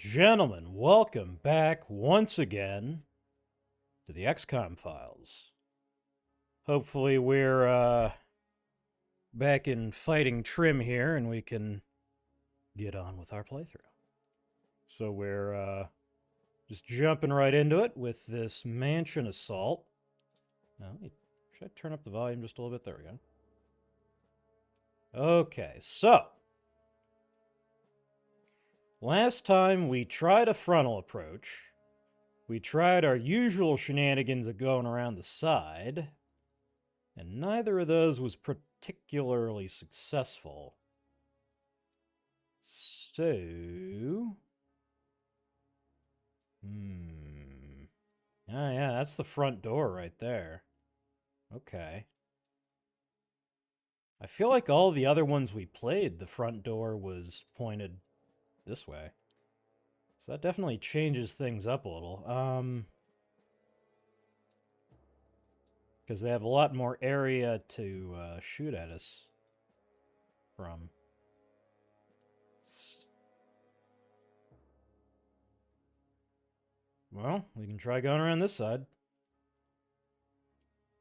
gentlemen, welcome back once again to the XCOM files. Hopefully we're back in fighting trim here and we can get on with our playthrough. So we're just jumping right into it with this mansion assault. Now, should I turn up the volume just a little bit? There we go. Okay, so last time we tried a frontal approach. We tried our usual shenanigans of going around the side, and neither of those was particularly successful. So... Ah, yeah, that's the front door right there. Okay. I feel like all the other ones we played, the front door was pointed this way. So that definitely changes things up a little. Because they have a lot more area to shoot at us from. Well, we can try going around this side.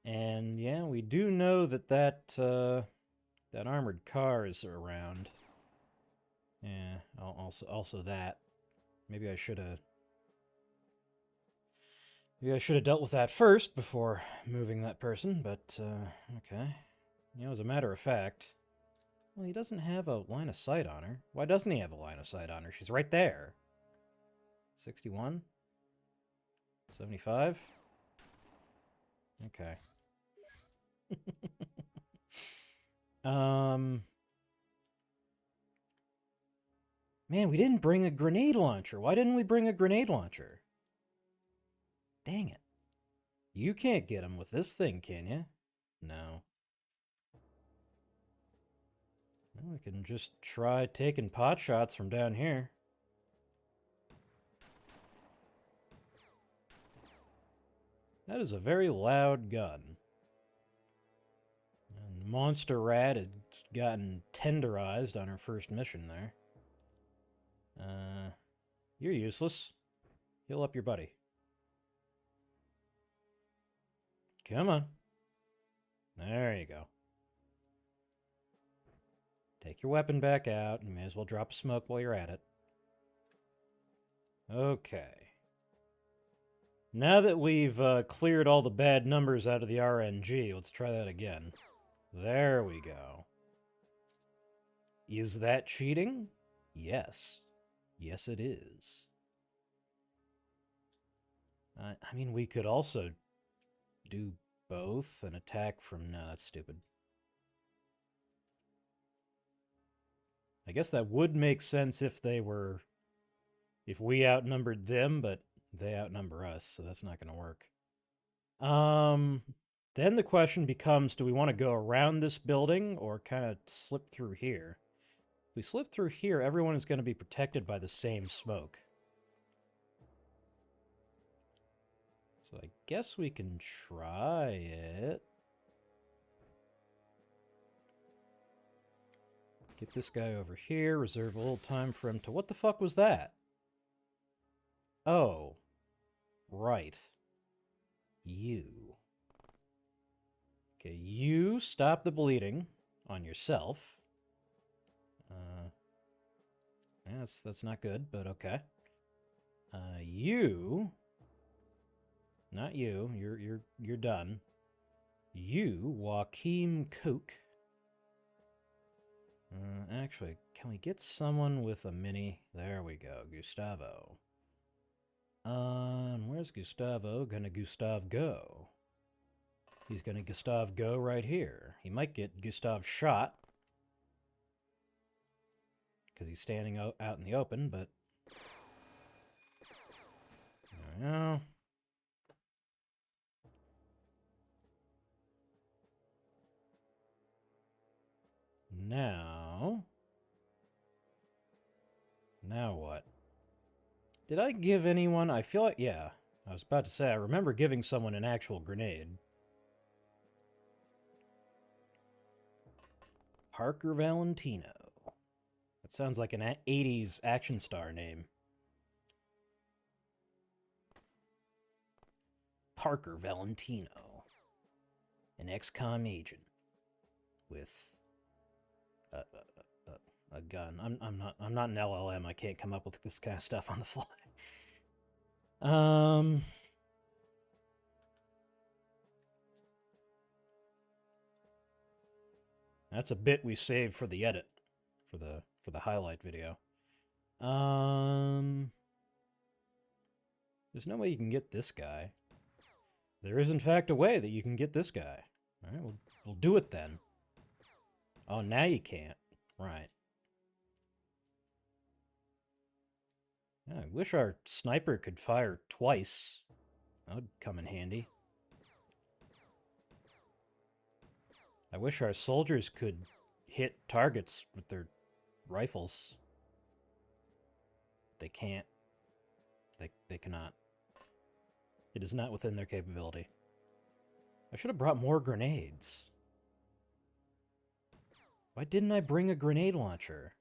And yeah, we do know that armored car is around. Yeah, also that. Maybe I should have dealt with that first before moving that person, but okay. You know, as a matter of fact, well, he doesn't have a line of sight on her. Why doesn't he have a line of sight on her? She's right there. 61? 75? Okay. Man, we didn't bring a grenade launcher. Why didn't we bring a grenade launcher? Dang it. You can't get him with this thing, can you? No. Well, we can just try taking pot shots from down here. That is a very loud gun. And Monster Rat had gotten tenderized on her first mission there. You're useless. Heal up your buddy. Come on. There you go. Take your weapon back out. You may as well drop a smoke while you're at it. Okay. Now that we've cleared all the bad numbers out of the RNG, let's try that again. There we go. Is that cheating? Yes. Yes, it is. I mean, we could also do both and attack from... No, that's stupid. I guess that would make sense if they were... If we outnumbered them, but they outnumber us, so that's not going to work. Then the question becomes, do we want to go around this building or kind of slip through here? If we slip through here, everyone is going to be protected by the same smoke. So I guess we can try it. Get this guy over here, reserve a little time for him to... What the fuck was that? Oh. Right. You. Okay, you stop the bleeding on yourself. Yeah, that's not good, but okay. You... Not you. You're done. You, Joachim Koch. Actually, can we get someone with a mini? There we go, Gustavo. Where's Gustavo gonna Gustav go? He's gonna Gustav go right here. He might get Gustav shot. Because he's standing out in the open, but... There we go. Now what? Did I give anyone... I feel like... Yeah. I was about to say, I remember giving someone an actual grenade. Parker Valentino. That sounds like an 80s action star name. Parker Valentino, an XCOM agent with a gun. I'm not an LLM. I can't come up with this kind of stuff on the fly. That's a bit we saved for the edit, for the highlight video. There's no way you can get this guy. There is, in fact, a way that you can get this guy. All right, we'll do it then. Oh, now you can't. Right. Yeah, I wish our sniper could fire twice. That would come in handy. I wish our soldiers could hit targets with their rifles. They can't. They cannot. It is not within their capability. I should have brought more grenades. Why didn't I bring a grenade launcher?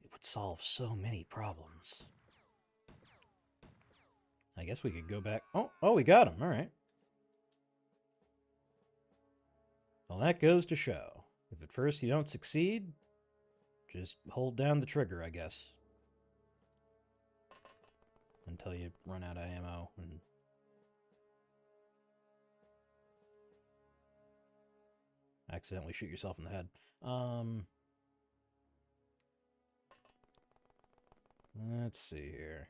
It would solve so many problems. I guess we could go back. Oh, we got him. All right. Well, that goes to show. If at first you don't succeed, just hold down the trigger, I guess. Until you run out of ammo and... accidentally shoot yourself in the head. Let's see here.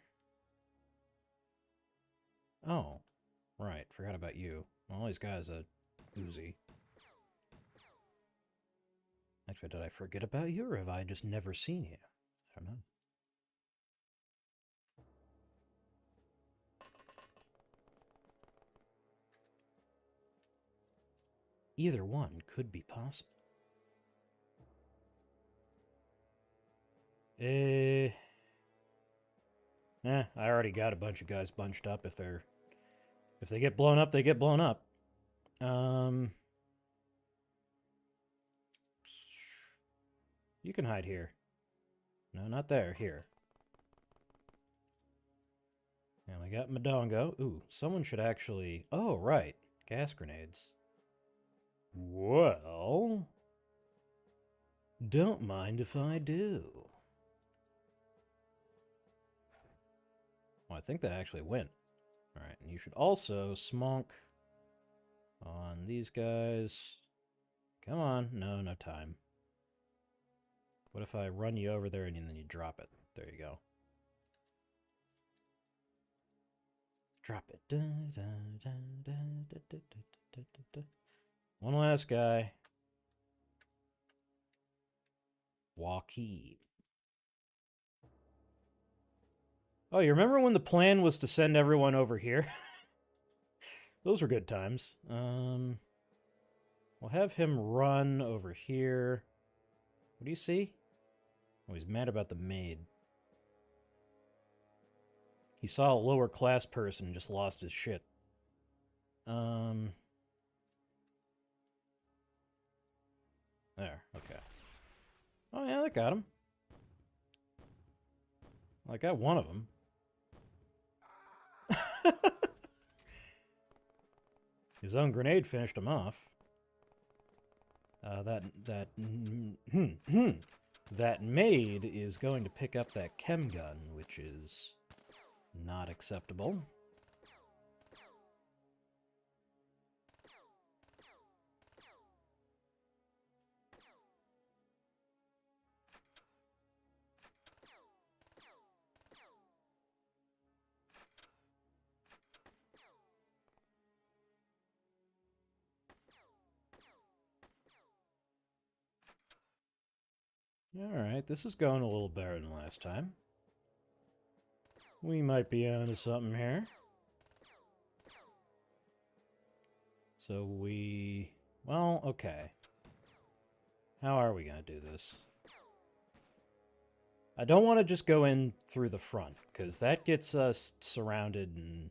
Oh, right. Forgot about you. Well, this guy's a Uzi. Actually, did I forget about you, or have I just never seen you? I don't know. Either one could be possible. I already got a bunch of guys bunched up. If they get blown up, they get blown up. You can hide here. No, not there. Here. And we got Madongo. Ooh, someone should actually... Oh, right. Gas grenades. Well... Don't mind if I do. Well, I think that actually went. Alright, and you should also smonk on these guys. Come on. No time. What if I run you over there and then you drop it? There you go. Drop it. One last guy. Joaquin. Oh, you remember when the plan was to send everyone over here? Those were good times. We'll have him run over here. What do you see? Oh, he's mad about the maid. He saw a lower class person and just lost his shit. There, okay. Oh yeah, that got him. Well, I got one of them. His own grenade finished him off. That maid is going to pick up that chem gun, which is not acceptable. Alright, this is going a little better than last time. We might be onto something here. So well, okay. How are we going to do this? I don't want to just go in through the front, because that gets us surrounded and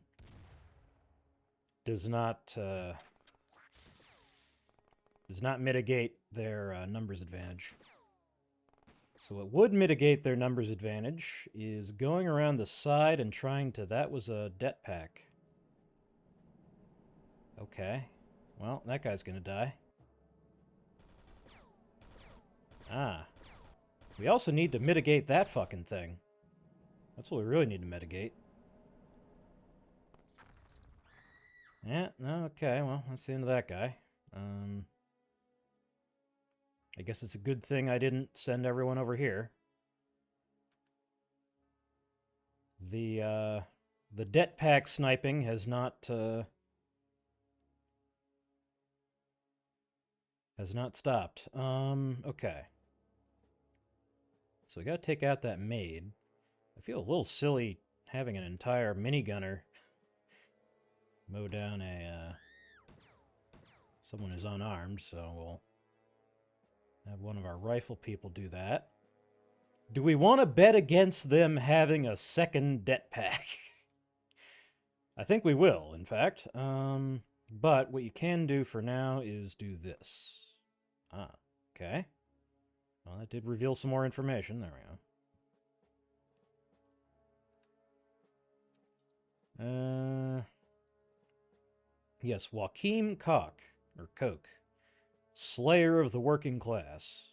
does not mitigate their numbers advantage. So what would mitigate their numbers advantage is going around the side and trying to... That was a det pack. Okay. Well, that guy's gonna die. Ah. We also need to mitigate that fucking thing. That's what we really need to mitigate. Yeah, no, okay, well, that's the end of that guy. I guess it's a good thing I didn't send everyone over here. The det pack sniping has not stopped. Okay. So we gotta take out that maid. I feel a little silly having an entire minigunner mow down someone who's unarmed, so we'll have one of our rifle people do that. Do we want to bet against them having a second det pack? I think we will, in fact. But what you can do for now is do this. Ah, okay. Well, that did reveal some more information. There we go. Yes, Joachim Koch, or Koch, Slayer of the Working Class.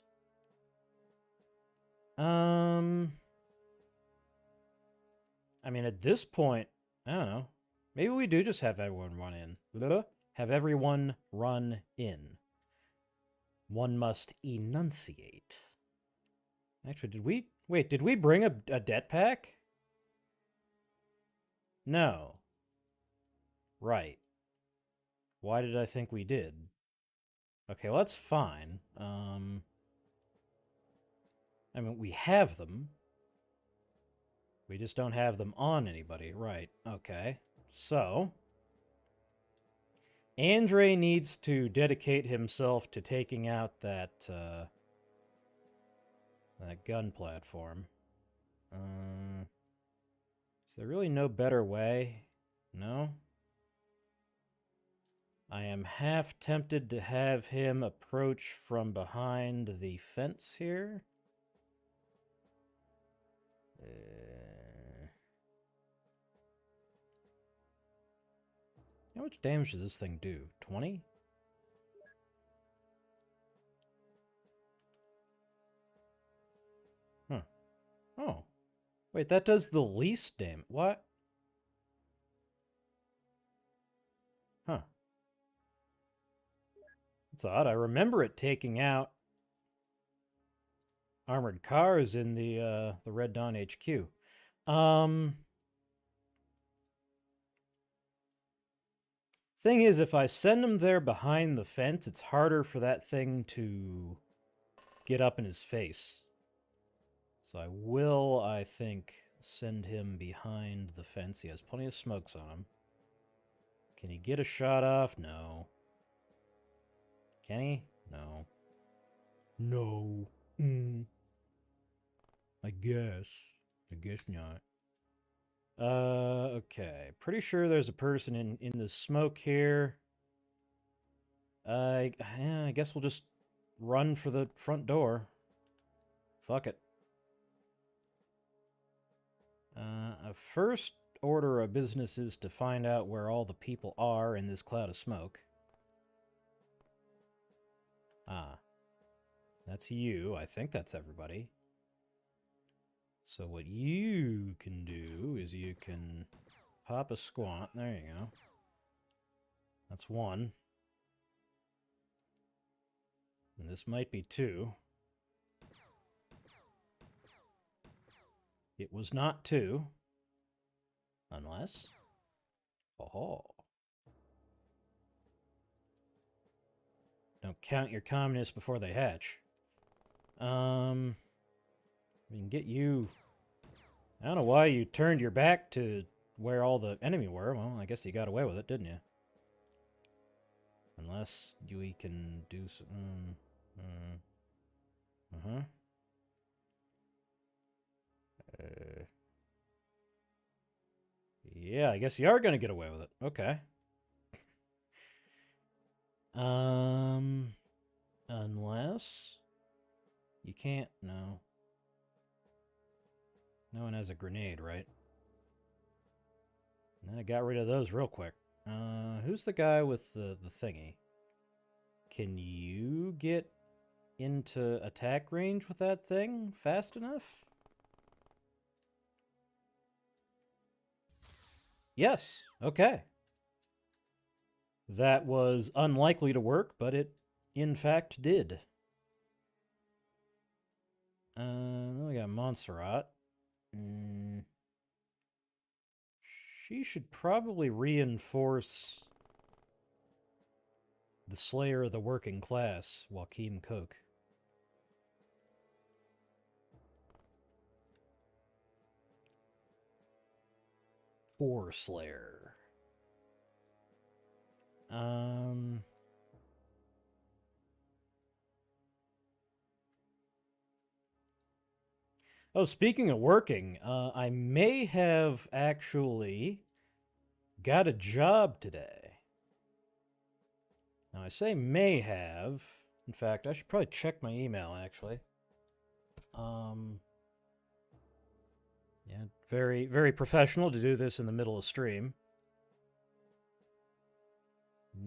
I mean, at this point, I don't know. Maybe we do just have everyone run in. Have everyone run in. One must enunciate. Actually, did we... Wait, did we bring a det pack? No. Right. Why did I think we did? Okay, well, that's fine. I mean, we have them. We just don't have them on anybody. Right, okay. So... Andre needs to dedicate himself to taking out that, that gun platform. Is there really no better way? No? I am half tempted to have him approach from behind the fence here. How much damage does this thing do? 20? Huh. Oh. Wait, that does the least damage. What? Huh. That's odd. I remember it taking out armored cars in the Red Dawn HQ. Thing is, if I send him there behind the fence, it's harder for that thing to get up in his face. So I will, I think, send him behind the fence. He has plenty of smokes on him. Can he get a shot off? No. Can he? No. No. I guess. I guess not. Okay. Pretty sure there's a person in the smoke here. I guess we'll just run for the front door. Fuck it. A first order of business is to find out where all the people are in this cloud of smoke. Ah. That's you. I think that's everybody. So what you can do is you can pop a squat. There you go. That's one. And this might be two. It was not two. Unless... Oh. Don't count your communists before they hatch. We can get you... I don't know why you turned your back to where all the enemy were. Well, I guess you got away with it, didn't you? Unless we can do some... yeah, I guess you are going to get away with it. Okay. Unless... You can't... No. No one has a grenade, right? I got rid of those real quick. Who's the guy with the thingy? Can you get into attack range with that thing fast enough? Yes. Okay. That was unlikely to work, but it in fact did. Then we got Montserrat. She should probably reinforce the Slayer of the Working Class, Joachim Koch. Poor Slayer. Oh, speaking of working, I may have actually got a job today. Now, I say may have. In fact, I should probably check my email, actually. Yeah, very, very professional to do this in the middle of stream.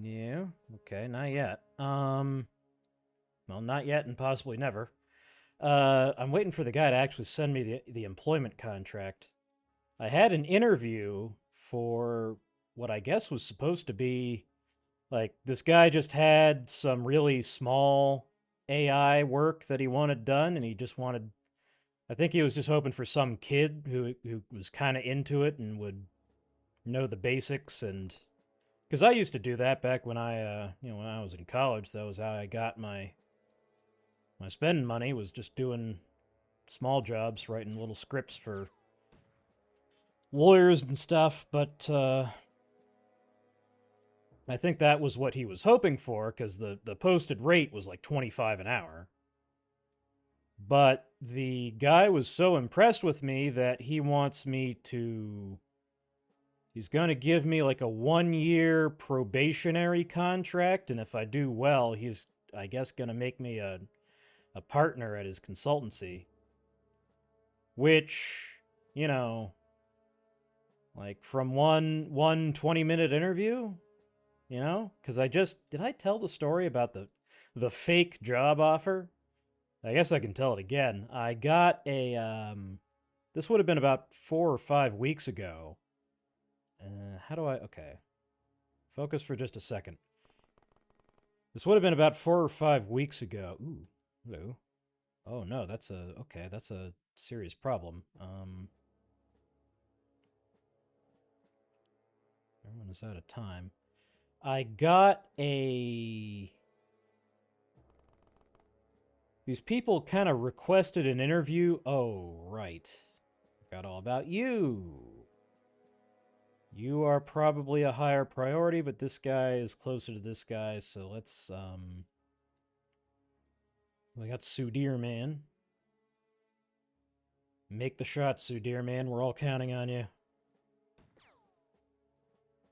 Yeah, okay, not yet. Well, not yet and possibly never. I'm waiting for the guy to actually send me the employment contract. I had an interview for what I guess was supposed to be like this guy just had some really small AI work that he wanted done, and he just wanted. I think he was just hoping for some kid who was kind of into it and would know the basics, and because I used to do that back when when I was in college. That was how I got my spending money, was just doing small jobs, writing little scripts for lawyers and stuff. But I think that was what he was hoping for, because the posted rate was like 25 an hour. But the guy was so impressed with me that he wants me to. He's going to give me like a 1-year probationary contract, and if I do well, he's, I guess, going to make me a partner at his consultancy. Which, you know, like from one 20-minute interview, you know? Because did I tell the story about the fake job offer? I guess I can tell it again. I got a, this would have been about 4 or 5 weeks ago. How do I, okay. Focus for just a second. This would have been about 4 or 5 weeks ago. Ooh, hello. Oh no, that's a serious problem. Everyone is out of time. I got a. These people kind of requested an interview. Oh, right. Forgot all about you. You are probably a higher priority, but this guy is closer to this guy, so let's, we got Sudhir Man. Make the shot, Sudhir Man. We're all counting on you.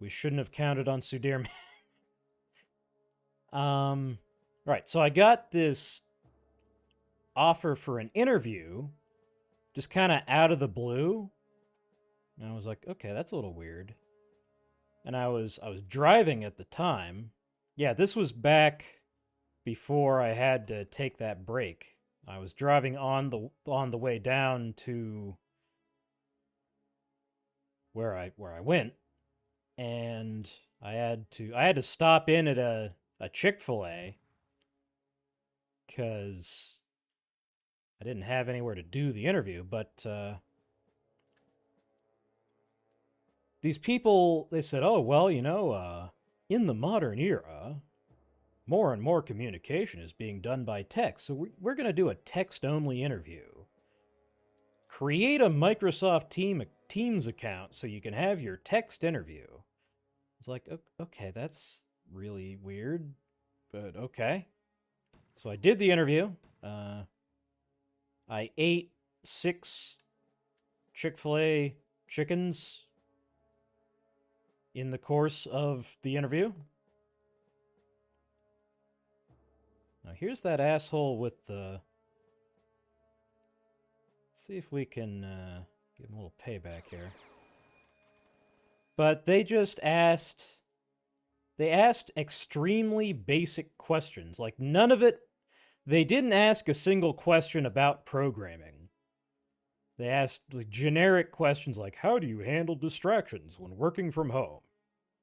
We shouldn't have counted on Sudhir Man. Right, so I got this offer for an interview, just kind of out of the blue. And I was like, okay, that's a little weird. And I was driving at the time. Yeah, this was back before I had to take that break. I was driving on the way down to where I went, and I had to stop in at a Chick-fil-A because I didn't have anywhere to do the interview. But these people, they said, oh, well, you know, in the modern era, more and more communication is being done by text, so we're going to do a text-only interview. Create a Microsoft Teams account so you can have your text interview. It's like, okay, that's really weird, but okay. So I did the interview. I ate 6 Chick-fil-A chickens in the course of the interview. Now here's that asshole with the... Let's see if we can give him a little payback here. But they just asked they asked extremely basic questions. Like, none of it, they didn't ask a single question about programming. They asked like, generic questions like, how do you handle distractions when working from home?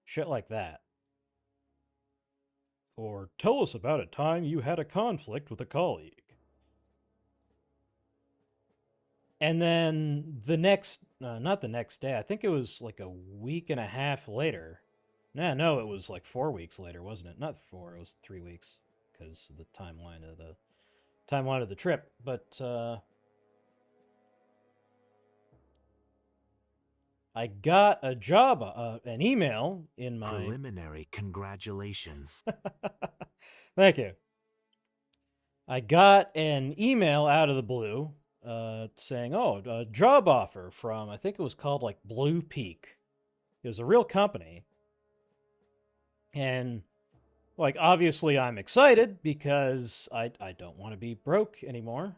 Shit like that. Or tell us about a time you had a conflict with a colleague. And then the next, not the next day, I think it was like a week and a half later. No, it was like 4 weeks later, wasn't it? Not 4, it was 3 weeks because of the timeline of the trip. But I got a job, an email in my Preliminary congratulations. Thank you. I got an email out of the blue saying, oh, a job offer from, I think it was called like Blue Peak. It was a real company. And, like, obviously I'm excited because I don't want to be broke anymore.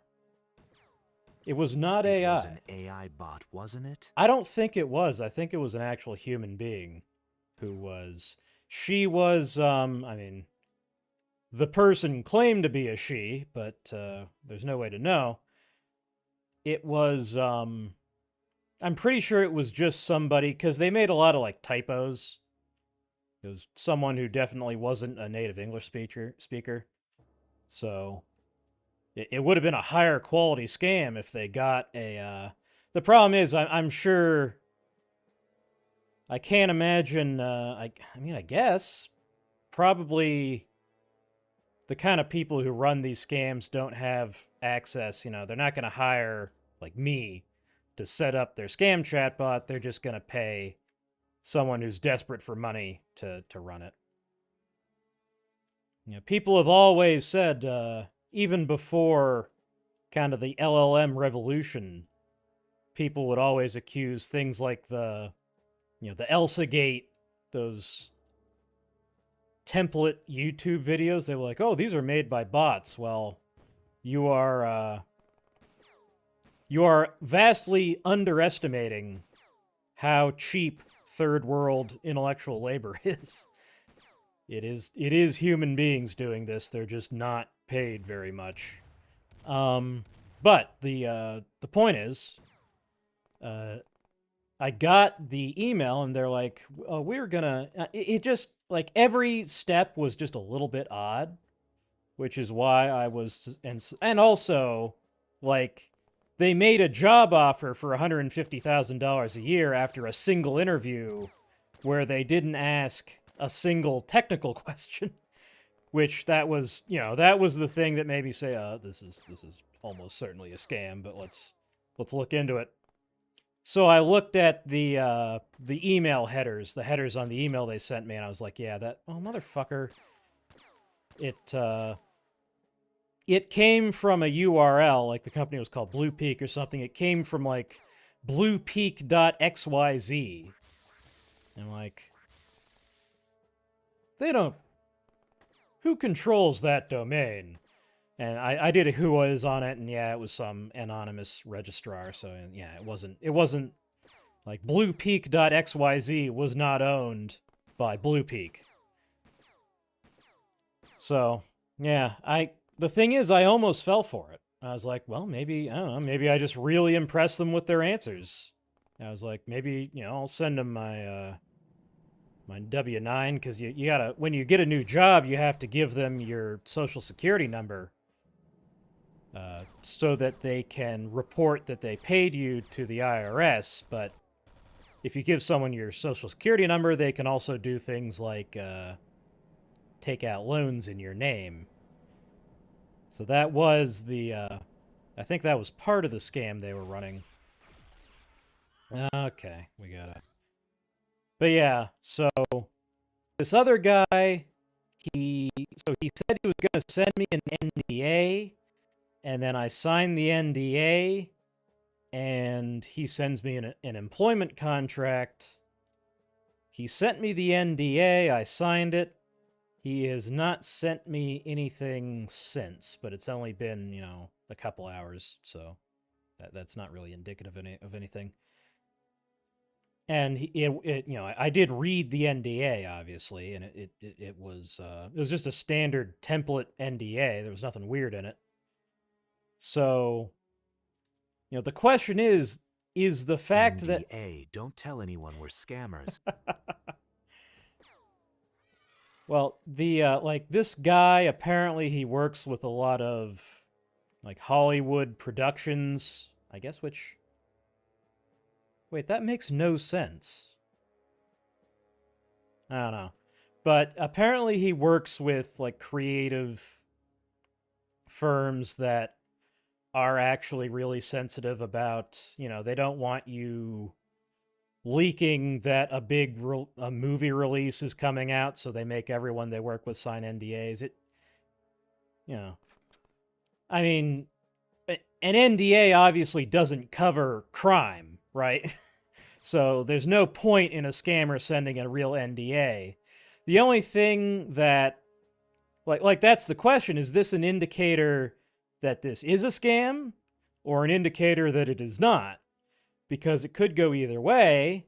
It was not It AI. was an AI bot, wasn't it? I don't think it was. I think it was an actual human being who was. She was, I mean, the person claimed to be a she, but there's no way to know. It was, I'm pretty sure it was just somebody, because they made a lot of, like, typos. It was someone who definitely wasn't a native English speaker. So it would have been a higher quality scam if they got a. The problem is, I'm sure. I can't imagine. I mean, I guess probably the kind of people who run these scams don't have access. You know, they're not going to hire like me to set up their scam chatbot. They're just going to pay someone who's desperate for money to run it. You know, people have always said, even before kind of the LLM revolution, people would always accuse things like the Elsa Gate, those template YouTube videos. They were like, oh, these are made by bots. Well, you are vastly underestimating how cheap third world intellectual labor is. It is human beings doing this. They're just not paid very much. But the point is, I got the email and they're like, oh, we're gonna. It just like every step was just a little bit odd, which is why I was and also like they made a job offer for $150,000 a year after a single interview where they didn't ask a single technical question, which that was the thing that made me say, this is almost certainly a scam, but let's look into it. So I looked at the email headers, the headers on the email they sent me, and I was like, yeah, that motherfucker. It came from a URL, like the company was called Blue Peak or something. It came from like bluepeak.xyz. And like, they don't. Who controls that domain? And I did a who was on it, and yeah, it was some anonymous registrar. So yeah, it wasn't like bluepeak.xyz was not owned by Blue Peak. So yeah, the thing is, I almost fell for it. I was like, well, maybe I don't know, maybe I just really impressed them with their answers. I was like, maybe I'll send them my my W-9 because you gotta, when you get a new job, you have to give them your social security number. So that they can report that they paid you to the IRS. But if you give someone your social security number, they can also do things like take out loans in your name. So that was the, I think that was part of the scam they were running. Okay, we got it. But yeah, so this other guy, he said he was going to send me an NDA. And then I signed the NDA, and he sends me an employment contract. He sent me the NDA, I signed it. He has not sent me anything since, but it's only been, a couple hours, so that's not really indicative of anything. and I did read the NDA obviously, and it was just a standard template NDA. There was nothing weird in it. So, the question is the fact that NDA, don't tell anyone we're scammers. well, the this guy, apparently he works with a lot of like Hollywood productions, I guess, which wait, that makes no sense. I don't know. But apparently he works with like creative firms that are actually really sensitive about, they don't want you leaking that a big a movie release is coming out, so they make everyone they work with sign NDAs. I mean, an NDA obviously doesn't cover crime, right? So there's no point in a scammer sending a real NDA. The only thing that, like that's the question, is this an indicator that this is a scam or an indicator that it is not? Because it could go either way,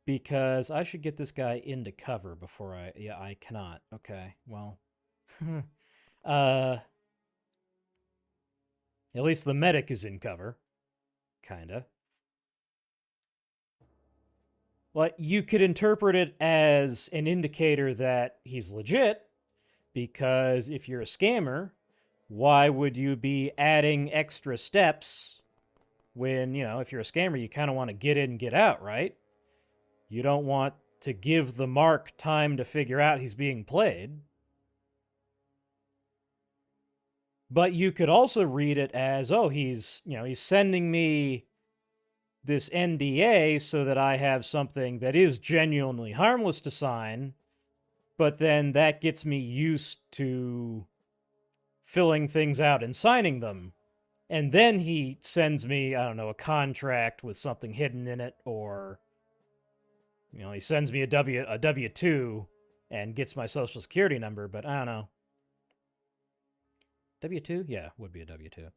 because I should get this guy into cover before I cannot. Okay, well, at least the medic is in cover, kinda. Well, you could interpret it as an indicator that he's legit, because if you're a scammer, why would you be adding extra steps when, if you're a scammer, you kind of want to get in and get out, right? You don't want to give the mark time to figure out he's being played. But you could also read it as, oh, he's sending me this NDA so that I have something that is genuinely harmless to sign, but then that gets me used to filling things out and signing them. And then he sends me, I don't know, a contract with something hidden in it, or he sends me a W-2 and gets my social security number, but I don't know. W-2? Yeah, would be a W-2.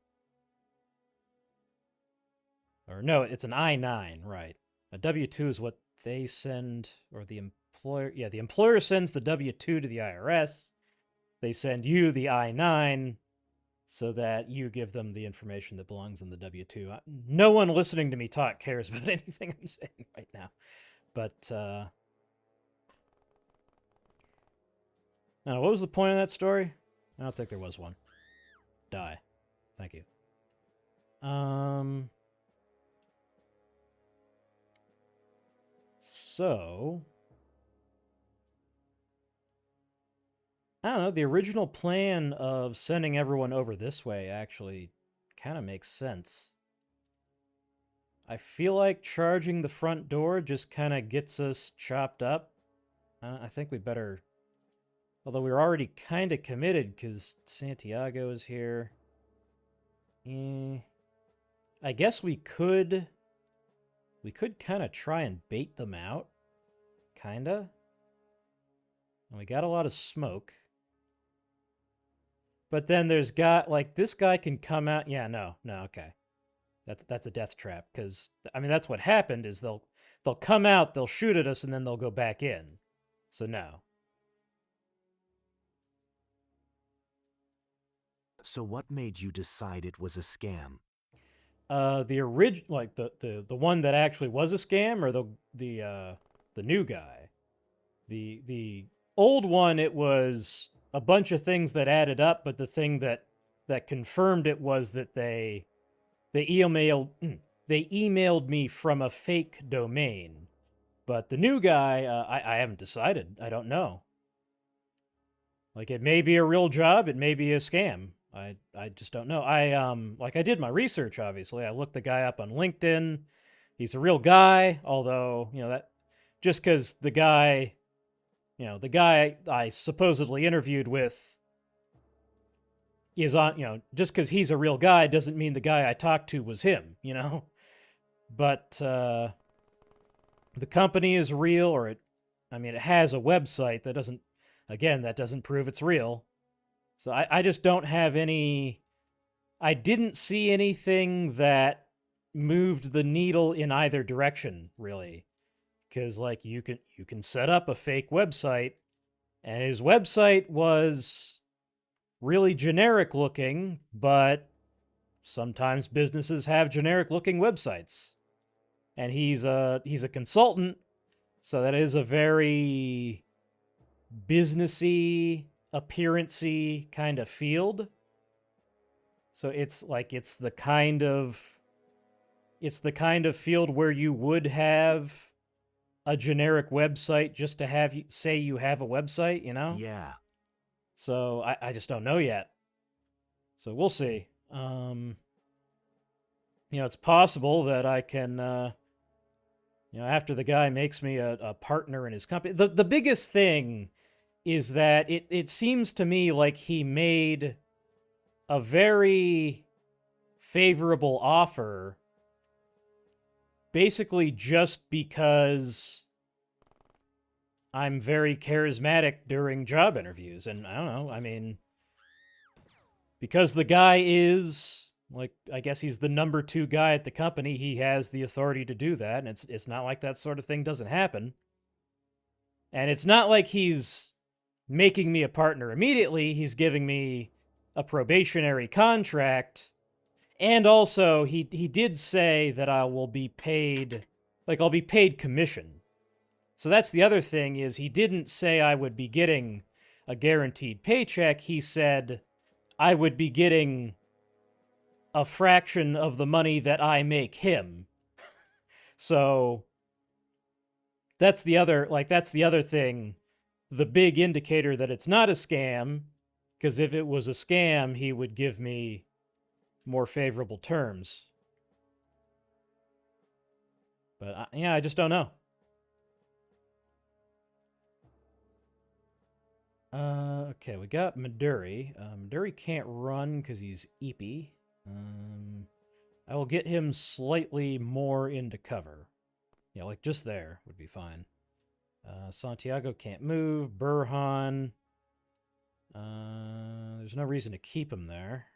Or no, it's an I-9, right. A W-2 is what they send, or the employer, the employer sends the W-2 to the IRS. They send you the I-9 so that you give them the information that belongs in the W-2. No one listening to me talk cares about anything I'm saying right now. But, now, what was the point of that story? I don't think there was one. Die. Thank you. So, I don't know, the original plan of sending everyone over this way actually kind of makes sense. I feel like charging the front door just kind of gets us chopped up. I think we better... Although we're already kind of committed because Santiago is here. I guess we could kind of try and bait them out. Kinda. And we got a lot of smoke. But then there's this guy can come out. Yeah, no, okay. That's a death trap, because I mean that's what happened is they'll come out, they'll shoot at us, and then they'll go back in. So no. So what made you decide it was a scam? The original, like the one that actually was a scam, or the new guy. The old one, it was a bunch of things that added up, but the thing that confirmed it was that they emailed me from a fake domain. But the new guy, I haven't decided. I don't know. Like, it may be a real job, it may be a scam. I just don't know. I did my research, obviously. I looked the guy up on LinkedIn. He's a real guy, although, that just because the guy I supposedly interviewed with is on, just because he's a real guy doesn't mean the guy I talked to was him, But the company is real, or it has a website that doesn't prove it's real. So I just don't have I didn't see anything that moved the needle in either direction, really. because like you can set up a fake website, and his website was really generic looking, but sometimes businesses have generic looking websites. And he's a consultant, so that is a very businessy, appearancey kind of field. So it's the kind of field where you would have a generic website just to have you say you have a website, you know? Yeah. So I just don't know yet. So we'll see. It's possible that I can, after the guy makes me a partner in his company. The biggest thing is that it seems to me like he made a very favorable offer basically just because I'm very charismatic during job interviews. And I don't know, I mean, because the guy is, like, I guess he's the number 2 guy at the company, he has the authority to do that, and it's not like that sort of thing doesn't happen. And it's not like he's making me a partner immediately, he's giving me a probationary contract. And also, he did say that I will be paid, like, I'll be paid commission. So that's the other thing, is he didn't say I would be getting a guaranteed paycheck. He said I would be getting a fraction of the money that I make him. So that's the other thing, the big indicator that it's not a scam, because if it was a scam, he would give me more favorable terms. But I just don't know. Okay, we got Midori. Midori can't run because he's eepy. I will get him slightly more into cover. Yeah, like just there would be fine. Santiago can't move. Burhan. There's no reason to keep him there.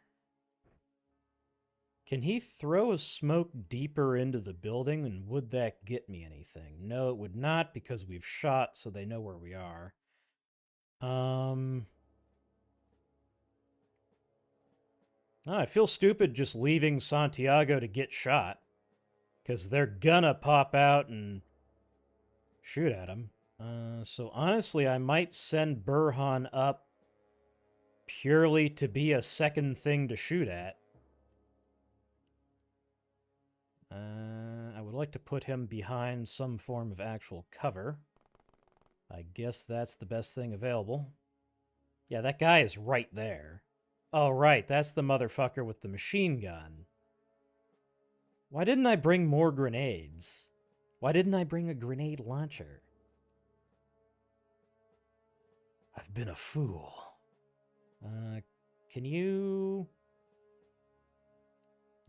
Can he throw a smoke deeper into the building, and would that get me anything? No, it would not, because we've shot, so they know where we are. I feel stupid just leaving Santiago to get shot, because they're gonna pop out and shoot at him. So honestly, I might send Burhan up purely to be a second thing to shoot at. I would like to put him behind some form of actual cover. I guess that's the best thing available. Yeah, that guy is right there. Oh, right, that's the motherfucker with the machine gun. Why didn't I bring more grenades? Why didn't I bring a grenade launcher? I've been a fool. Can you...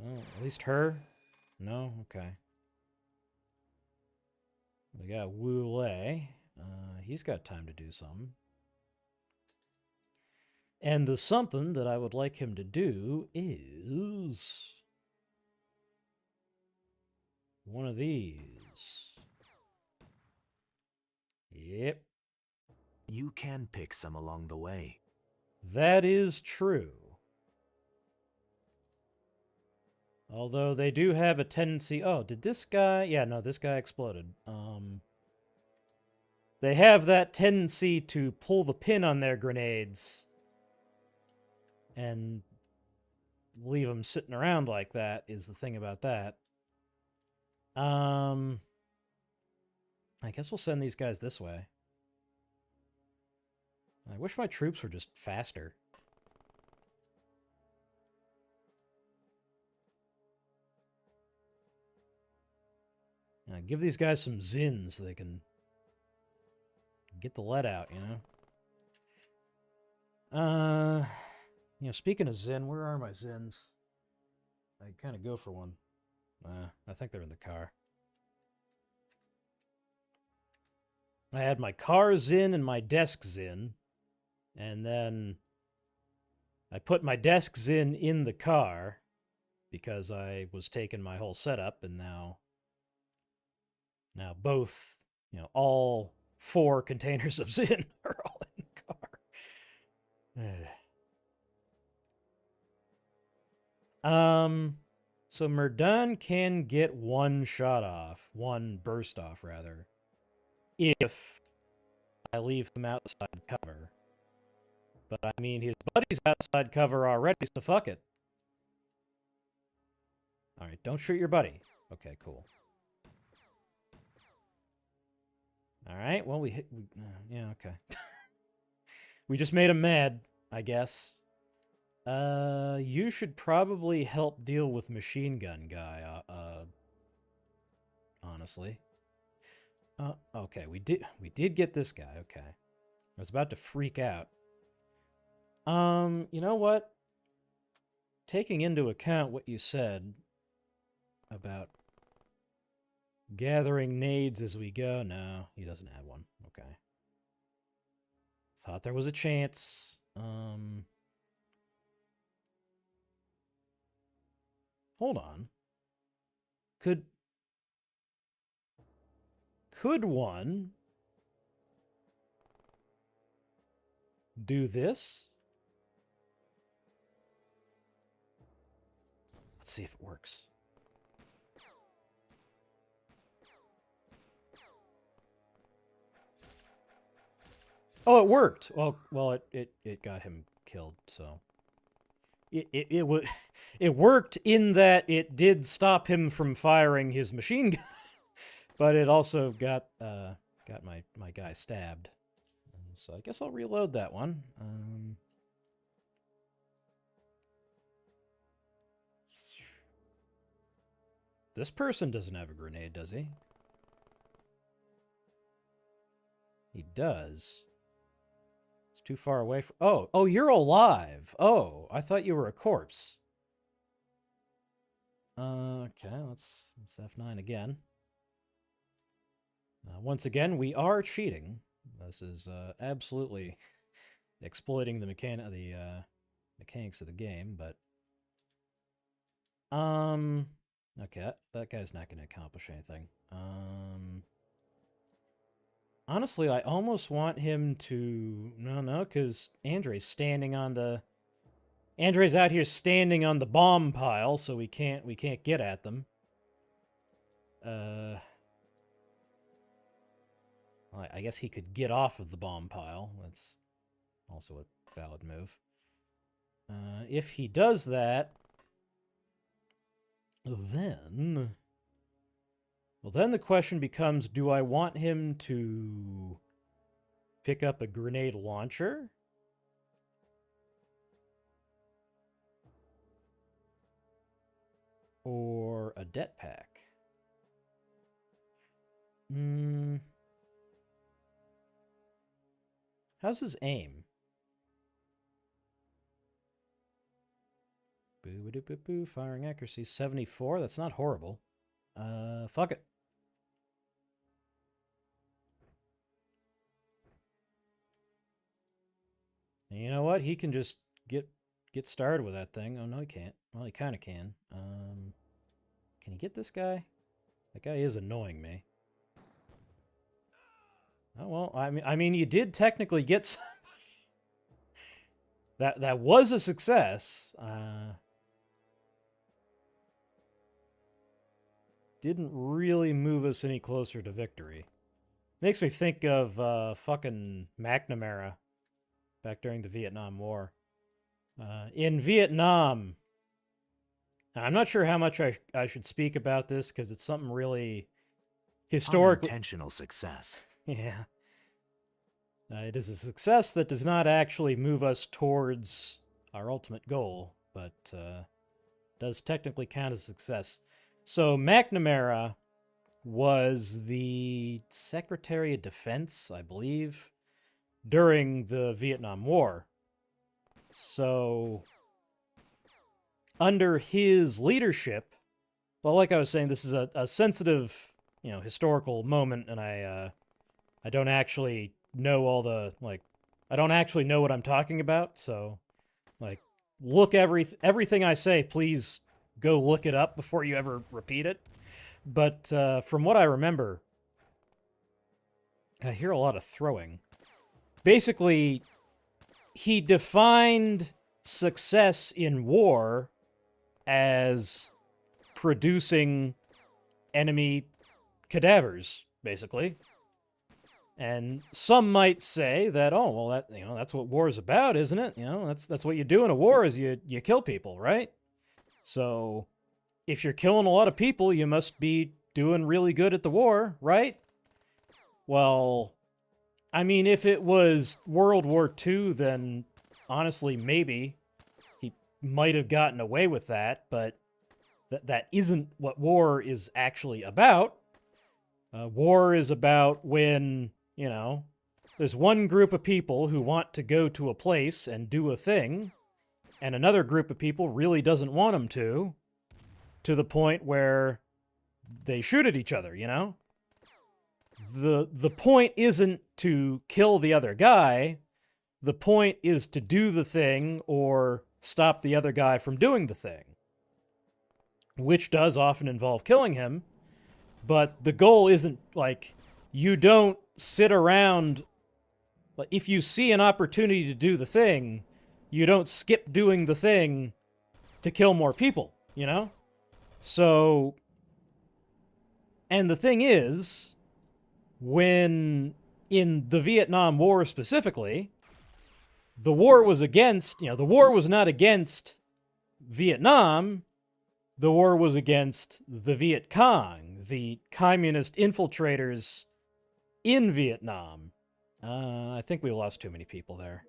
Oh, at least her? No? Okay. We got Wu Lei. He's got time to do something. And the something that I would like him to do is... one of these. Yep. You can pick some along the way. That is true. Although they do have a tendency... Oh, did this guy... Yeah, no, this guy exploded. They have that tendency to pull the pin on their grenades and leave them sitting around like that, is the thing about that. I guess we'll send these guys this way. I wish my troops were just faster. Give these guys some Zins so they can get the lead out, you know? Speaking of Zin, where are my Zins? I kind of go for one. I think they're in the car. I had my car Zin and my desk Zin, and then I put my desk Zin in the car because I was taking my whole setup, and now both all 4 containers of Zin are all in the car. So Murdan can get one burst off, rather, if I leave him outside cover. But I mean, his buddy's outside cover already, so fuck it. Alright, don't shoot your buddy. Okay, cool. Alright, well, yeah, okay. We just made him mad, I guess. You should probably help deal with machine gun guy, honestly. Okay, we did get this guy, okay. I was about to freak out. You know what? Taking into account what you said about gathering nades as we go, no, he doesn't have one, okay. Thought there was a chance. Hold on. Could one do this? Let's see if it works. Oh, it worked. Well, it got him killed, so it worked in that it did stop him from firing his machine gun, but it also got my guy stabbed. So I guess I'll reload that one. This person doesn't have a grenade, does he? He does. It's too far away from... Oh, you're alive. Oh, I thought you were a corpse. Okay, let's F9 again. Once again, we are cheating. This is absolutely exploiting the mechanics of the game, but... Okay, that guy's not going to accomplish anything. Honestly, I almost want him to... No, because Andre's out here standing on the bomb pile, so we can't get at them. I guess he could get off of the bomb pile. That's also a valid move. If he does that, then... Well, then the question becomes, do I want him to pick up a grenade launcher? Or a jetpack? How's his aim? Boo-ba-doo-boo-boo, firing accuracy 74. That's not horrible. Fuck it. And you know what? He can just get started with that thing. Oh, no, he can't. Well, he kind of can. Can he get this guy? That guy is annoying me. Oh, well, I mean, you did technically get somebody. That was a success. Didn't really move us any closer to victory. Makes me think of fucking McNamara back during the Vietnam War. In Vietnam, I'm not sure how much I should speak about this because it's something really historic. Unintentional success. Yeah. It is a success that does not actually move us towards our ultimate goal, but does technically count as success. So McNamara was the Secretary of Defense, I believe, during the Vietnam War. So under his leadership, well, like I was saying, this is a sensitive, historical moment, and I don't actually know all the, I don't actually know what I'm talking about, so, look everything I say, please go look it up before you ever repeat it. But from what I remember, I hear a lot of throwing. Basically, he defined success in war as producing enemy cadavers, basically. And some might say that, oh, well, that's what war is about, isn't it? That's what you do in a war is you kill people, right? So if you're killing a lot of people, you must be doing really good at the war, right? Well, I mean, if it was World War II, then honestly, maybe he might have gotten away with that, but that isn't what war is actually about. War is about when, there's one group of people who want to go to a place and do a thing, and another group of people really doesn't want them to the point where they shoot at each other, The point isn't to kill the other guy. The point is to do the thing or stop the other guy from doing the thing, which does often involve killing him. But the goal isn't like you don't sit around. Like, if you see an opportunity to do the thing, you don't skip doing the thing to kill more people, So, and the thing is, when in the Vietnam War specifically, the war was not against Vietnam. The war was against the Viet Cong, the communist infiltrators in Vietnam. I think we lost too many people there.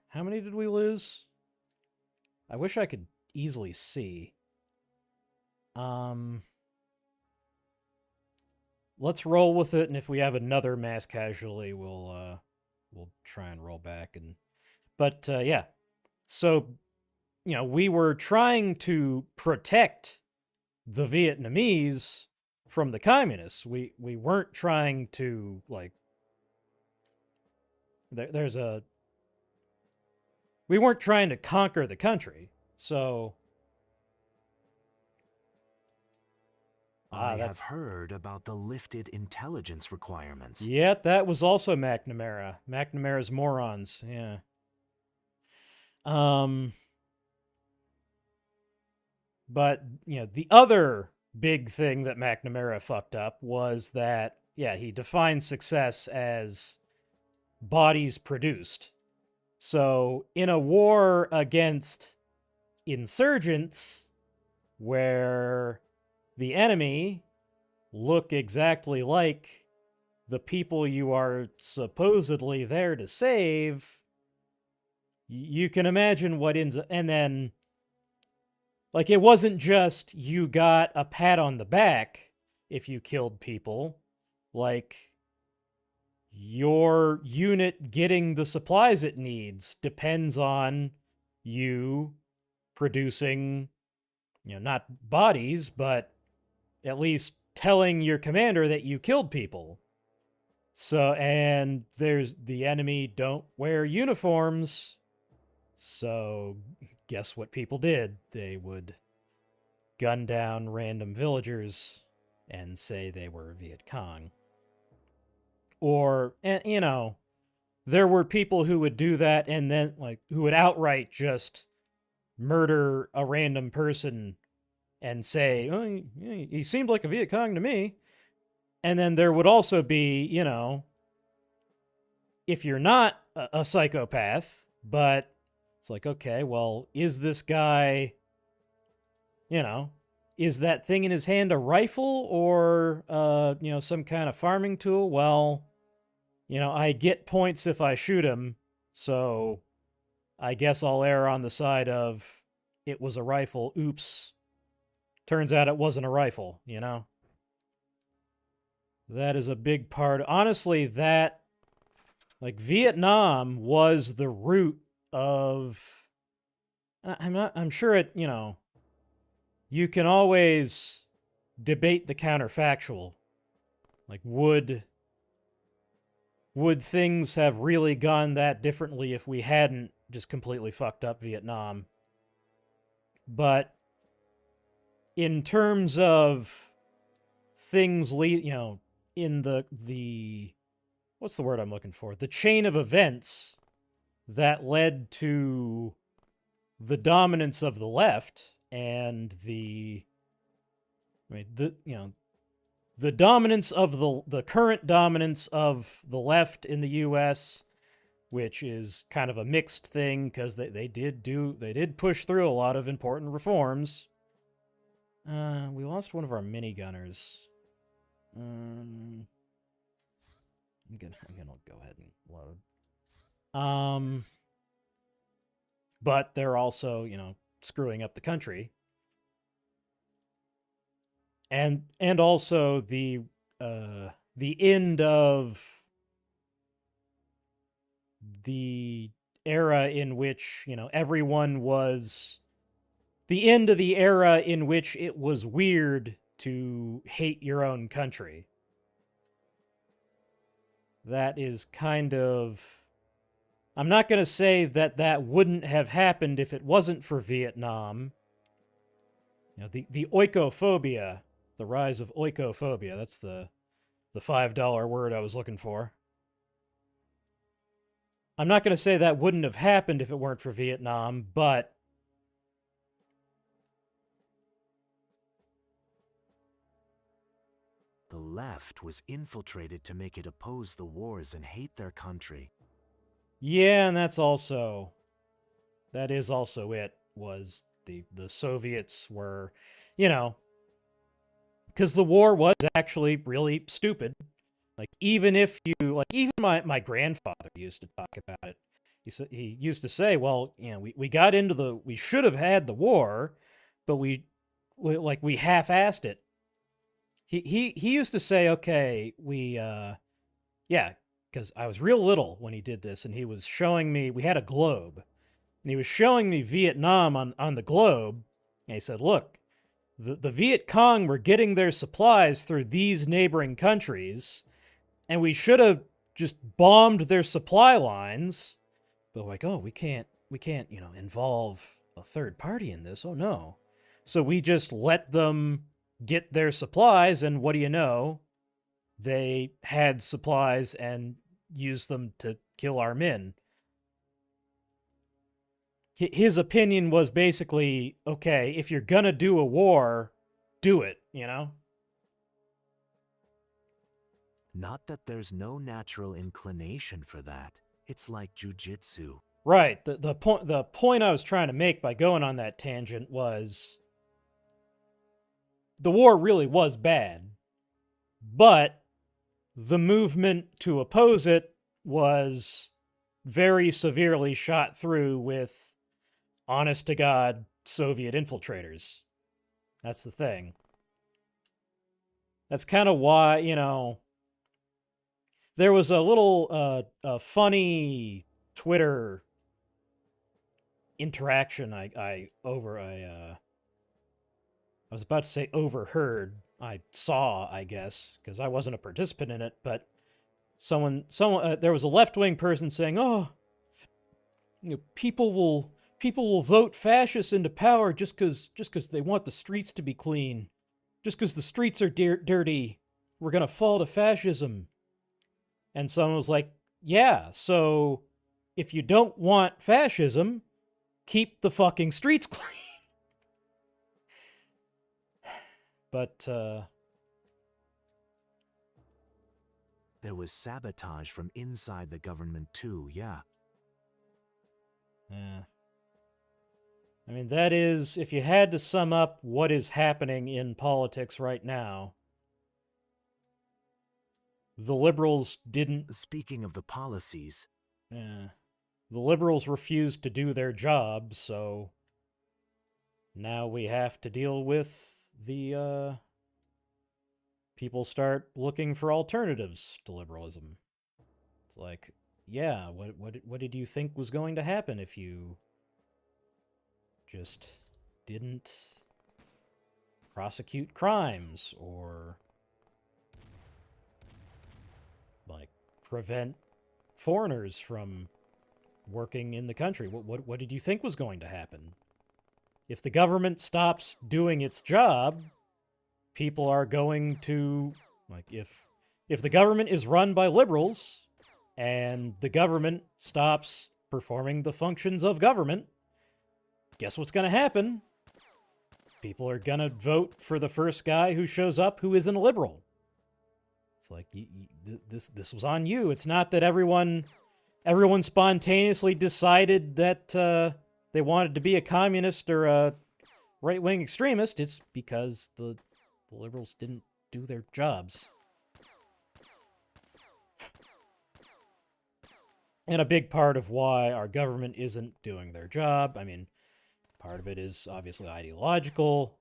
How many did we lose? I wish I could easily see. Let's roll with it, and if we have another mass casualty, we'll try and roll back. But yeah, so we were trying to protect the Vietnamese from the communists. We weren't trying to we weren't trying to conquer the country. So I have heard about the lifted intelligence requirements. Yeah, that was also McNamara. McNamara's morons, yeah. But, the other big thing that McNamara fucked up was that, he defined success as bodies produced. So, in a war against insurgents, where the enemy look exactly like the people you are supposedly there to save, you can imagine what ends up. And then, it wasn't just you got a pat on the back if you killed people. Your unit getting the supplies it needs depends on you producing, not bodies, but at least telling your commander that you killed people. So, and there's the enemy don't wear uniforms. So, guess what people did? They would gun down random villagers and say they were Viet Cong. Or, there were people who would do that and then, who would outright just murder a random person and say, oh, he seemed like a Viet Cong to me. And then there would also be, if you're not a psychopath, but it's okay, well, is this guy, is that thing in his hand a rifle or, some kind of farming tool? Well, I get points if I shoot him, so I guess I'll err on the side of it was a rifle. Oops. Turns out it wasn't a rifle, That is a big part. Honestly, Vietnam was the root of. I'm sure it, you can always debate the counterfactual. Would things have really gone that differently if we hadn't just completely fucked up Vietnam? But in terms of things in the what's the word I'm looking for? The chain of events that led to the dominance of the left and the dominance of the current dominance of the left in the US, which is kind of a mixed thing because they did push through a lot of important reforms. We lost one of our minigunners. I'm gonna go ahead and load. But they're also, screwing up the country. And also the end of the era in which, everyone was the end of the era in which it was weird to hate your own country. That is kind of... I'm not going to say that wouldn't have happened if it wasn't for Vietnam. The oikophobia, the rise of oikophobia, that's the $5 word I was looking for. I'm not going to say that wouldn't have happened if it weren't for Vietnam, but the left was infiltrated to make it oppose the wars and hate their country. Yeah, and that is also it, was the Soviets were, because the war was actually really stupid. Even my grandfather used to talk about it. He used to say, well, we got into we should have had the war, but we half-assed it. He used to say, okay, because I was real little when he did this, and he was showing me, we had a globe, and he was showing me Vietnam on the globe, and he said, look, the Viet Cong were getting their supplies through these neighboring countries, and we should have just bombed their supply lines, but we can't, involve a third party in this, oh no. So we just let them get their supplies, and what do you know? They had supplies and used them to kill our men. His opinion was basically, okay, if you're gonna do a war, do it, Not that there's no natural inclination for that. It's like jujitsu. Right. The point I was trying to make by going on that tangent was the war really was bad, but the movement to oppose it was very severely shot through with honest-to-God Soviet infiltrators. That's the thing. That's kind of why, there was a little funny Twitter interaction I was about to say overheard. I saw, I guess, because I wasn't a participant in it, but someone there was a left-wing person saying, "Oh, people will vote fascists into power just because they want the streets to be clean, just because the streets are dirty. We're gonna fall to fascism." And someone was like, "Yeah, so if you don't want fascism, keep the fucking streets clean." But, there was sabotage from inside the government too, yeah. Yeah. I mean, that is, if you had to sum up what is happening in politics right now, the liberals didn't... Speaking of the policies... Yeah. The liberals refused to do their job, so now we have to deal with the, people start looking for alternatives to liberalism. It's like, yeah, what did you think was going to happen if you just didn't prosecute crimes or prevent foreigners from working in the country? What did you think was going to happen? if the government stops doing its job, people are going to, like, if the government is run by liberals and the government stops performing the functions of government, guess what's going to happen? People are going to vote for the first guy who shows up who isn't a liberal. It's like, this was on you. It's not that everyone spontaneously decided that they wanted to be a communist or a right-wing extremist. It's because the liberals didn't do their jobs. And a big part of why our government isn't doing their job, I mean, part of it is obviously ideological,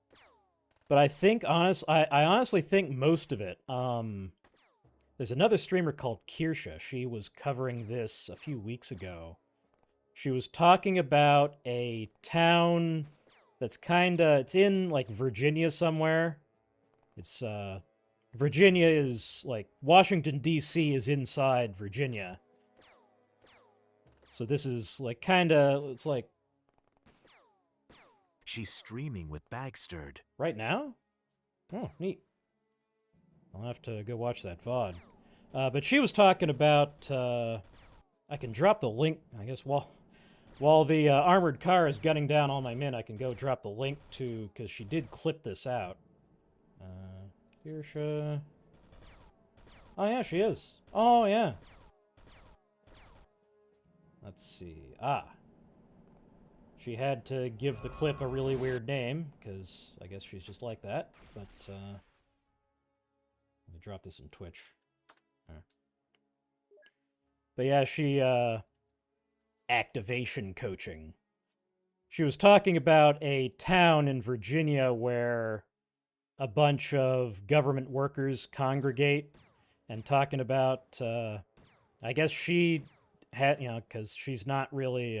but I think I honestly think most of it. There's another streamer called Kirsha. She was covering this a few weeks ago. She was talking about a town that's it's in like Virginia somewhere. It's Virginia is like Washington D.C. is inside Virginia. So this is like it's like She's streaming with Bagstirred. right now? Oh, neat. I'll have to go watch that VOD. But she was talking about, I can drop the link, I guess, while the armored car is gunning down all my men, I can go drop the link to, because she did clip this out. Kirsha. Oh, yeah, she is. Oh, yeah. Let's see. She had to give the clip a really weird name, because I guess she's just like that. But, let me drop this in Twitch. But yeah, she, activation coaching. She was talking about a town in Virginia where a bunch of government workers congregate, and talking about, I guess she had, because she's not really,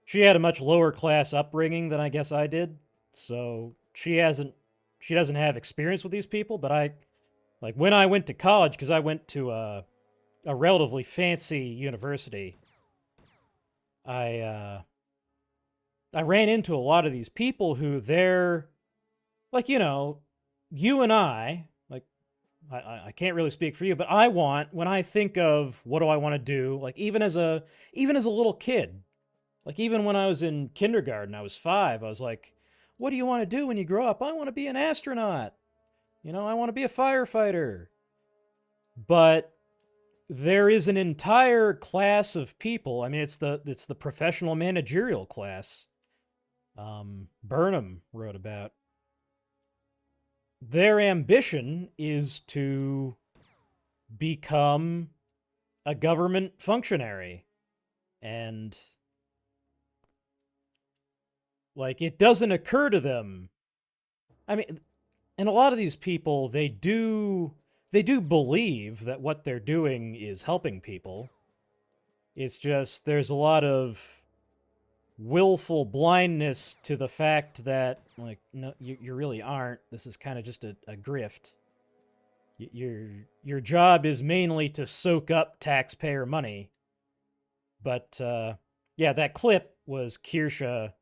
she had a much lower class upbringing than I guess I did, so she doesn't have experience with these people, but like when I went to college, because I went to a relatively fancy university, I ran into a lot of these people who they're, like, you and I, like, I can't really speak for you, but when I think of what do I want to do, like even as a little kid, like even when I was in kindergarten, I was 5, I was like, what do you want to do when you grow up? I want to be an astronaut. I want to be a firefighter. But there is an entire class of people. I mean, it's the professional managerial class. Burnham wrote about. Their ambition is to become a government functionary. And like, it doesn't occur to them. I mean, and a lot of these people, they do believe that what they're doing is helping people. It's just there's a lot of willful blindness to the fact that, like, no, you really aren't. This is kind of just a grift. Your job is mainly to soak up taxpayer money. But yeah, that clip was Kirsha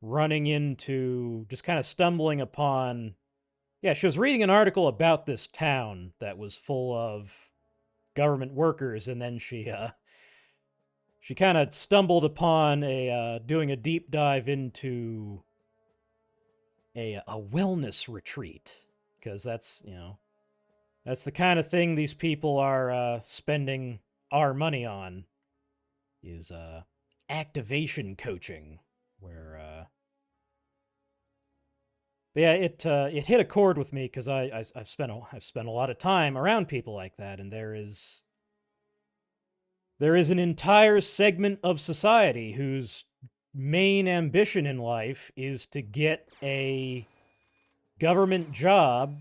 running into, just kind of stumbling upon. Yeah, she was reading an article about this town that was full of government workers, and then she kind of stumbled upon doing a deep dive into a wellness retreat, because that's the kind of thing these people are spending our money on, is activation coaching, where. But yeah, it hit a chord with me because I've spent a lot of time around people like that, and there is an entire segment of society whose main ambition in life is to get a government job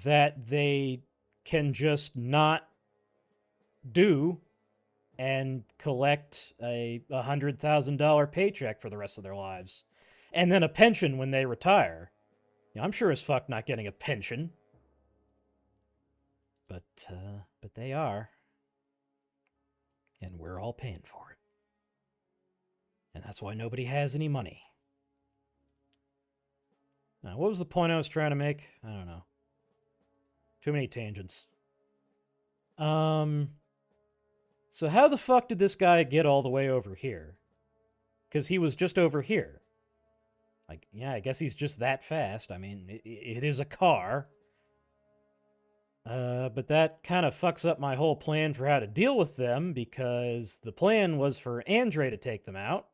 that they can just not do and collect a $100,000 paycheck for the rest of their lives. And then a pension when they retire. I'm sure as fuck not getting a pension. But they are. And we're all paying for it. And that's why nobody has any money. What was the point I was trying to make? I don't know. Too many tangents. So how the fuck did this guy get all the way over here? Because he was just over here. Like, yeah, I guess he's just that fast. I mean, it is a car. But that kind of fucks up my whole plan for how to deal with them, because the plan was for Andre to take them out.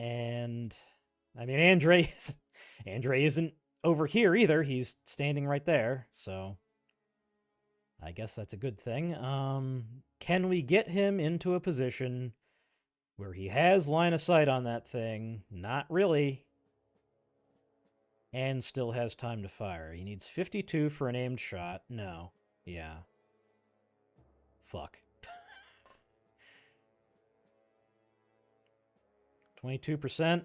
And, I mean, Andre isn't over here either. He's standing right there, so I guess that's a good thing. Can we get him into a position where he has line of sight on that thing? Not really. And still has time to fire. He needs 52 for an aimed shot. No. Yeah. Fuck. 22%.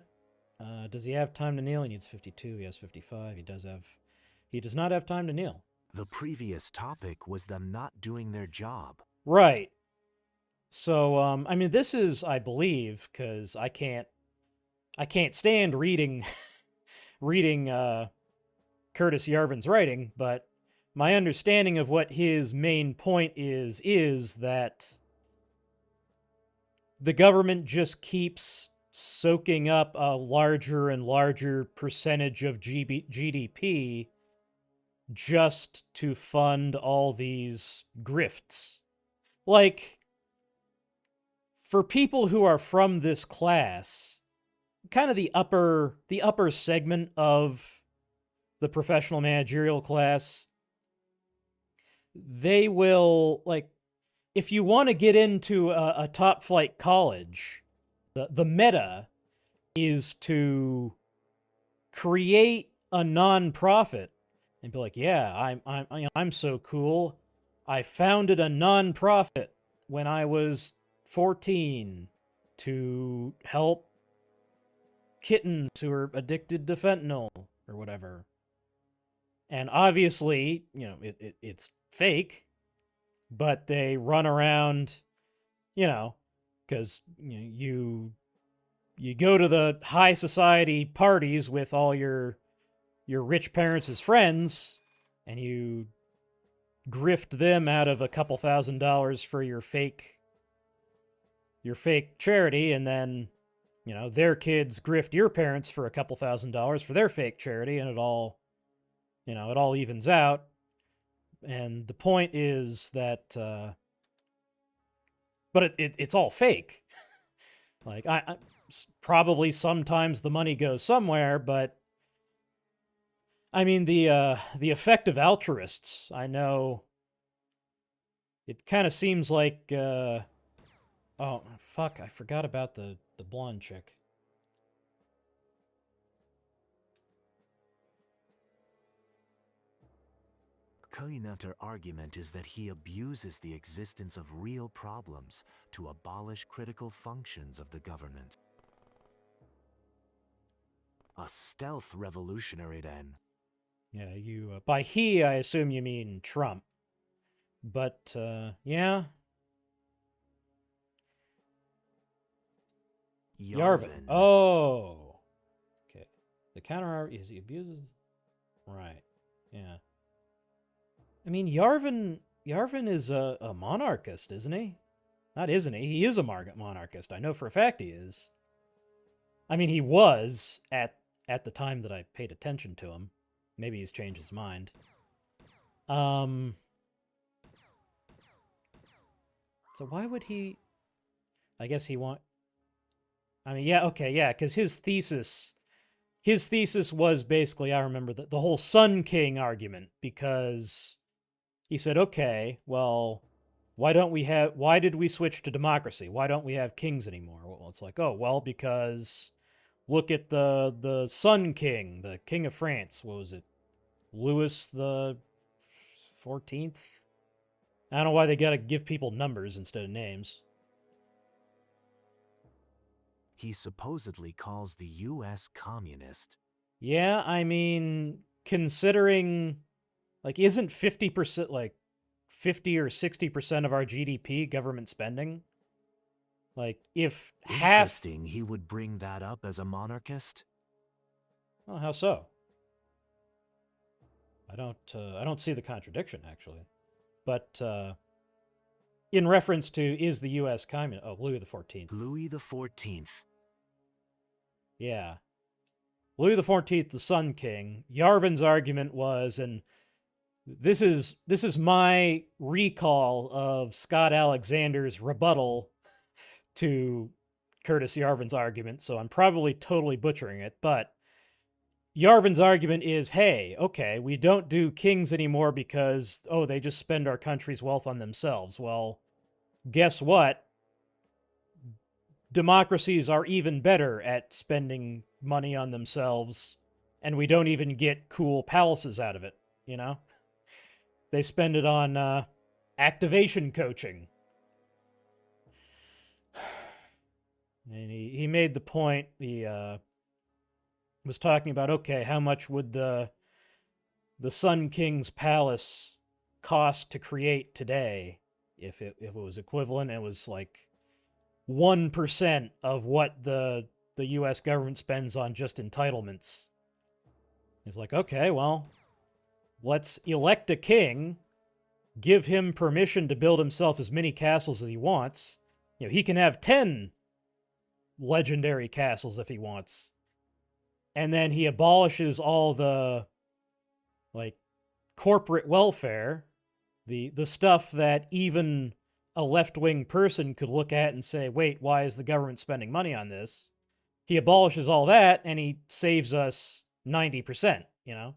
Does he have time to kneel? He needs 52. He has 55. He does not have time to kneel. The previous topic was them not doing their job. Right. So, I mean, this is, I believe, because I can't stand reading Curtis Yarvin's writing, but my understanding of what his main point is that the government just keeps soaking up a larger and larger percentage of GDP just to fund all these grifts. Like, for people who are from this class, kind of the upper segment of the professional managerial class, they will, like, if you want to get into a top flight college, the meta is to create a nonprofit and be like, yeah, I'm so cool. I founded a nonprofit when I was 14 to help kittens who are addicted to fentanyl or whatever. And obviously, it's fake, but they run around, because you go to the high society parties with all your rich parents' friends, and you grift them out of a couple $1,000s for your fake charity, and then their kids grift your parents for a couple $1,000s for their fake charity, and it all evens out. And the point is that, but it's all fake. Like, I probably sometimes the money goes somewhere, but I mean, the effective altruists, I know, it kind of seems like, oh, fuck, I forgot about the blonde chick. Koyunater argument is that he abuses the existence of real problems to abolish critical functions of the government. A stealth revolutionary, then. Yeah, by he, I assume you mean Trump. But, yeah. Yarvin. Oh. Okay. The counter is he abuses. Right. Yeah. I mean, Yarvin is a monarchist, isn't he? Not isn't he? He is a monarchist. I know for a fact he is. I mean, he was at the time that I paid attention to him. Maybe he's changed his mind. So why would he... I guess he want... I mean, yeah, okay, yeah, because his thesis was basically, I remember, the whole Sun King argument, because he said, okay, well, why did we switch to democracy? Why don't we have kings anymore? Well, it's like, oh, well, because look at the Sun King, the King of France. What was it? Louis the 14th? I don't know why they gotta give people numbers instead of names. He supposedly calls the U.S. communist. Yeah, I mean, considering, like, isn't 50%, like, 50 or 60% of our GDP government spending? Like, if half... Interesting he would bring that up as a monarchist. Oh, how so? I don't see the contradiction actually. But in reference to is the U.S. communist? Oh, Louis XIV. Louis XIV. Yeah, Louis XIV, the Sun King. Yarvan's argument was, and this is my recall of Scott Alexander's rebuttal to Curtis Yarvan's argument, so I'm probably totally butchering it, but Yarvan's argument is, hey, okay, we don't do kings anymore because, oh, they just spend our country's wealth on themselves. Well, guess what? Democracies are even better at spending money on themselves, and we don't even get cool palaces out of it, you know? They spend it on activation coaching. And he made the point, he was talking about, okay, how much would the Sun King's palace cost to create today if it was equivalent? It was like 1% of what the U.S. government spends on just entitlements. He's like, okay, well, let's elect a king, give him permission to build himself as many castles as he wants. You know, he can have 10 legendary castles if he wants. And then he abolishes all the, like, corporate welfare, the stuff that even a left-wing person could look at and say, wait, why is the government spending money on this? He abolishes all that, and he saves us 90%, you know?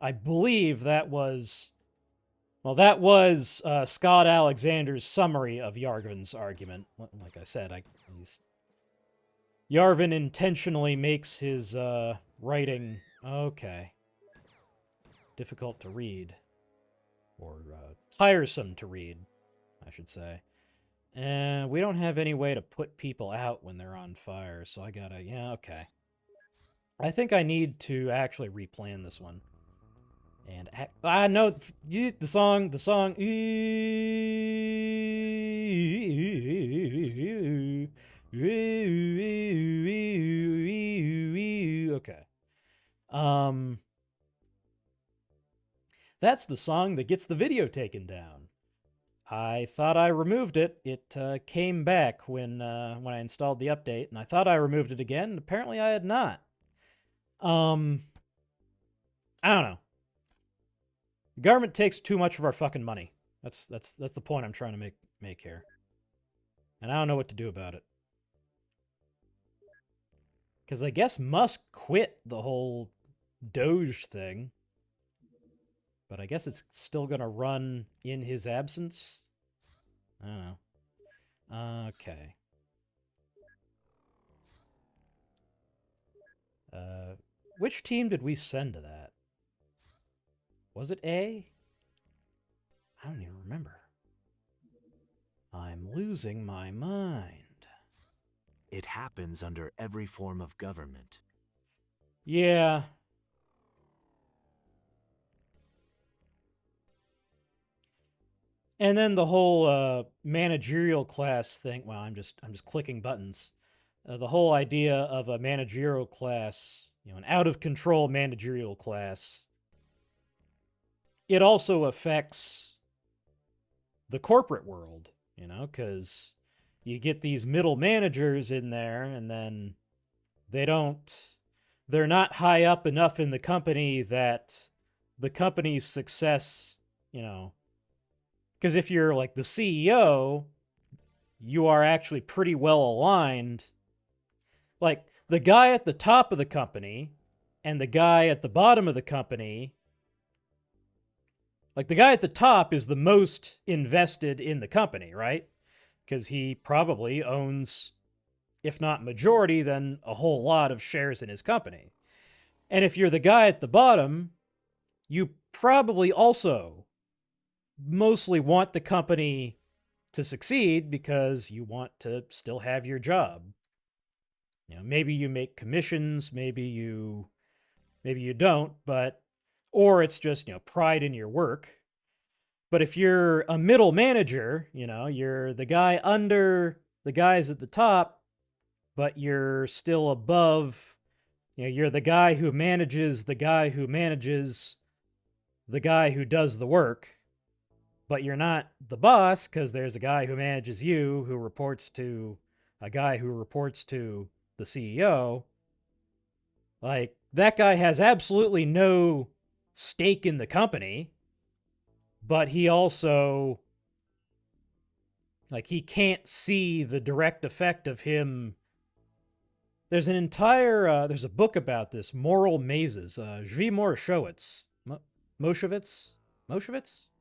I believe that was Scott Alexander's summary of Yarvan's argument. Like I said, Yarvan intentionally makes his writing, okay, difficult to read, or tiresome to read, I should say. And we don't have any way to put people out when they're on fire, so I gotta, yeah, okay. I think I need to actually replan this one. And I know the song. Okay. That's the song that gets the video taken down. I thought I removed it. It came back when I installed the update, and I thought I removed it again, and apparently I had not. I don't know. The government takes too much of our fucking money. That's the point I'm trying to make here. And I don't know what to do about it. Because I guess Musk quit the whole Doge thing. But I guess it's still going to run in his absence. I don't know. Okay. Which team did we send to that? Was it A? I don't even remember. I'm losing my mind. It happens under every form of government. Yeah. And then the whole managerial class thing. Well, I'm just clicking buttons. The whole idea of a managerial class, you know, an out of control managerial class. It also affects the corporate world, you know, because you get these middle managers in there, and then they're not high up enough in the company that the company's success, you know, because if you're like the CEO, you are actually pretty well aligned. Like the guy at the top of the company and the guy at the bottom of the company, like the guy at the top is the most invested in the company, right? Because he probably owns, if not majority, then a whole lot of shares in his company. And if you're the guy at the bottom, you probably also mostly want the company to succeed because you want to still have your job. You know, maybe you make commissions, maybe you don't, but or it's just, you know, pride in your work. But if you're a middle manager, you know, you're the guy under the guys at the top, but you're still above, you know, you're the guy who manages the guy who does the work, but you're not the boss because there's a guy who manages you who reports to a guy who reports to the CEO. Like, that guy has absolutely no stake in the company, but he also, like, he can't see the direct effect of him. There's an entire, there's a book about this, Moral Mazes, Zvi Moroshowitz, Moshevitz,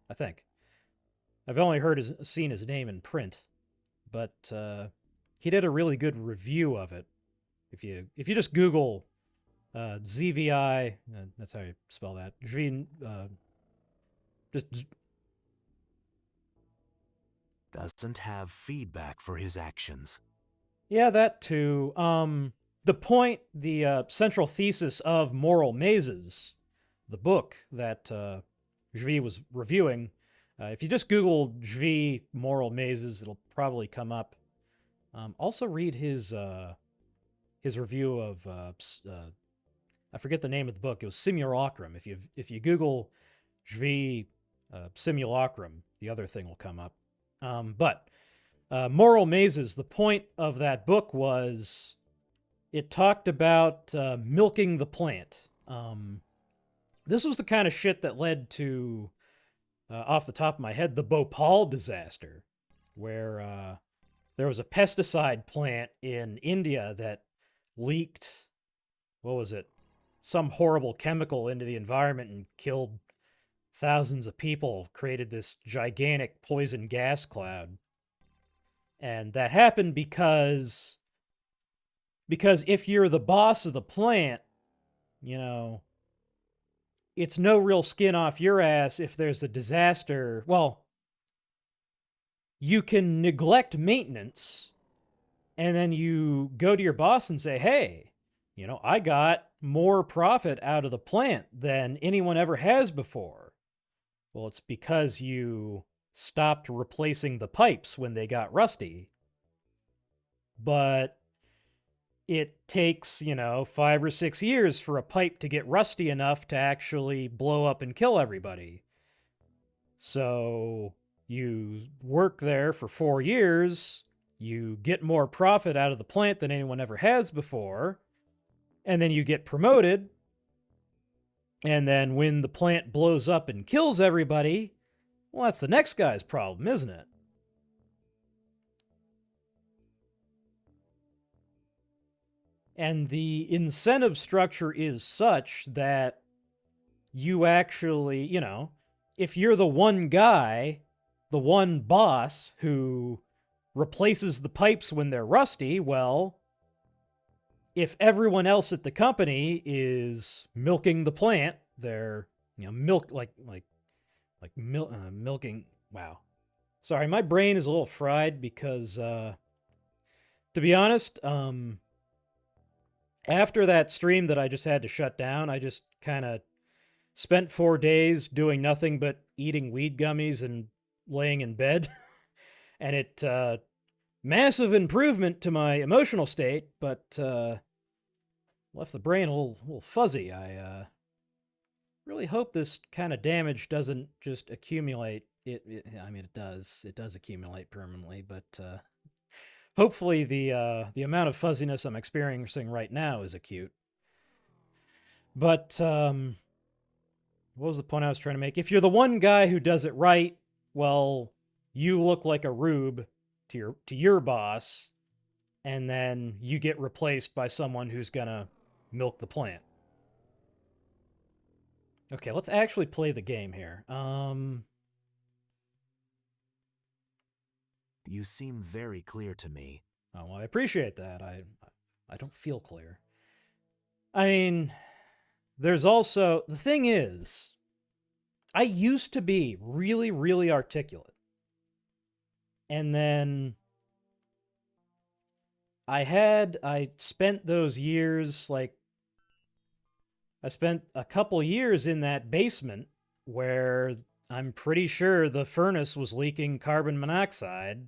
I think. I've only seen his name in print, but he did a really good review of it. If you just Google ZVI, that's how you spell that. Zvi, just Doesn't have feedback for his actions. yeah, that too. The point, the central thesis of Moral Mazes, the book that Zvi was reviewing. If you just Google Zvi Moral Mazes, it'll probably come up. Also read his review of I forget the name of the book. It was Simulacrum. If you Google Zvi Simulacrum, the other thing will come up. But Moral Mazes, the point of that book was it talked about milking the plant. This was the kind of shit that led to, off the top of my head, the Bhopal disaster, where there was a pesticide plant in India that leaked, what was it, some horrible chemical into the environment and killed thousands of people, created this gigantic poison gas cloud. And that happened because if you're the boss of the plant, you know, it's no real skin off your ass if there's a disaster. Well, you can neglect maintenance and then you go to your boss and say, hey, you know, I got more profit out of the plant than anyone ever has before. Well, it's because you stopped replacing the pipes when they got rusty. But it takes, 5 or 6 years for a pipe to get rusty enough to actually blow up and kill everybody. So you work there for 4 years, you get more profit out of the plant than anyone ever has before, and then you get promoted. And then when the plant blows up and kills everybody, well, that's the next guy's problem, isn't it? And the incentive structure is such that you actually, if you're the one guy, the one boss who replaces the pipes when they're rusty, well, if everyone else at the company is milking the plant, they're, milking. Wow. Sorry, my brain is a little fried because, to be honest, after that stream that I just had to shut down, I just kind of spent 4 days doing nothing but eating weed gummies and laying in bed. And it, massive improvement to my emotional state, but left the brain a little fuzzy. I really hope this kind of damage doesn't just accumulate. I mean, it does. It does accumulate permanently, but hopefully the amount of fuzziness I'm experiencing right now is acute. But what was the point I was trying to make? If you're the one guy who does it right, well, you look like a rube to your boss, and then you get replaced by someone who's gonna milk the plant. Okay, let's actually play the game here. You seem very clear to me. Oh, well, I appreciate that. I don't feel clear. I mean, there's also, the thing is, I used to be really, really articulate. And then I spent those years, I spent a couple years in that basement where I'm pretty sure the furnace was leaking carbon monoxide.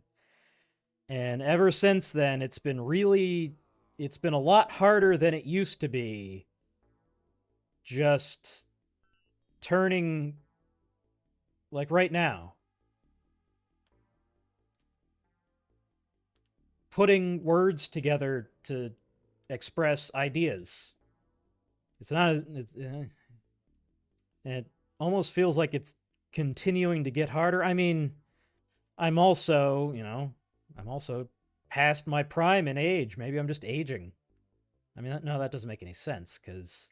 And ever since then, it's been a lot harder than it used to be just turning like right now, putting words together to express ideas. It's not as and it almost feels like it's continuing to get harder. I mean, I'm also, I'm also past my prime in age. Maybe I'm just aging. I mean, no, that doesn't make any sense because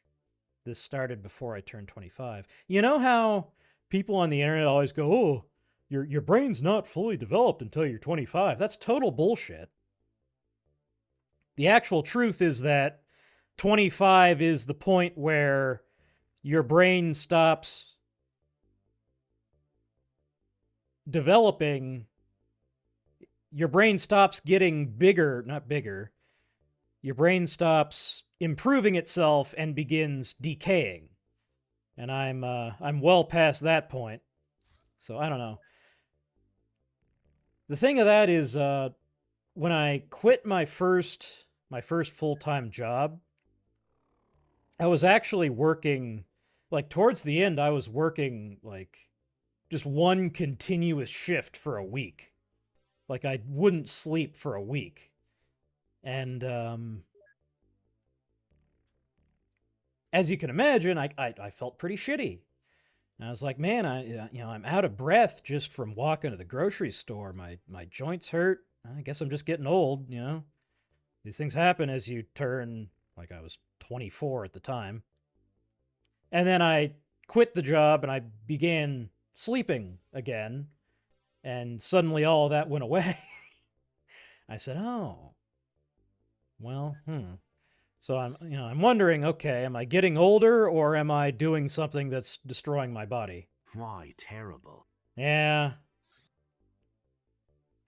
this started before I turned 25. You know how people on the internet always go, "Oh, your brain's not fully developed until you're 25." That's total bullshit. The actual truth is that 25 is the point where your brain stops developing. Your brain stops getting bigger, not bigger. Your brain stops improving itself and begins decaying. And I'm well past that point. So I don't know. The thing of that is when I quit my first full-time job, I was actually working, like towards the end I was working like just one continuous shift for a week. Like I wouldn't sleep for a week. And as you can imagine, I felt pretty shitty. And I was like, man, I'm out of breath just from walking to the grocery store. My joints hurt. I guess I'm just getting old, These things happen as you turn, like I was 24 at the time. And then I quit the job and I began sleeping again. And suddenly all of that went away. I said, oh, well, So I'm wondering, okay, am I getting older or am I doing something that's destroying my body? Why, terrible. Yeah.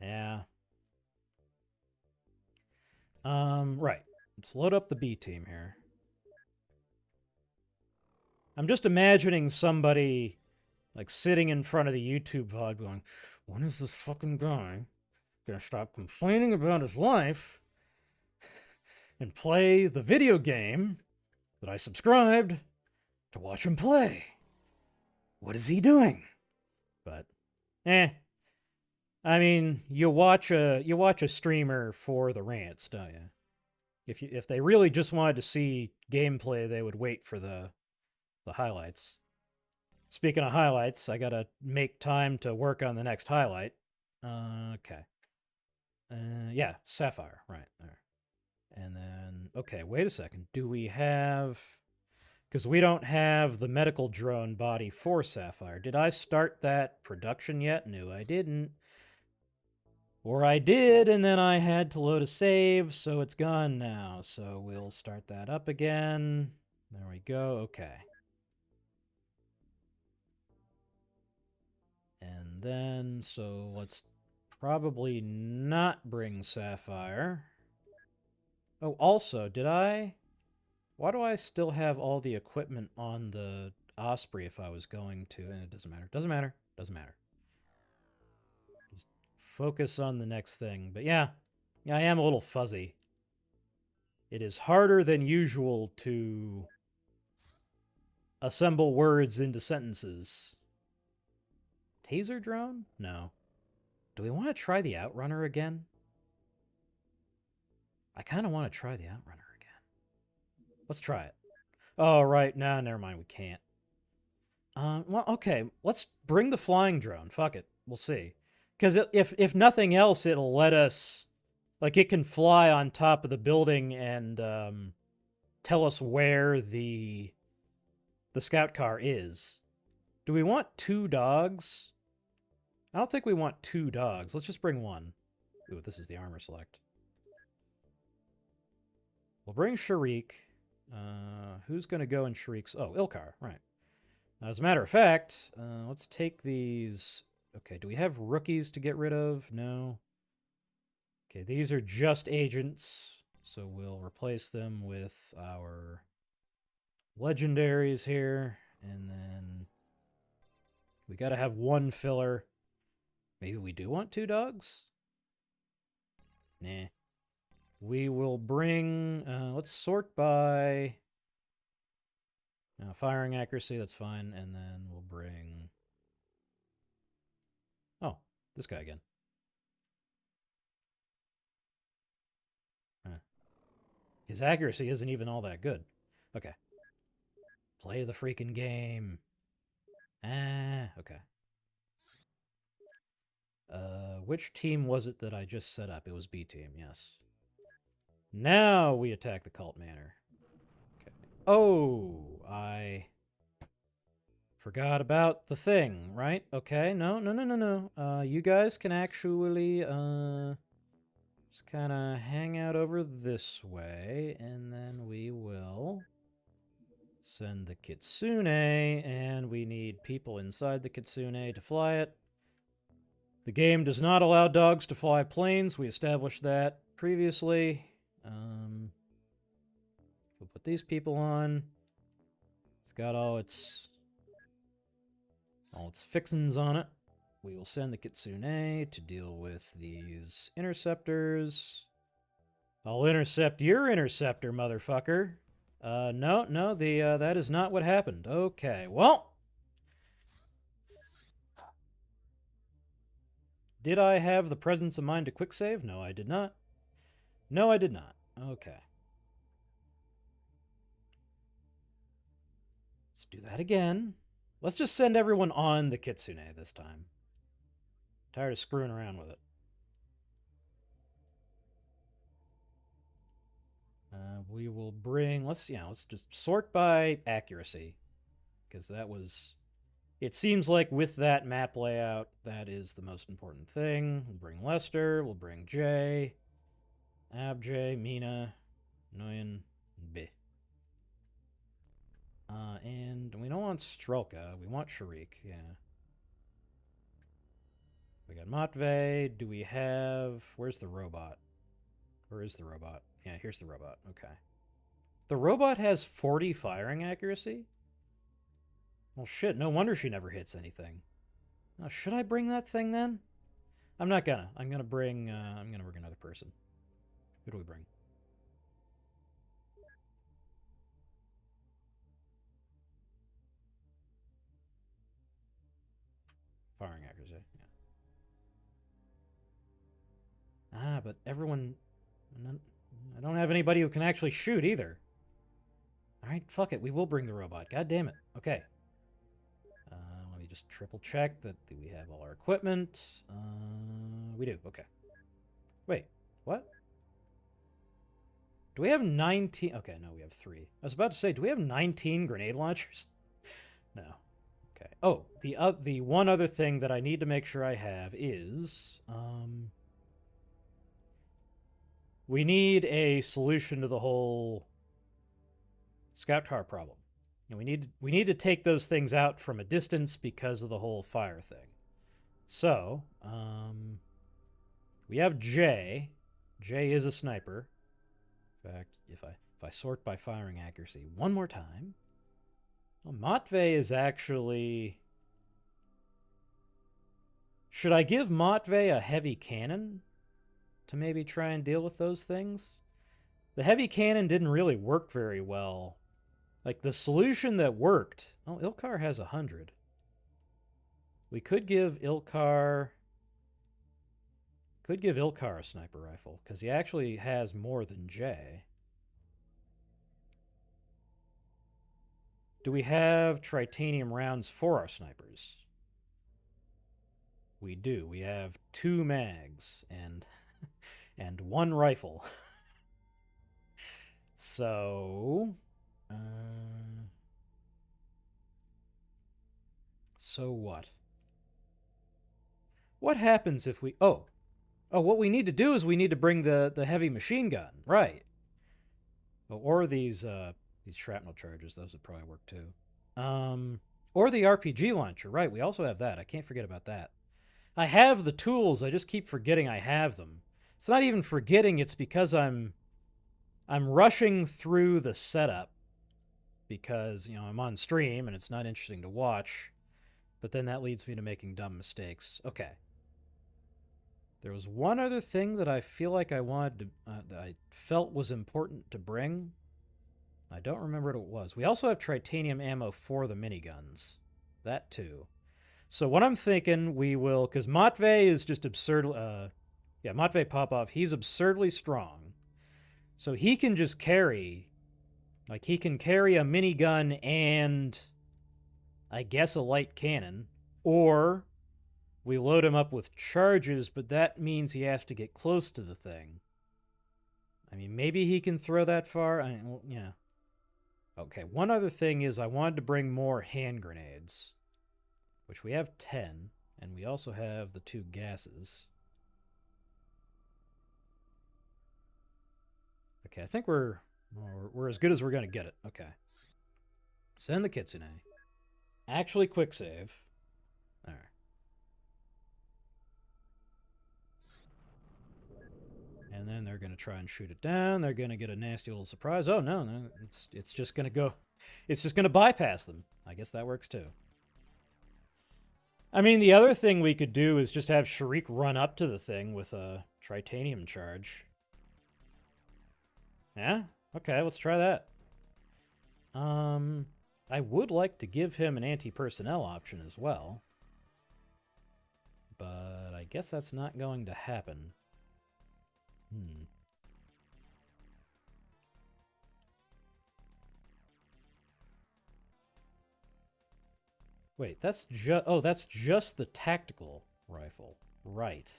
Yeah. Right. Let's load up the B team here. I'm just imagining somebody like sitting in front of the YouTube VOD going, when is this fucking guy gonna stop complaining about his life and play the video game that I subscribed to watch him play? What is he doing? But, I mean, you watch a streamer for the rants, don't you? If they really just wanted to see gameplay, they would wait for the highlights. Speaking of highlights, I gotta make time to work on the next highlight. Okay. Yeah, Sapphire, right there. And then, okay, wait a second. Do we have... Because we don't have the medical drone body for Sapphire. Did I start that production yet? No, I didn't. Or I did, and then I had to load a save, so it's gone now. So we'll start that up again. There we go. Okay. And then, so let's probably not bring Sapphire. Oh, also, why do I still have all the equipment on the Osprey if I was going to? It doesn't matter. Doesn't matter. Doesn't matter. Just focus on the next thing. But yeah, I am a little fuzzy. It is harder than usual to assemble words into sentences. Taser drone? No. Do we want to try the Outrunner again? I kind of want to try the Outrunner again. Let's try it. Oh, right. Nah, never mind. We can't. Well, okay. Let's bring the flying drone. Fuck it. We'll see. Because if nothing else, it'll let us... Like, it can fly on top of the building and tell us where the scout car is. Do we want 2 dogs? I don't think we want 2 dogs. Let's just bring 1. Ooh, this is the armor select. We'll bring Sharik. Who's going to go in Sharik's... Oh, Ilkar, right. As a matter of fact, let's take these... Okay, do we have rookies to get rid of? No. Okay, these are just agents, so we'll replace them with our legendaries here, and then we gotta have 1 filler. Maybe we do want 2 dogs? Nah. We will bring, let's sort by firing accuracy, that's fine, and then we'll bring This guy again. His accuracy isn't even all that good. Okay. Play the freaking game. Okay. Which team was it that I just set up? It was B team, yes. Now we attack the cult manor. Okay. Oh, I forgot about the thing, right? Okay, no. You guys can actually, just kind of hang out over this way, and then we will send the Kitsune, and we need people inside the Kitsune to fly it. The game does not allow dogs to fly planes. We established that previously. We'll put these people on. It's got all its fixins on it. We will send the Kitsune to deal with these interceptors. I'll intercept your interceptor, motherfucker. No, that is not what happened. Okay, well. Did I have the presence of mind to quick save? No, I did not. No, I did not. Okay. Let's do that again. Let's just send everyone on the Kitsune this time. Tired of screwing around with it. We will bring, let's just sort by accuracy. Because that was, it seems like with that map layout, that is the most important thing. We'll bring Lester, we'll bring Jay, Abjay, Mina, Nguyen, B. And we don't want Strelka, we want Sharik, yeah. We got Matvey, do we have, where's the robot? Where is the robot? Yeah, here's the robot, okay. The robot has 40 firing accuracy? Well, shit, no wonder she never hits anything. Now, should I bring that thing then? I'm not gonna. I'm gonna bring another person. Who do we bring? Firing accuracy, yeah. But everyone... I don't have anybody who can actually shoot either. Alright, fuck it. We will bring the robot. God damn it. Okay. Let me just triple check that we have all our equipment. We do. Okay. Wait. What? Do we have 19... Okay, no, we have 3. I was about to say, do we have 19 grenade launchers? No. Okay. Oh, the one other thing that I need to make sure I have is... we need a solution to the whole scout car problem. And we need to take those things out from a distance because of the whole fire thing. So, we have Jay. Jay is a sniper. In fact, if I sort by firing accuracy one more time, well, Matvey is actually... Should I give Matvey a heavy cannon to maybe try and deal with those things? The heavy cannon didn't really work very well. Like, the solution that worked... Oh, Ilkar has 100. We could give Ilkar... Could give Ilkar a sniper rifle, because he actually has more than Jay. Do we have tritanium rounds for our snipers? We do. We have 2 mags and and 1 rifle. So... so what? What happens if we... Oh, what we need to do is we need to bring the heavy machine gun. Right. Or these shrapnel charges. Those would probably work too. Or the RPG launcher. Right, we also have that. I can't forget about that. I have the tools. I just keep forgetting I have them. It's not even forgetting. It's because I'm rushing through the setup because, I'm on stream and it's not interesting to watch. But then that leads me to making dumb mistakes. Okay. There was one other thing that I feel like I wanted to, that I felt was important to bring. I don't remember what it was. We also have tritanium ammo for the miniguns. That too. So what I'm thinking, we will, because Matvey is just absurd. Yeah, Matvey Popov, he's absurdly strong. So he can just carry, like, he can carry a minigun and, I guess, a light cannon. Or we load him up with charges, but that means he has to get close to the thing. I mean, maybe he can throw that far. Well, yeah. Okay, one other thing is I wanted to bring more hand grenades, which we have 10, and we also have the 2 gases. Okay, I think we're as good as we're going to get it. Okay. Send the Kitsune. Actually, quick save. All right. And then they're going to try and shoot it down. They're going to get a nasty little surprise. Oh, no, it's just going to go. It's just going to bypass them. I guess that works too. I mean, the other thing we could do is just have Sharik run up to the thing with a Tritanium charge. Yeah? Okay, let's try that. I would like to give him an anti-personnel option as well. But I guess that's not going to happen. Wait, that's just the tactical rifle. Right.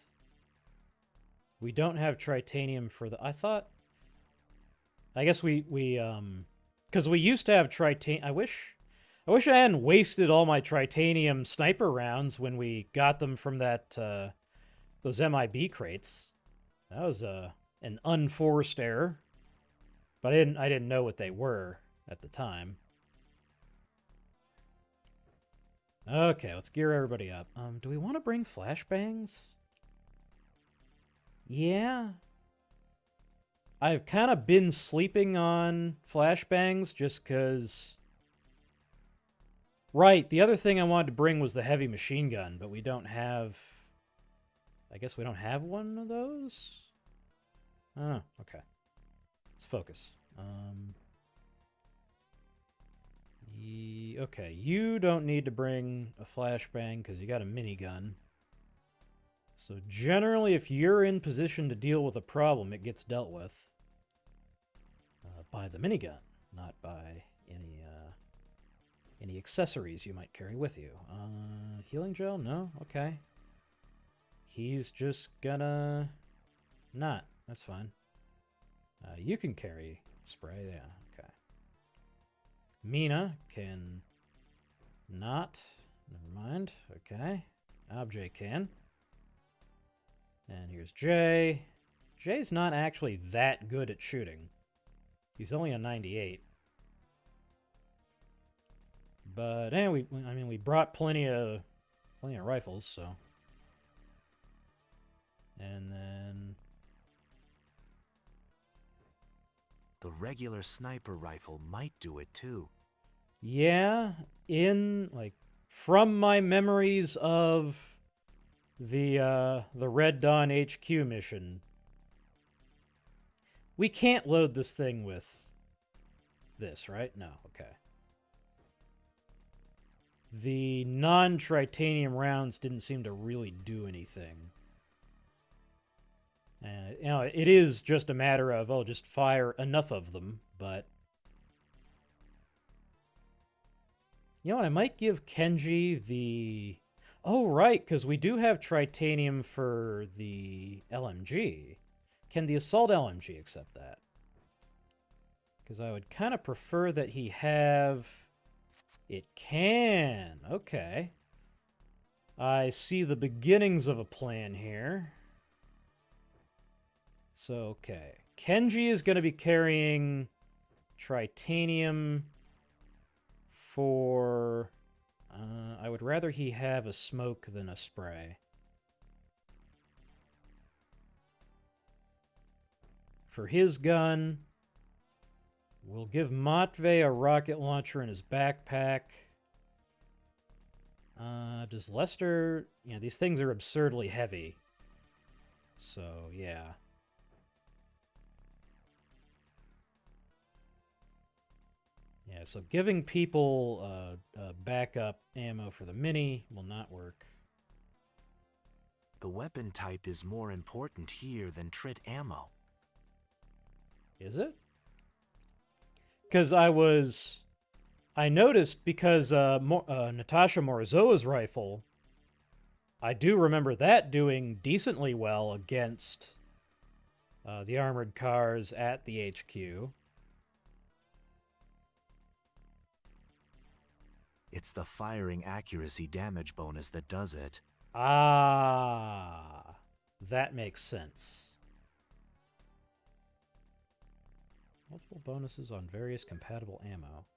We don't have Tritanium for the... I guess we because we used to have Tritanium... I wish I hadn't wasted all my Tritanium sniper rounds when we got them from that, those MIB crates. That was an unforced error. But I didn't know what they were at the time. Okay, let's gear everybody up. Do we want to bring flashbangs? Yeah. I've kind of been sleeping on flashbangs just because... Right, the other thing I wanted to bring was the heavy machine gun, but we don't have... I guess we don't have one of those? Oh, okay. Let's focus. Okay, you don't need to bring a flashbang because you got a minigun. So generally, if you're in position to deal with a problem, it gets dealt with by the minigun, not by any accessories you might carry with you. Healing gel? No? Okay. He's just gonna... not. That's fine. You can carry spray, yeah, okay. Mina can not. Never mind. Okay. Obj can. And here's Jay. Jay's not actually that good at shooting. He's only a 98. But anyway, I mean, we brought plenty of rifles, so. And then The regular sniper rifle might do it too. yeah, from my memories of the Red Dawn HQ mission, we can't load this thing with this, right? No, okay. The non-Tritanium rounds didn't seem to really do anything. And, it is just a matter of, just fire enough of them, but... You know what, I might give Kenji the... Oh, right, because we do have Tritanium for the LMG. Can the Assault LMG accept that? Because I would kind of prefer that he have... It can. Okay. I see the beginnings of a plan here. So, okay. Kenji is going to be carrying Tritanium for... I would rather he have a smoke than a spray. For his gun, we'll give Matvey a rocket launcher in his backpack. Does Lester... these things are absurdly heavy. So, yeah. Yeah, so giving people backup ammo for the mini will not work. The weapon type is more important here than trit ammo. Is it? Because I noticed because Natasha Morozova's rifle, I do remember that doing decently well against the armored cars at the HQ. It's the firing accuracy damage bonus that does it. Ah, that makes sense. Multiple bonuses on various compatible ammo.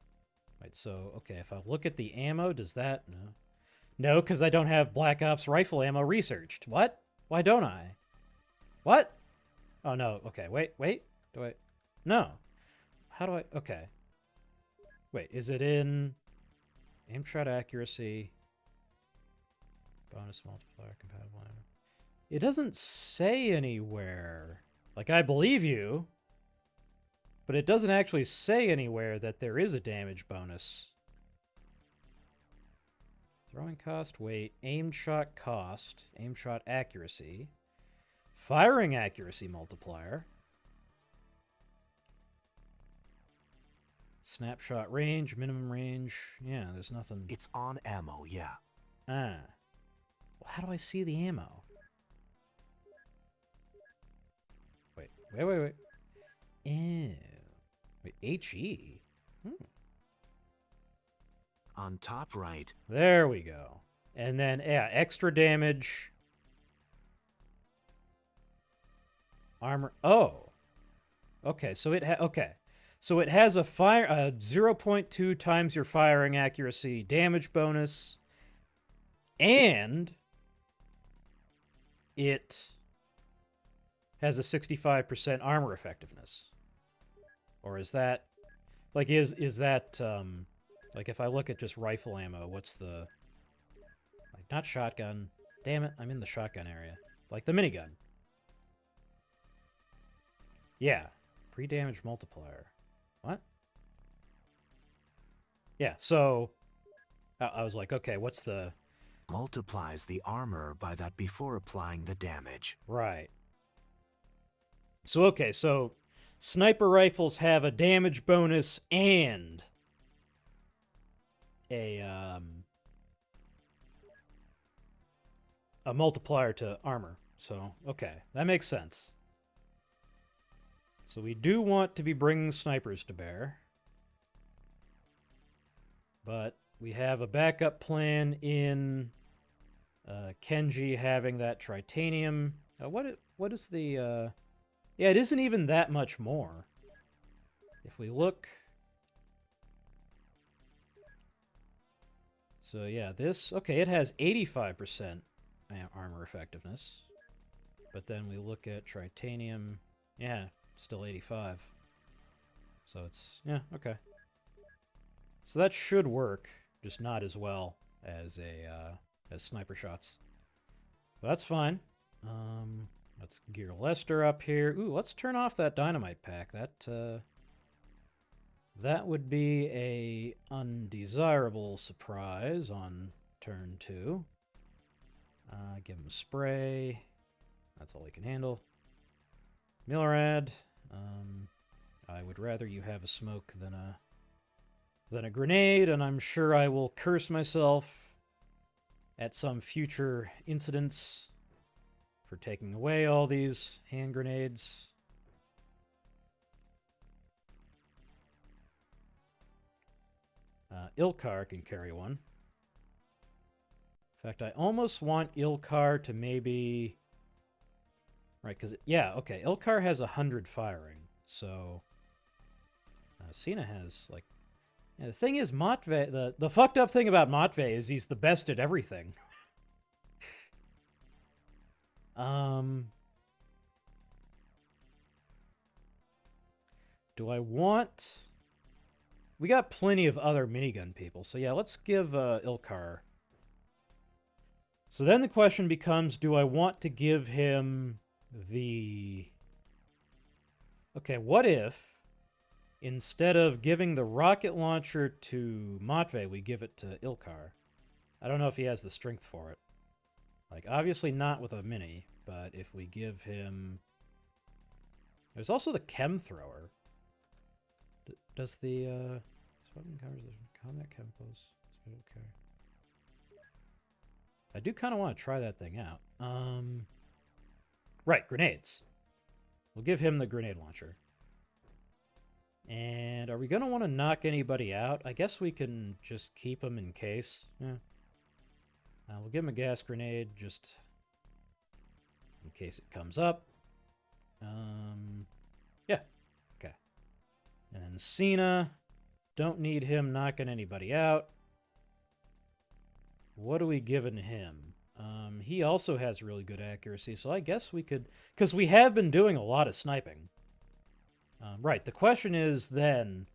Right, so, okay, if I look at the ammo, does that... No. No, because I don't have Black Ops rifle ammo researched. What? Why don't I? What? Oh, no. Okay, wait. Do I... No. How do I... Okay. Wait, is it in... Aim shot accuracy... Bonus multiplier compatible ammo. It doesn't say anywhere. Like, I believe you, but it doesn't actually say anywhere that there is a damage bonus. Throwing cost, weight, aim shot cost, aim shot accuracy, firing accuracy multiplier, snapshot range, minimum range. Yeah, there's nothing. It's on ammo, yeah. Ah. Well, how do I see the ammo? Wait. Ew. Wait, HE? On top right. There we go. And then, yeah, extra damage. Armor. Oh. Okay, so it So it has a 0.2 times your firing accuracy damage bonus, and it has a 65% armor effectiveness. Or is that like is that like if I look at just rifle ammo, what's the like not shotgun? Damn it, I'm in the shotgun area. Like the minigun. Yeah, pre-damage multiplier. What? Yeah, so I was like, okay, what's the... Multiplies the armor by that before applying the damage. Right. So, okay, so sniper rifles have a damage bonus and a multiplier to armor. So, okay, that makes sense. So we do want to be bringing snipers to bear. But we have a backup plan in Kenji having that tritanium. What is the... Yeah, it isn't even that much more. If we look... So yeah, this... Okay, it has 85% armor effectiveness. But then we look at tritanium... Yeah, still 85. So it's... Yeah, okay. So that should work, just not as well as as sniper shots. But that's fine. Let's gear Lester up here. Ooh, let's turn off that dynamite pack. That would be a undesirable surprise on turn 2. Give him a spray. That's all he can handle. Milrad. I would rather you have a smoke than a grenade, and I'm sure I will curse myself at some future incidents for taking away all these hand grenades. Ilkar can carry one. In fact, I almost want Ilkar to maybe... Right, because... Yeah, okay, Ilkar has 100 firing, so... Cena has, like... Yeah, the thing is, Matvey... The fucked up thing about Matvey is he's the best at everything. Do I want... We got plenty of other minigun people, so yeah, let's give Ilkar. So then the question becomes, do I want to give him the... Okay, what if instead of giving the rocket launcher to Matvey, we give it to Ilkar. I don't know if he has the strength for it. Like, obviously not with a mini, but if we give him... There's also the chem thrower. Does the, this weapon covers the combat chemicals. Okay. I do kind of want to try that thing out. Right, grenades. We'll give him the grenade launcher. And are we going to want to knock anybody out? I guess we can just keep them in case. Yeah. We'll give him a gas grenade just in case it comes up. Yeah. Okay. And then Cena. Don't need him knocking anybody out. What are we giving him? He also has really good accuracy, so I guess we could... Because we have been doing a lot of sniping. Right, the question is then,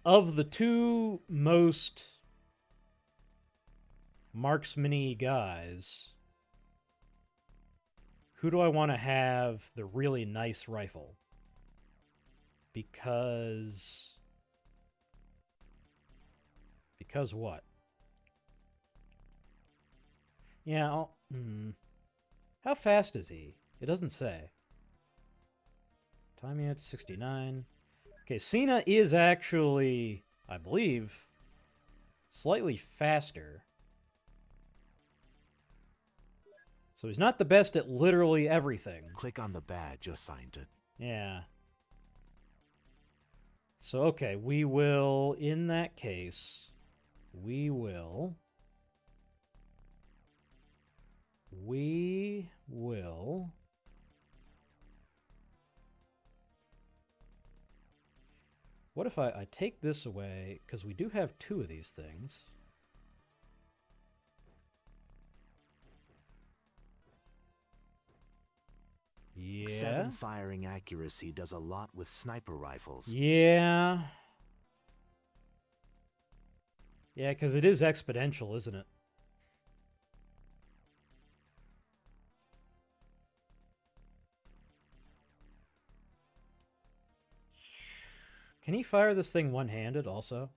of the two most marksman-y guys, who do I want to have the really nice rifle? Because what? Yeah, how fast is he? It doesn't say. Time unit 69. Okay, Cena is actually, I believe, slightly faster. So he's not the best at literally everything. Click on the badge assigned to... Yeah. So, okay, we will, in that case, we will... What if I take this away, because we do have two of these things. Yeah. 7 firing accuracy does a lot with sniper rifles. Yeah. Yeah, because it is exponential, isn't it? Can he fire this thing one-handed also?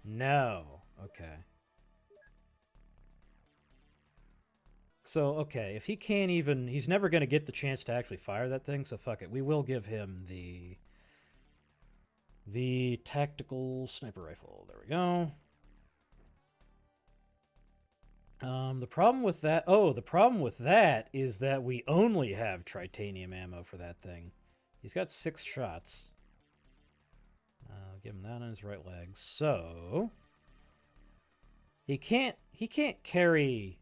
No. Okay. So, okay, if he can't even... He's never going to get the chance to actually fire that thing, so fuck it. We will give him the tactical sniper rifle. There we go. The problem with that... Oh, the problem with that is that we only have titanium ammo for that thing. He's got 6 shots. I'll give him that on his right leg. So he can't carry.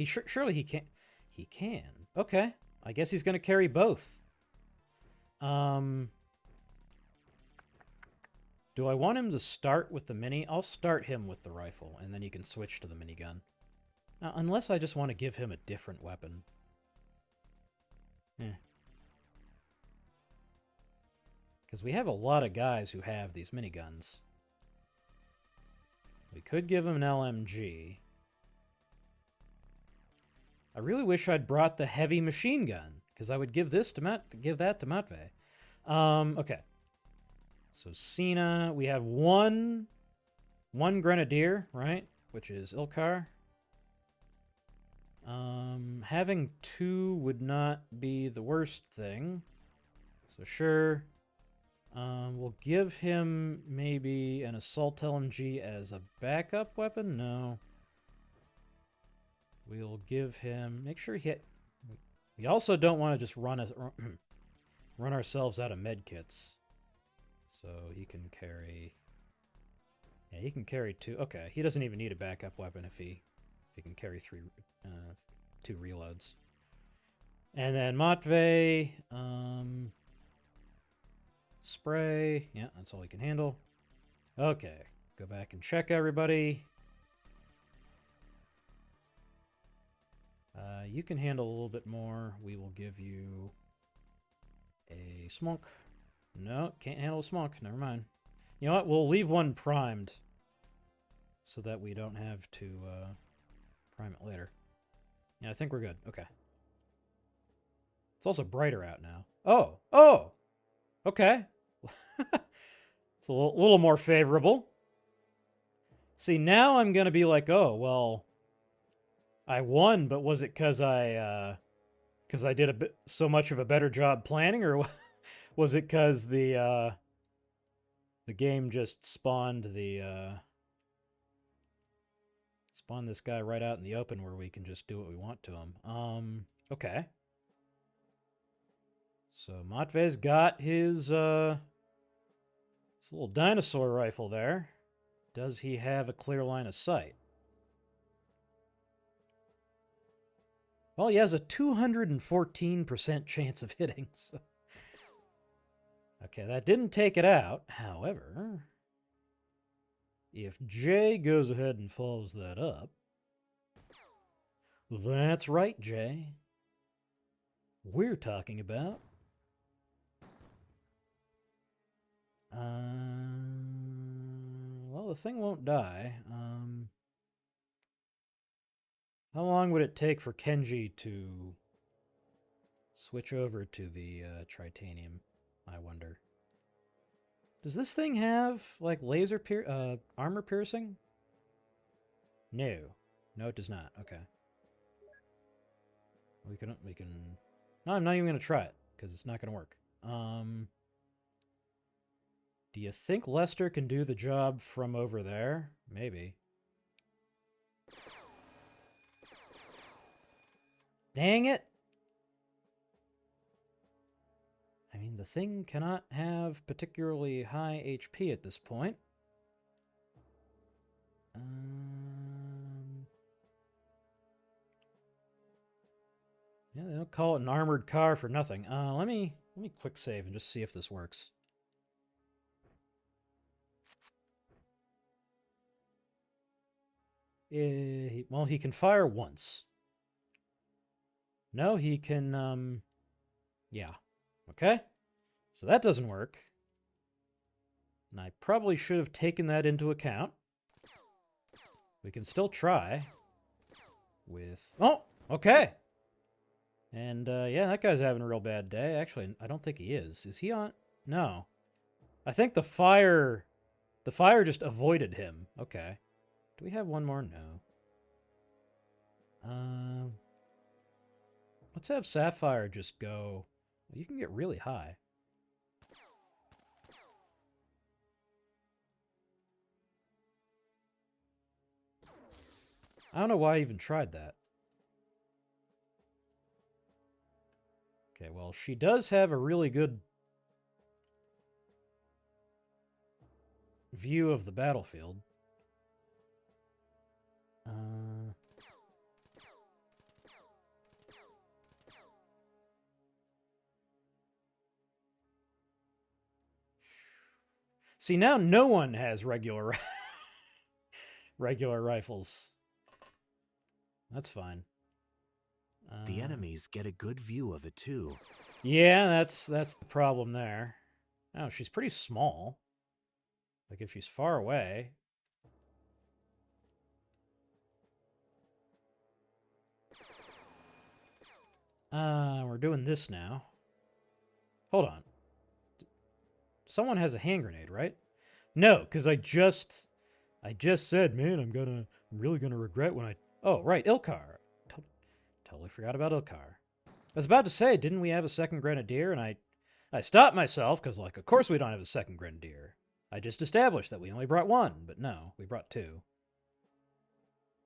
Surely he can't. He can. Okay. I guess he's going to carry both. Do I want him to start with the mini? I'll start him with the rifle, and then he can switch to the minigun. Unless I just want to give him a different weapon. Because we have a lot of guys who have these miniguns. We could give him an LMG. I really wish I'd brought the heavy machine gun, because I would give that to Matvey. Okay. So Cena, we have one grenadier, right? Which is Ilkar. Having 2 would not be the worst thing. So sure. We'll give him maybe an assault LMG as a backup weapon? No. We'll give him... Make sure he... We also don't want to just run ourselves out of med kits. So he can carry... Yeah, he can carry 2. Okay, he doesn't even need a backup weapon if he can carry 2 reloads. And then Matvey... Spray. Yeah, that's all he can handle. Okay. Go back and check everybody. You can handle a little bit more. We will give you a smoke. No, can't handle a smoke. Never mind. You know what? We'll leave one primed so that we don't have to prime it later. Yeah, I think we're good. Okay. It's also brighter out now. Oh! Oh! Okay. It's a little more favorable. See, now I'm going to be like, oh, well, I won, but was it because I did so much of a better job planning, or was it because the game just spawned spawned this guy right out in the open where we can just do what we want to him? Okay. So Matvey's got his little dinosaur rifle there. Does he have a clear line of sight? Well, he has a 214% chance of hitting. So. Okay, that didn't take it out. However, if Jay goes ahead and follows that up, that's right, Jay. We're talking about well, the thing won't die. How long would it take for Kenji to switch over to the Tritanium, I wonder? Does this thing have, like, armor piercing? No. No, it does not. Okay. We can... No, I'm not even going to try it, because it's not going to work. Do you think Lester can do the job from over there? Maybe. Dang it! I mean, the thing cannot have particularly high HP at this point. Yeah, they don't call it an armored car for nothing. Let me quick save and just see if this works. Well, he can fire once. No, he can, yeah. Okay. So that doesn't work. And I probably should have taken that into account. We can still try with... Oh, okay. And, yeah, that guy's having a real bad day. Actually, I don't think he is. Is he on? No. I think the fire just avoided him. Okay. Do we have one more? No. Let's have Sapphire just go... You can get really high. I don't know why I even tried that. Okay, well, she does have a really good view of the battlefield. See, now no one has regular rifles. That's fine. The enemies get a good view of it too. Yeah, that's the problem there. Oh, she's pretty small. Like, if she's far away... we're doing this now. Hold on. Someone has a hand grenade, right? No, because I just said, man, I'm really gonna regret when I... Oh, right, Ilkar. Totally forgot about Ilkar. I was about to say, didn't we have a second grenadier? And I stopped myself, because, like, of course we don't have a second grenadier. I just established that we only brought one, but no, we brought two.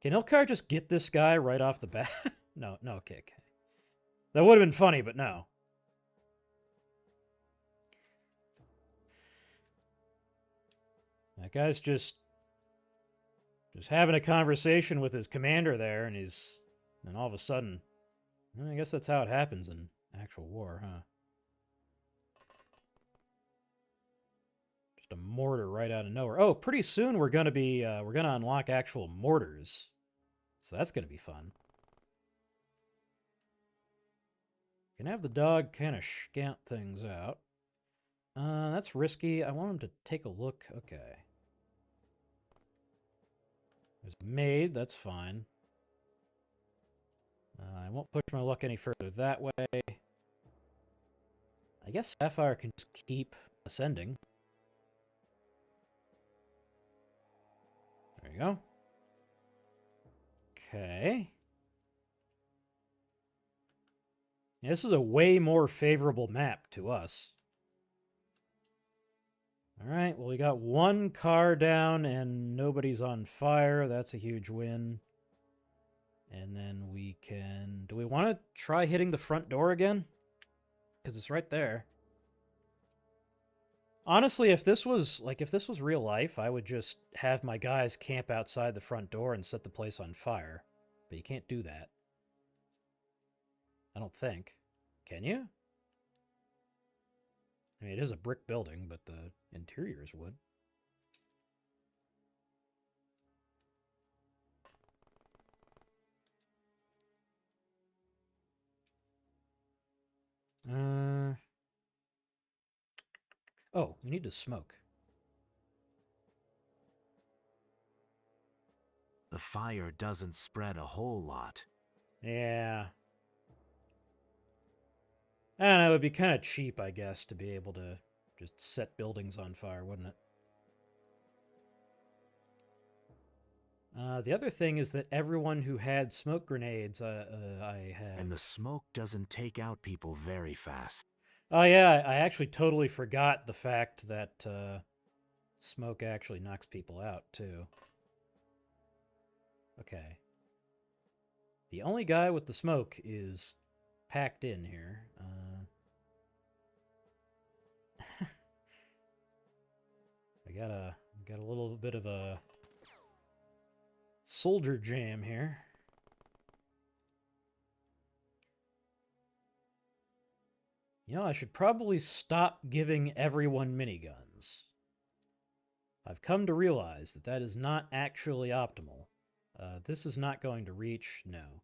Can Ilkar just get this guy right off the bat? No, okay. That would have been funny, but no. That guy's just having a conversation with his commander there, and all of a sudden, I guess that's how it happens in actual war, huh? Just a mortar right out of nowhere. Oh, pretty soon we're gonna unlock actual mortars, so that's gonna be fun. Can have the dog kind of scout things out. That's risky. I want him to take a look. Okay. There's a maid. That's fine. I won't push my luck any further that way. I guess Sapphire can just keep ascending. There you go. Okay. Yeah, this is a way more favorable map to us. Alright, well, we got one car down and nobody's on fire. That's a huge win. And then we can... Do we want to try hitting the front door again? Because it's right there. Honestly, if this was real life, I would just have my guys camp outside the front door and set the place on fire. But you can't do that. I don't think. Can you? I mean, it is a brick building, but the interior is wood. Oh, we need to smoke. The fire doesn't spread a whole lot. Yeah. I don't know, it would be kind of cheap, I guess, to be able to just set buildings on fire, wouldn't it? The other thing is that everyone who had smoke grenades, I had... And the smoke doesn't take out people very fast. Oh yeah, I actually totally forgot the fact that smoke actually knocks people out, too. Okay. The only guy with the smoke is packed in here. I got a little bit of a soldier jam here. You know, I should probably stop giving everyone miniguns. I've come to realize that that is not actually optimal. This is not going to reach, no.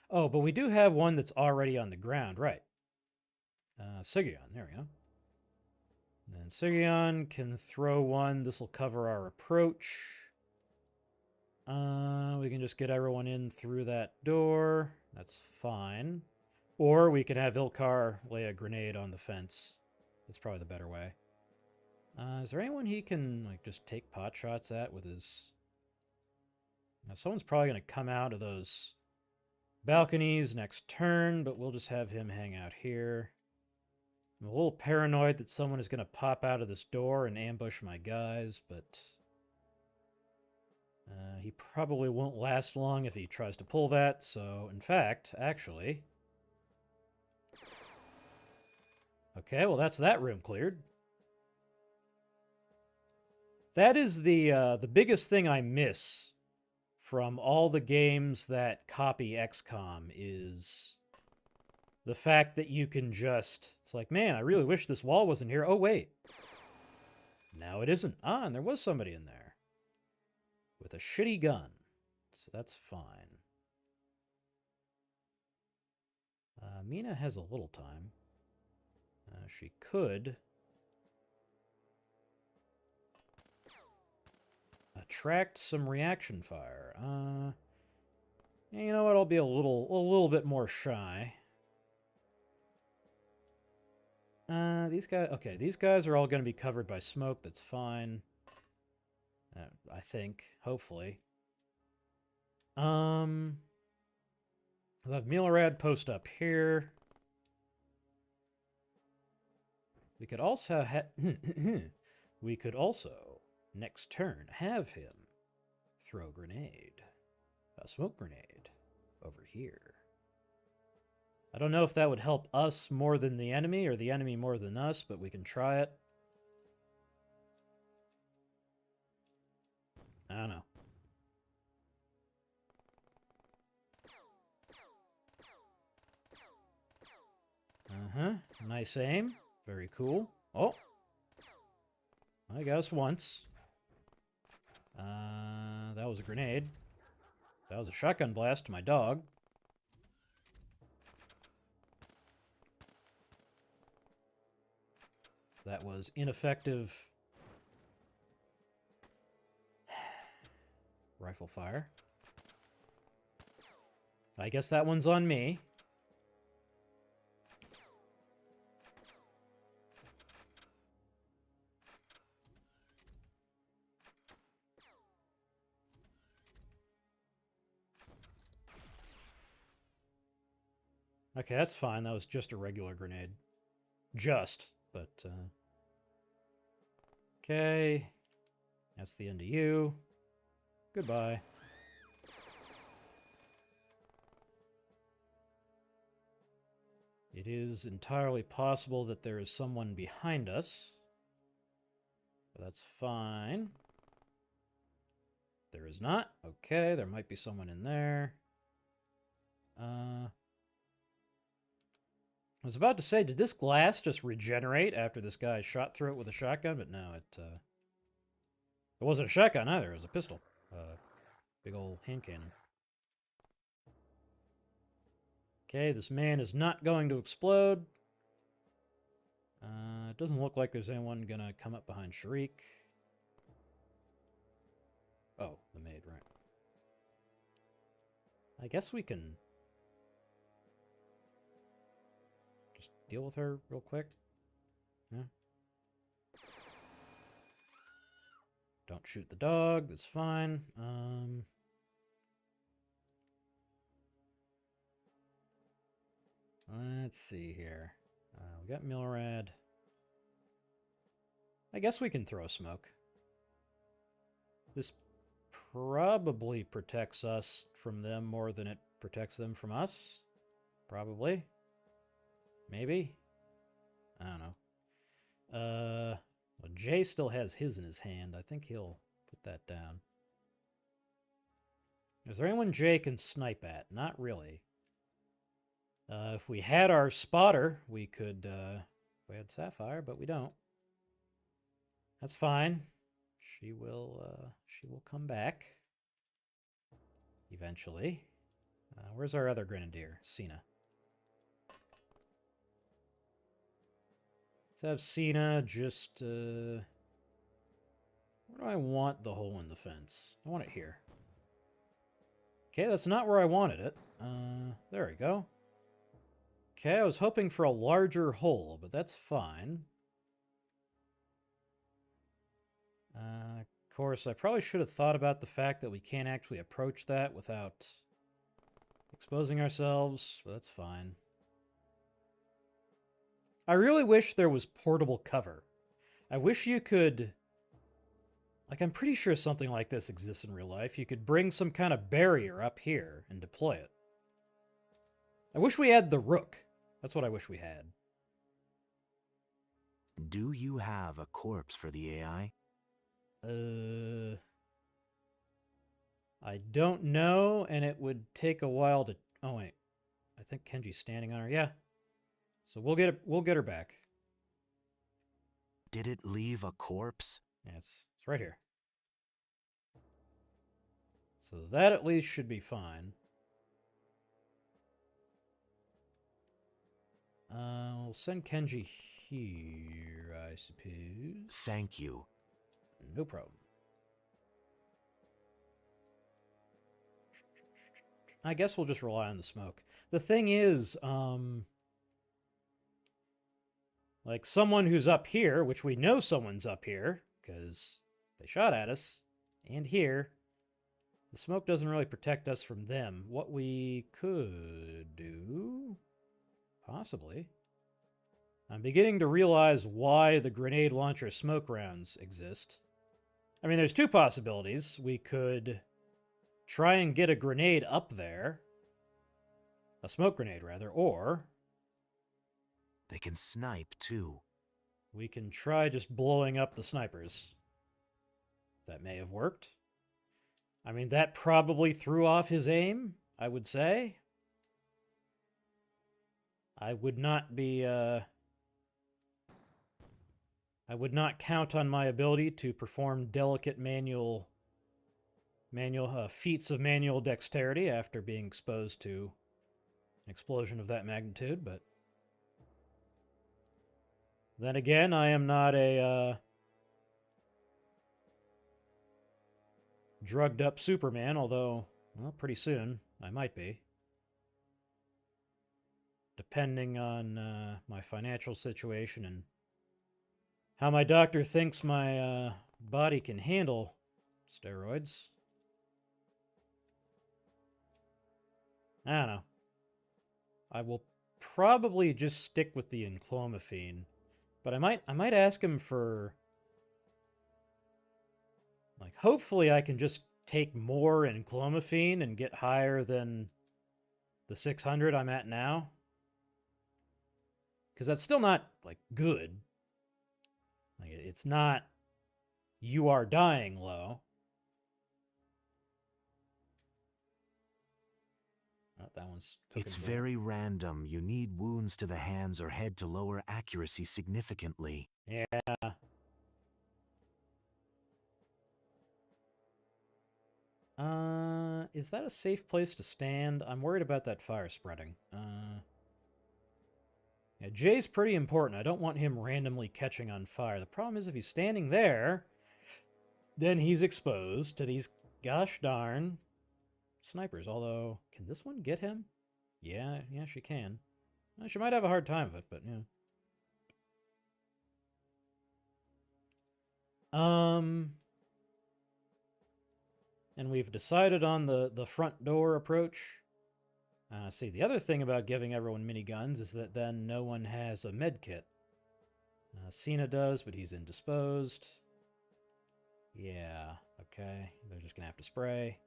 Oh, but we do have one that's already on the ground, right. Sigurjon, there we go. And Sigurjon can throw one. This will cover our approach. We can just get everyone in through that door. That's fine. Or we can have Ilkar lay a grenade on the fence. That's probably the better way. Is there anyone he can like just take pot shots at with his... Now, someone's probably going to come out of those balconies next turn, but we'll just have him hang out here. I'm a little paranoid that someone is going to pop out of this door and ambush my guys, but... he probably won't last long if he tries to pull that, so, in fact, actually... Okay, well, that's that room cleared. That is the biggest thing I miss from all the games that copy XCOM is the fact that you can just... It's like, man, I really wish this wall wasn't here. Oh, wait. Now it isn't. Ah, and there was somebody in there. With a shitty gun. So that's fine. Mina has a little time. She could attract some reaction fire. You know what? I'll be a little bit more shy. These guys... Okay, these guys are all going to be covered by smoke. That's fine. I think. Hopefully. We'll have Milorad post up here. We could also we could also, next turn, have him throw a smoke grenade, over here. I don't know if that would help us more than the enemy, or the enemy more than us, but we can try it. I don't know. Nice aim. Very cool. Oh! I guess once. That was a grenade. That was a shotgun blast to my dog. That was ineffective rifle fire. I guess that one's on me. Okay, that's fine. That was just a regular grenade. Just, but, okay. That's the end of you. Goodbye. It is entirely possible that there is someone behind us. But that's fine. There is not. Okay, there might be someone in there. I was about to say, did this glass just regenerate after this guy shot through it with a shotgun? But no, it wasn't a shotgun either. It was a pistol. Big old hand cannon. Okay, this man is not going to explode. It doesn't look like there's anyone gonna come up behind Sharik. Oh, the maid, right. I guess we can just deal with her real quick. Yeah. Don't shoot the dog, that's fine. Let's see here. We got Milrad. I guess we can throw smoke. This probably protects us from them more than it protects them from us. Probably. Maybe. I don't know. Well, Jay still has his in his hand. I think he'll put that down. Is there anyone Jay can snipe at? Not really. If we had our spotter, we could, we had Sapphire, but we don't. That's fine. She will come back. Eventually. Where's our other Grenadier? Cena. Let's have Cena just, where do I want the hole in the fence? I want it here. Okay, that's not where I wanted it. There we go. Okay, I was hoping for a larger hole, but that's fine. Of course, I probably should have thought about the fact that we can't actually approach that without exposing ourselves, but that's fine. I really wish there was portable cover. I wish you could... Like, I'm pretty sure something like this exists in real life. You could bring some kind of barrier up here and deploy it. I wish we had the Rook. That's what I wish we had. Do you have a corpse for the AI? I don't know, and it would take a while to... Oh, wait. I think Kenji's standing on her. Yeah. So we'll get her back. Did it leave a corpse? Yeah, it's right here. So that at least should be fine. We'll send Kenji here, I suppose. Thank you. No problem. I guess we'll just rely on the smoke. The thing is, like someone who's up here, which we know someone's up here, because they shot at us, and here, the smoke doesn't really protect us from them. What we could do, possibly. I'm beginning to realize why the grenade launcher smoke rounds exist. I mean, there's two possibilities. We could try and get a grenade up there. A smoke grenade, rather. Or They can snipe, too. we can try just blowing up the snipers. That may have worked. I mean, that probably threw off his aim, I would say. I would not be, I would not count on my ability to perform delicate manual feats of manual dexterity after being exposed to an explosion of that magnitude, but then again, I am not a drugged up Superman, although, well, pretty soon I might be. Depending on my financial situation and how my doctor thinks my body can handle steroids. I don't know. I will probably just stick with the enclomiphene, but I might ask him for, like, hopefully I can just take more enclomiphene and get higher than the 600 I'm at now, because that's still not like good. Like, it's not you are dying low. Oh, that one's cooking. It's very random. You need wounds to the hands or head to lower accuracy significantly. Yeah. Is that a safe place to stand? I'm worried about that fire spreading. Yeah, Jay's pretty important. I don't want him randomly catching on fire. The problem is if he's standing there, then he's exposed to these gosh darn snipers. Although, can this one get him? Yeah, she can. She might have a hard time of it, but yeah. And we've decided on the front door approach. See, the other thing about giving everyone miniguns is that then no one has a med kit. Cena does, but he's indisposed. Yeah, okay. They're just gonna have to spray.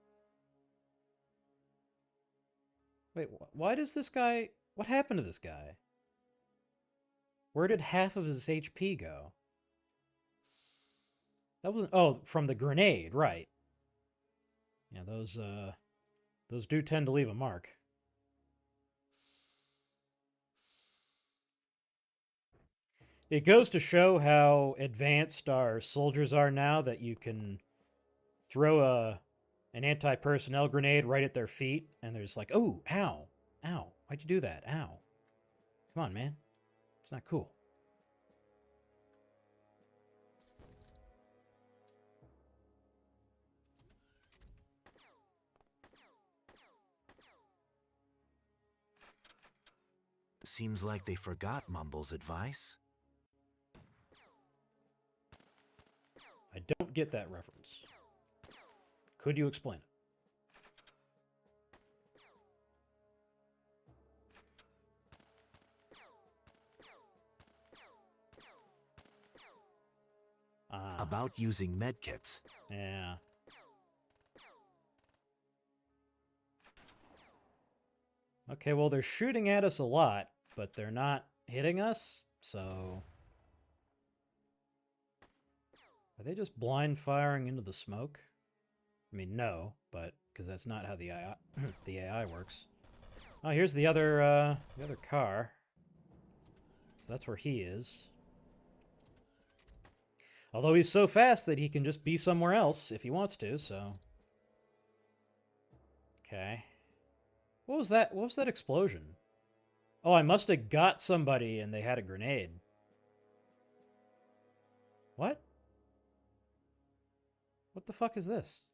Wait, why does this guy... What happened to this guy? Where did half of his HP go? That wasn't... Oh, from the grenade, right. Yeah, those do tend to leave a mark. It goes to show how advanced our soldiers are now that you can throw an anti-personnel grenade right at their feet, and there's like, oh, ow, ow, why'd you do that? Ow. Come on, man. It's not cool. Seems like they forgot Mumble's advice. I don't get that reference. Could you explain it? About using medkits. Yeah. Okay, well, they're shooting at us a lot, but they're not hitting us, so... Are they just blind firing into the smoke? I mean, no, but because that's not how the AI, the AI works. Oh, here's the other car. So that's where he is. Although he's so fast that he can just be somewhere else if he wants to, so... Okay. What was that? What was that explosion? Oh, I must have got somebody and they had a grenade. What? What the fuck is this?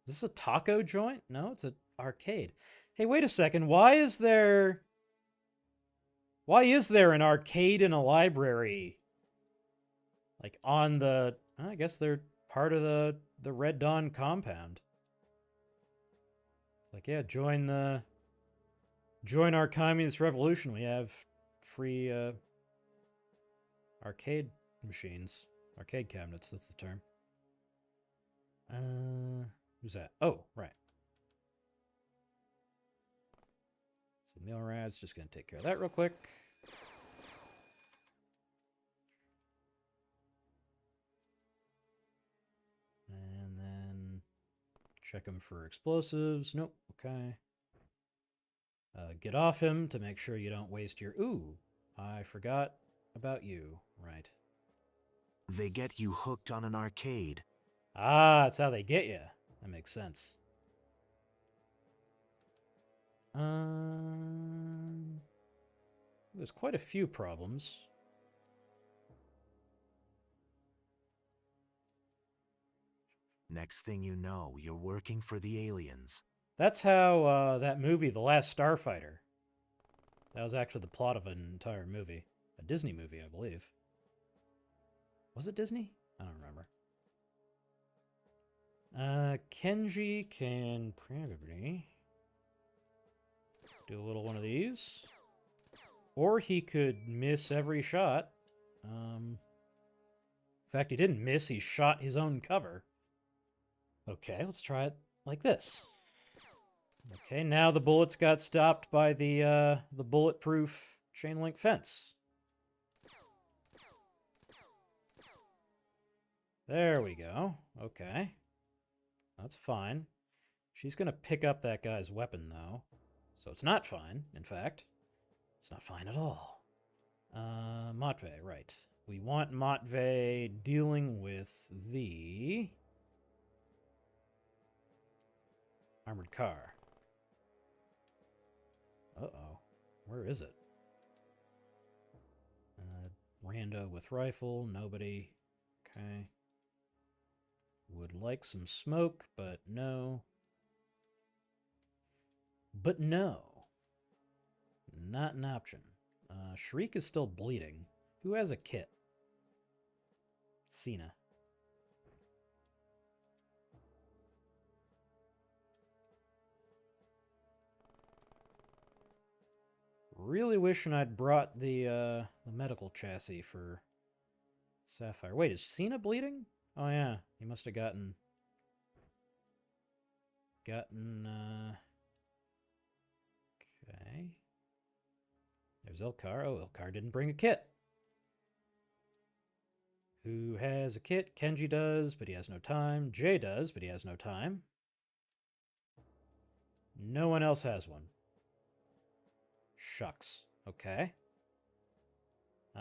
Is this a taco joint? No, it's an arcade. Hey, wait a second. Why is there an arcade in a library? Like on the... I guess they're part of the Red Dawn compound. It's like, yeah, join our communist revolution. We have free arcade machines. Arcade cabinets, that's the term. Who's that? Oh, right. So Milrad's just going to take care of that real quick. And then check him for explosives. Nope, okay. Get off him to make sure you don't waste your... Ooh, I forgot about you. Right. They get you hooked on an arcade. Ah, that's how they get you. That makes sense. There's quite a few problems. Next thing you know, you're working for the aliens. That's how that movie, The Last Starfighter. That was actually the plot of an entire movie. A Disney movie, I believe. Was it Disney? I don't remember. Kenji can probably do a little one of these. Or he could miss every shot. In fact, he didn't miss, he shot his own cover. Okay, let's try it like this. Okay, now the bullets got stopped by the bulletproof chain link fence. There we go. Okay. That's fine. She's going to pick up that guy's weapon, though. So it's not fine, in fact. It's not fine at all. Matvey, right. We want Matvey dealing with the armored car. Uh-oh. Where is it? Rando with rifle. Nobody. Okay. Would like some smoke, but no. But no. Not an option. Shriek is still bleeding. Who has a kit? Cena. Really wishing I'd brought the medical chassis for Sapphire. Wait, is Cena bleeding? Oh yeah, he must have gotten okay. There's Elcar. Oh, Elcar didn't bring a kit. Who has a kit? Kenji does, but he has no time. Jay does, but he has no time. No one else has one. Shucks. Okay.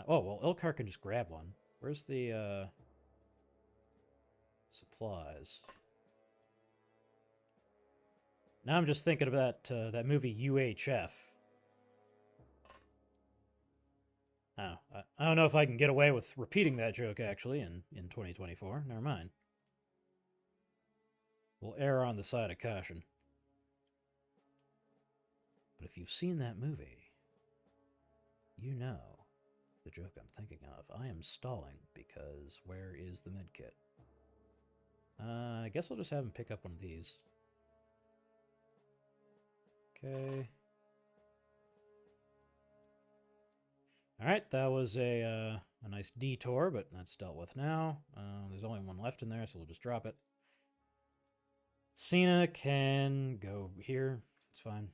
Oh, well, Elcar can just grab one. Where's the, supplies? Now I'm just thinking about that movie UHF. Oh, I don't know if I can get away with repeating that joke, actually, in 2024. Never mind. We'll err on the side of caution. But if you've seen that movie, you know the joke I'm thinking of. I am stalling because where is the medkit? I guess I'll just have him pick up one of these. Okay. Alright, that was a nice detour, but that's dealt with now. There's only one left in there, so we'll just drop it. Cena can go here. It's fine.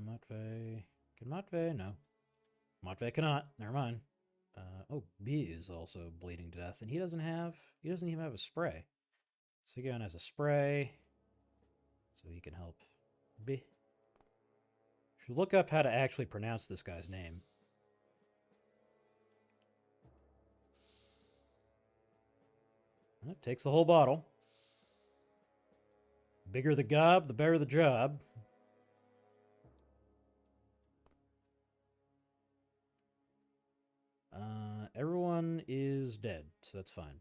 Matvey. Can Matvey? No. Matvey cannot. Never mind. Oh, B is also bleeding to death, and he doesn't even have a spray. Sigeon has a spray, so he can help B. Should look up how to actually pronounce this guy's name. That takes the whole bottle. Bigger the gob, the better the job. Everyone is dead, so that's fine.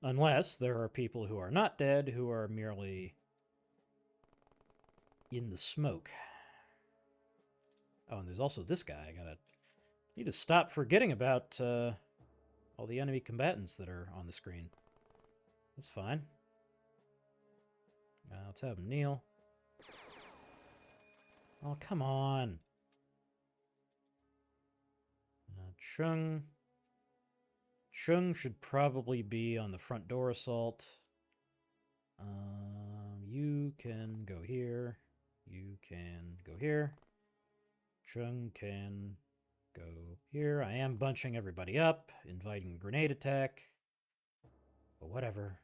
Unless there are people who are not dead, who are merely in the smoke. Oh, and there's also this guy. Need to stop forgetting about all the enemy combatants that are on the screen. That's fine. Let's have him kneel. Oh, come on. Chung. Chung should probably be on the front door assault. You can go here. You can go here. Chung can go here. I am bunching everybody up, inviting grenade attack. But whatever.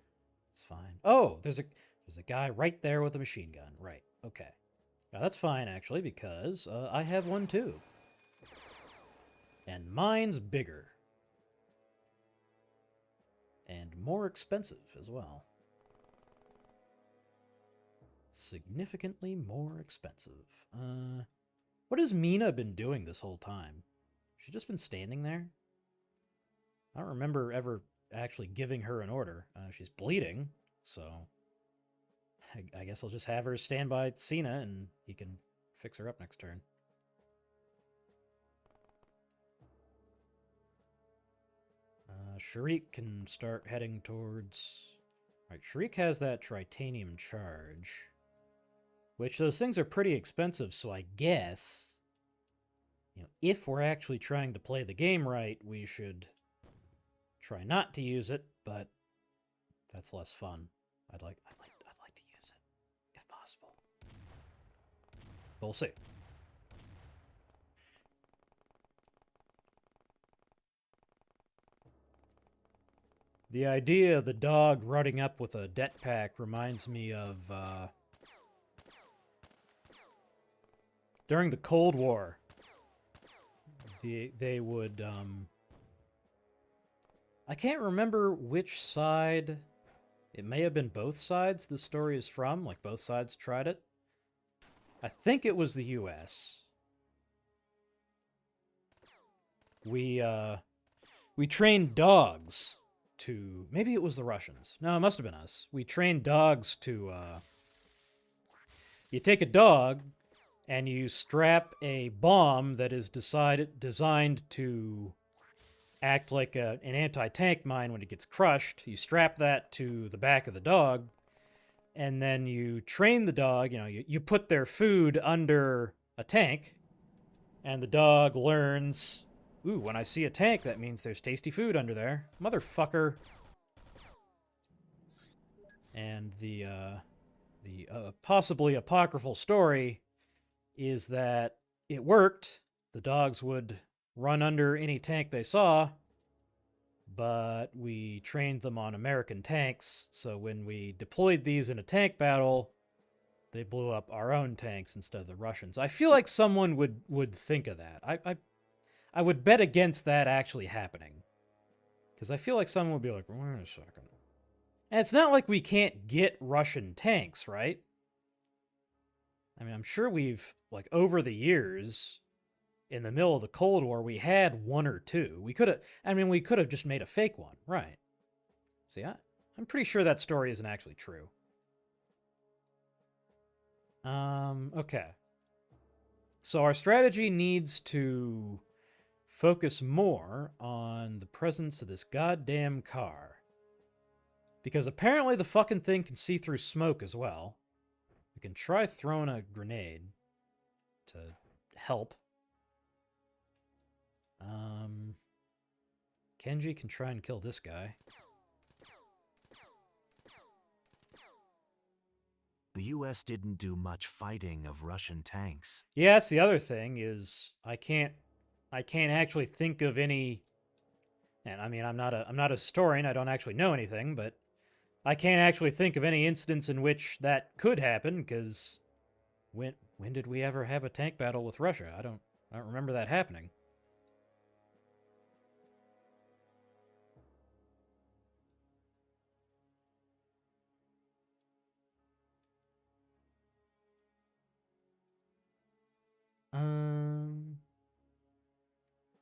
It's fine. Oh, there's a guy right there with a machine gun. Right. Okay. Now that's fine, actually, because I have one too. And mine's bigger. And more expensive as well. Significantly more expensive. What has Mina been doing this whole time? She's just been standing there? I don't remember ever actually giving her an order. She's bleeding, so I guess I'll just have her stand by Cena and he can fix her up next turn. Shriek can start heading towards... Right, Shriek has that Tritanium charge. Which, those things are pretty expensive, so I guess if we're actually trying to play the game right, we should try not to use it, but that's less fun. I'd like to use it if possible. But we'll see. The idea of the dog running up with a det pack reminds me of during the Cold War. They would I can't remember which side. It may have been both sides the story is from, like both sides tried it. I think it was the US. We trained dogs to, maybe it was the Russians. No, it must have been us. We trained dogs to you take a dog and you strap a bomb that is designed to act like an anti-tank mine when it gets crushed. You strap that to the back of the dog, and then you train the dog. You put their food under a tank, and the dog learns, ooh, when I see a tank, that means there's tasty food under there. Motherfucker. And the possibly apocryphal story is that it worked. The dogs would run under any tank they saw, but we trained them on American tanks, so when we deployed these in a tank battle, they blew up our own tanks instead of the Russians. I feel like someone would think of that. I would bet against that actually happening, because I feel like someone would be like, wait a second. And it's not like we can't get Russian tanks, right? I mean, I'm sure we've, like, over the years, in the middle of the Cold War, we had one or two. We could have just made a fake one, right? See, I'm pretty sure that story isn't actually true. Okay. So our strategy needs to focus more on the presence of this goddamn car. Because apparently the fucking thing can see through smoke as well. We can try throwing a grenade to help. Kenji can try and kill this guy. The US didn't do much fighting of Russian tanks. Yeah, that's the other thing is I can't actually think of any, and I mean I'm not a historian, I don't actually know anything, but I can't actually think of any instance in which that could happen, because when did we ever have a tank battle with Russia? I don't remember that happening.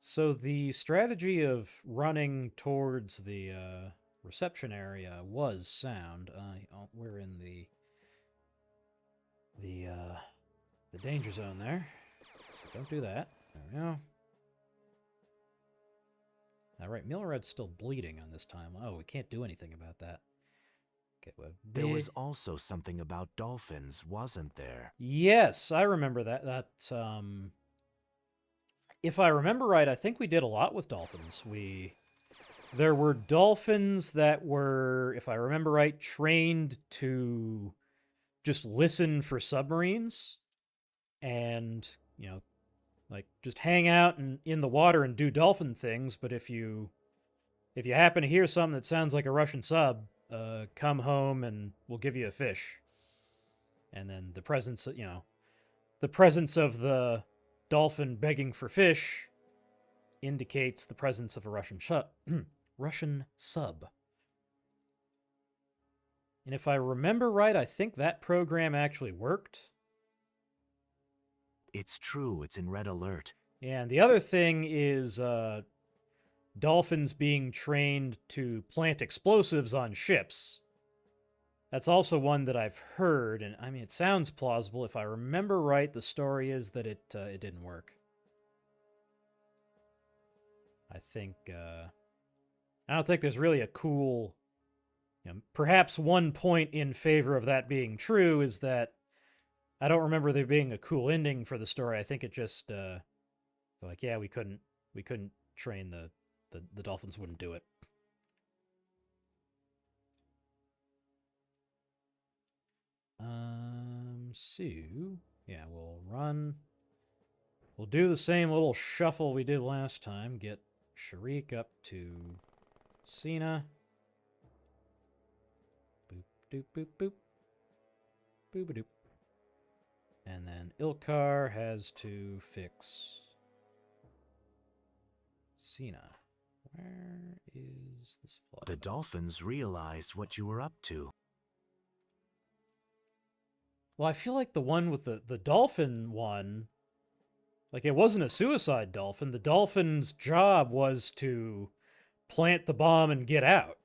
So the strategy of running towards the reception area was sound. We're in the danger zone there, so don't do that. There we go. All right, Milred's still bleeding on this time. Oh, we can't do anything about that. Okay, well, there was also something about dolphins, wasn't there? Yes, I remember that. If I remember right, I think we did a lot with dolphins. There were dolphins that were, if I remember right, trained to just listen for submarines and, like just hang out in the water and do dolphin things. But if you happen to hear something that sounds like a Russian sub, come home and we'll give you a fish. And then the presence of the dolphin begging for fish indicates the presence of a Russian sub. And if I remember right, I think that program actually worked. It's true, it's in red alert. Yeah, and the other thing is dolphins being trained to plant explosives on ships. That's also one that I've heard, and I mean, it sounds plausible. If I remember right, the story is that it didn't work. I don't think there's really a cool, perhaps one point in favor of that being true is that I don't remember there being a cool ending for the story. I think it just, the They're like, yeah, we couldn't train the dolphins wouldn't do it. So yeah, we'll run. We'll do the same little shuffle we did last time. Get Sharik up to Cena. Boop doop boop boop. Boop a doop. And then Ilkar has to fix Cena. Where is the supply? The dolphins realized what you were up to. Well, I feel like the one with the dolphin one, like it wasn't a suicide dolphin. The dolphin's job was to plant the bomb and get out.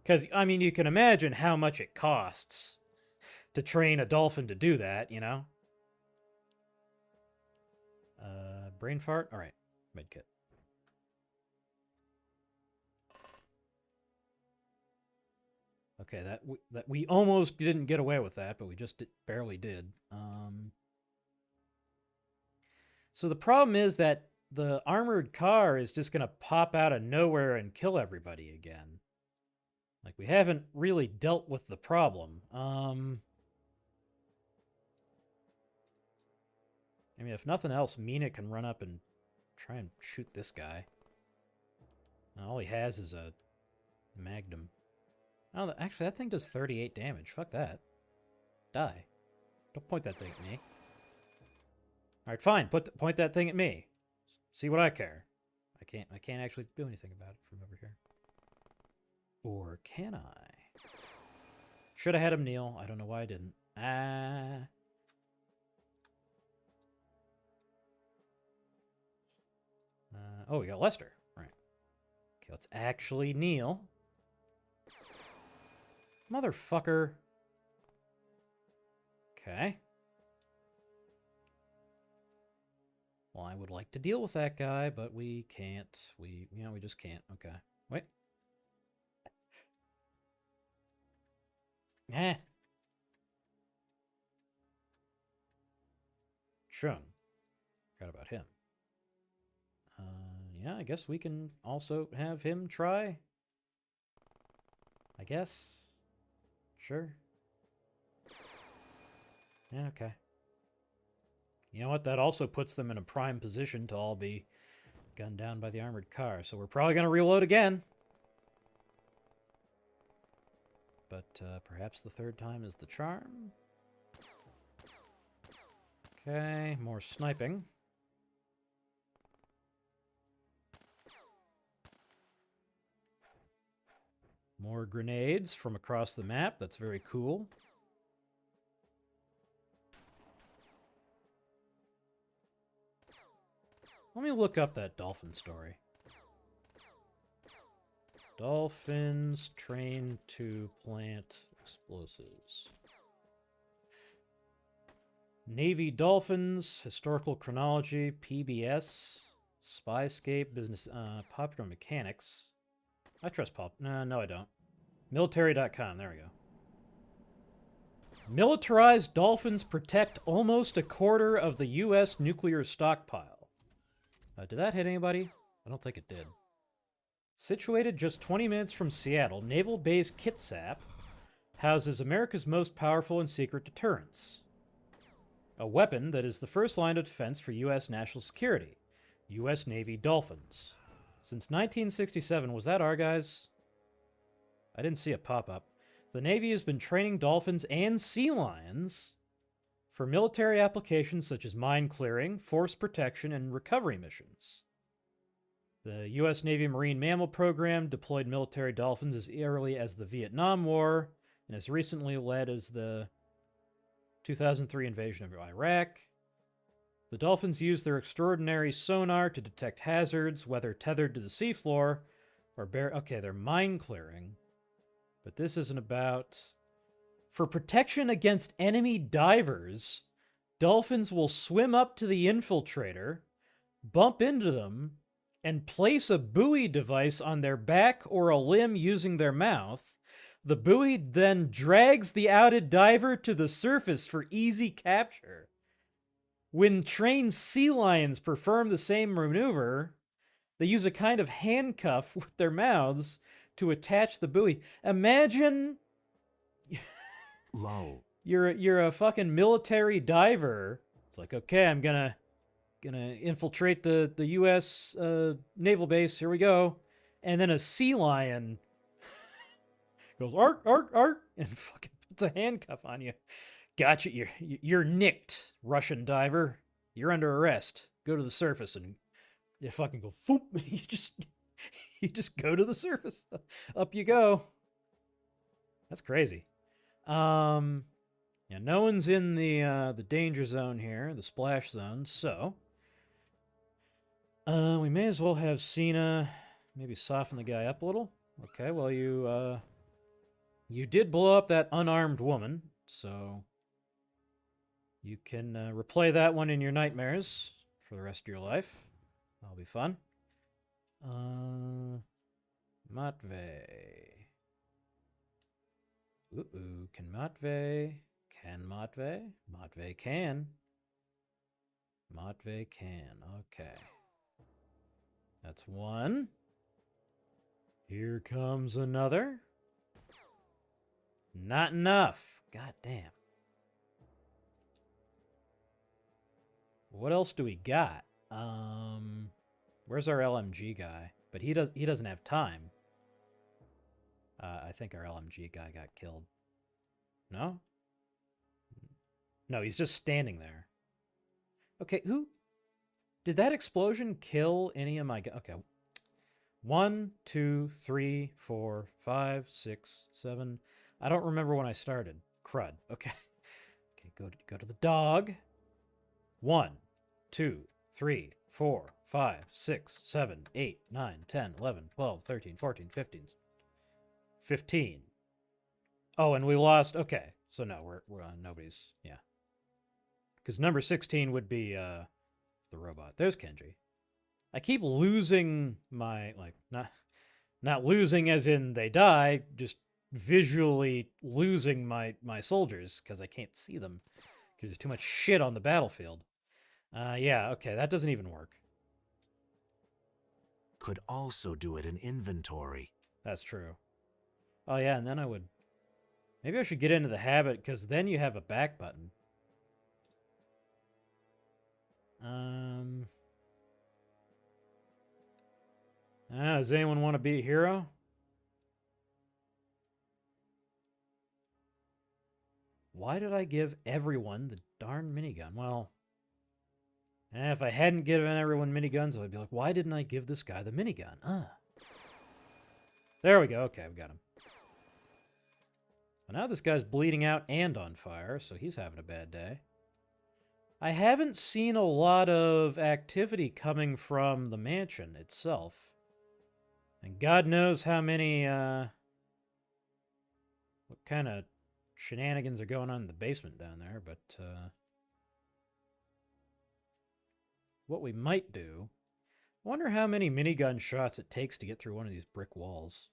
Because, I mean, you can imagine how much it costs to train a dolphin to do that, you know? Brain fart? All right, medkit. Okay, that we almost didn't get away with that, but we just barely did. So the problem is that the armored car is just going to pop out of nowhere and kill everybody again. Like, we haven't really dealt with the problem. I mean, if nothing else, Mina can run up and try and shoot this guy. And all he has is a Magnum. Oh, actually, that thing does 38 damage. Fuck that. Die. Don't point that thing at me. Alright, fine. Point that thing at me. See what I care. I can't actually do anything about it from over here. Or can I? Should have had him kneel. I don't know why I didn't. Oh, we got Lester. Right. Okay, let's actually kneel. Motherfucker. Okay. Well, I would like to deal with that guy, but we can't. We just can't. Okay. Wait. Eh. Shun. Forgot about him. Yeah, I guess we can also have him try. I guess. Sure. Yeah, okay. You know what? That also puts them in a prime position to all be gunned down by the armored car. So we're probably going to reload again. But perhaps the third time is the charm. Okay, more sniping. More grenades from across the map. That's very cool. Let me look up that dolphin story. Dolphins trained to plant explosives. Navy Dolphins, Historical Chronology, PBS, Spyscape, Business, Popular Mechanics. I trust Pop. No, I don't. Military.com. There we go. Militarized dolphins protect almost a quarter of the U.S. nuclear stockpile. Did that hit anybody? I don't think it did. Situated just 20 minutes from Seattle, Naval Base Kitsap houses America's most powerful and secret deterrents. A weapon that is the first line of defense for U.S. national security. U.S. Navy Dolphins. Since 1967, was that our guys? I didn't see a pop-up. The Navy has been training dolphins and sea lions for military applications such as mine clearing, force protection, and recovery missions. The U.S. Navy Marine Mammal Program deployed military dolphins as early as the Vietnam War and as recently led as the 2003 invasion of Iraq. The dolphins use their extraordinary sonar to detect hazards, whether tethered to the seafloor or okay, they're mine clearing. But this isn't about... For protection against enemy divers, dolphins will swim up to the infiltrator, bump into them, and place a buoy device on their back or a limb using their mouth. The buoy then drags the outed diver to the surface for easy capture. When trained sea lions perform the same maneuver, they use a kind of handcuff with their mouths to attach the buoy. Imagine Low. you're a fucking military diver. It's like, okay, I'm gonna infiltrate the U.S. Naval base. Here we go, and then a sea lion goes ark ark ark and fucking puts a handcuff on you. Gotcha. You're nicked, Russian diver. You're under arrest. Go to the surface and you fucking go. Foop. You just go to the surface. Up you go. That's crazy. Yeah, no one's in the danger zone here, the splash zone. So, we may as well have Cena maybe soften the guy up a little. Okay, well you did blow up that unarmed woman, so you can replay that one in your nightmares for the rest of your life. That'll be fun. Matvey. Ooh, can Matvey? Can Matvey? Matvey can. Matvey can. Okay. That's one. Here comes another. Not enough. God damn. What else do we got? Where's our LMG guy? But he doesn't have time. I think our LMG guy got killed. No? No, he's just standing there. Okay, who? Did that explosion kill any of my guys? Okay. 1, 2, 3, 4, 5, 6, 7. I don't remember when I started. Crud. Okay. Okay, go to the dog. 1, 2, 3, 4, 5, 6, 7, 8, 9, 10, 11, 12, 13, 14, 15. 15. Oh, and we lost. Okay. So no, we're on nobody's. Yeah. Because number 16 would be the robot. There's Kenji. I keep losing my not losing as in they die, just visually losing my soldiers because I can't see them because there's too much shit on the battlefield. Yeah, okay, that doesn't even work. Could also do it in inventory. That's true. Oh yeah, and then I would maybe I should get into the habit because then you have a back button. Does anyone want to be a hero? Why did I give everyone the darn minigun? Well, if I hadn't given everyone miniguns, I'd be like, why didn't I give this guy the minigun? There we go. Okay, we got him. Well, now this guy's bleeding out and on fire, so he's having a bad day. I haven't seen a lot of activity coming from the mansion itself. And God knows how many, what kind of shenanigans are going on in the basement down there, but, what we might do, I wonder how many minigun shots it takes to get through one of these brick walls.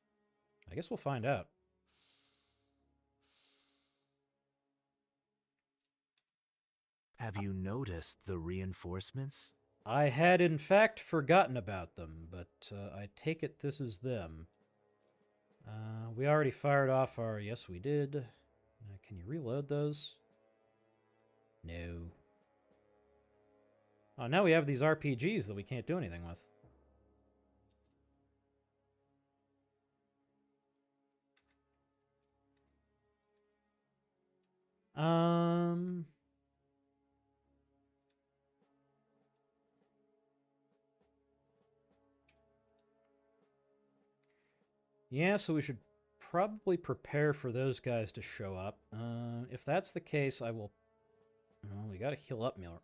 I guess we'll find out. Have you noticed the reinforcements? I had in fact forgotten about them, but I take it this is them. We already fired off our... Yes, we did. Can you reload those? No. Oh, now we have these RPGs that we can't do anything with. Yeah, so we should probably prepare for those guys to show up. If that's the case, I will... Oh, we gotta heal up, Miller.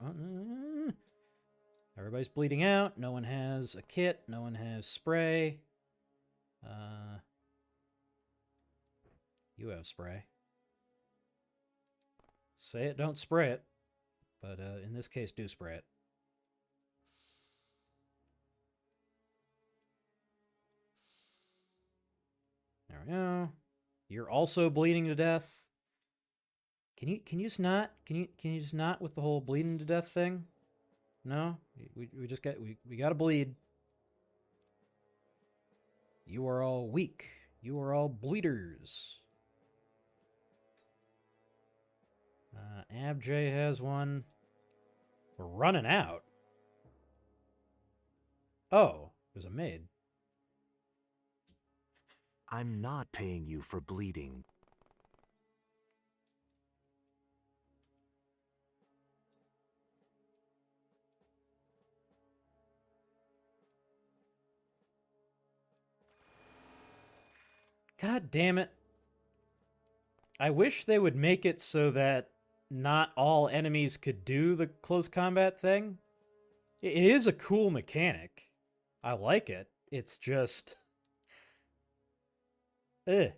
Everybody's bleeding out. No one has a kit. No one has spray. You have spray. Say it, don't spray it. But in this case, do spray it. There we go. You're also bleeding to death. Can you just not? Can you just not with the whole bleeding to death thing? No? We just got we gotta bleed. You are all weak. You are all bleeders. Abjay has one. We're running out. Oh, there's a maid. I'm not paying you for bleeding. God damn it. I wish they would make it so that not all enemies could do the close combat thing. It is a cool mechanic. I like it. It's just... Ugh.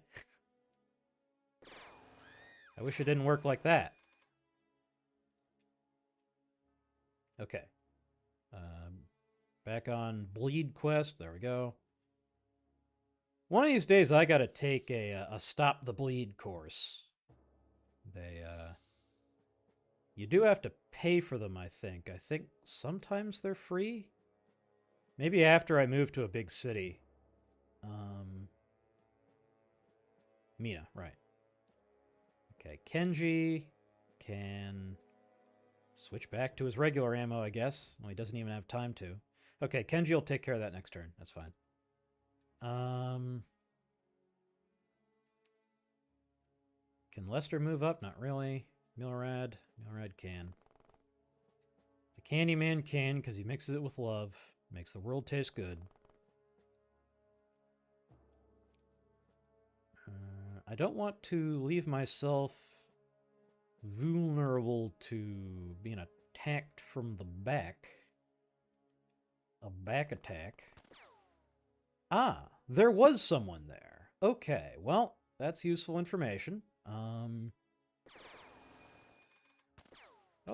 I wish it didn't work like that. Okay. Back on Bleed Quest. There we go. One of these days, I gotta take a Stop the Bleed course. They, you do have to pay for them, I think. I think sometimes they're free? Maybe after I move to a big city. Mina, right. Okay, Kenji can switch back to his regular ammo, I guess. Well, he doesn't even have time to. Okay, Kenji will take care of that next turn. That's fine. Can Lester move up? Not really. Milrad can. The Candyman can, because he mixes it with love. Makes the world taste good. I don't want to leave myself vulnerable to being attacked from the back. A back attack. Ah, there was someone there. Okay, well, that's useful information. Oh,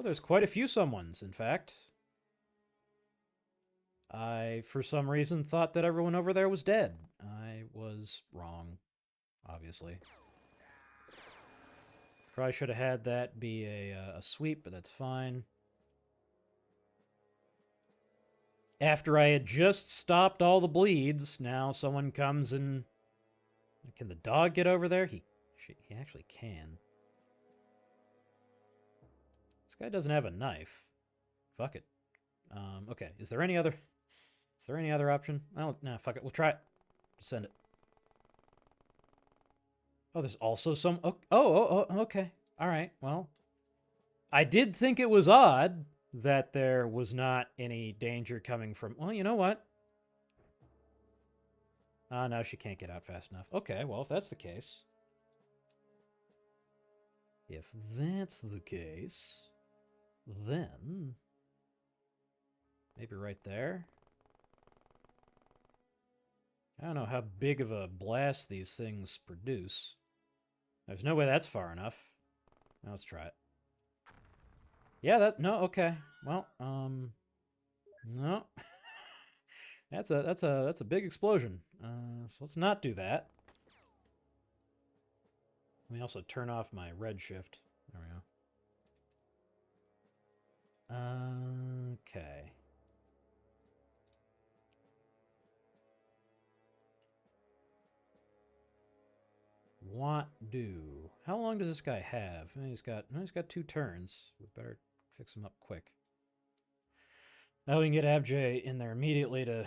there's quite a few someones, in fact. I, for some reason, thought that everyone over there was dead. I was wrong, obviously. Probably should have had that be a sweep, but that's fine. After I had just stopped all the bleeds, now someone comes and... Can the dog get over there? He actually can. This guy doesn't have a knife. Fuck it. Okay, is there any other option? Oh, no, fuck it. We'll try it. Just send it. Oh, there's also some... Oh, okay. All right, well. I did think it was odd that there was not any danger coming from... Well, you know what? No, she can't get out fast enough. Okay, well, if that's the case... If that's the case, then... Maybe right there? I don't know how big of a blast these things produce. There's no way that's far enough. Now let's try it. Yeah, no, okay. Well, no. That's a big explosion. So let's not do that. Let me also turn off my red shift. There we go. Okay. What do? How long does this guy have? He's got 2 turns. We better fix him up quick. Now we can get Abjay in there immediately to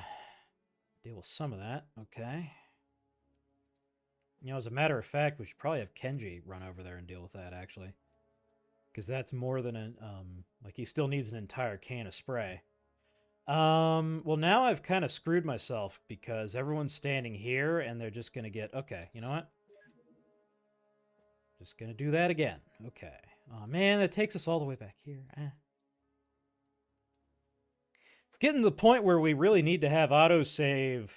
deal with some of that. Okay. You know, as a matter of fact, we should probably have Kenji run over there and deal with that, actually. Because that's more than an, like, he still needs an entire can of spray. Well, now I've kind of screwed myself because everyone's standing here and they're just going to get... Okay, you know what? Just going to do that again. Okay. Oh, man, that takes us all the way back here. It's getting to the point where we really need to have autosave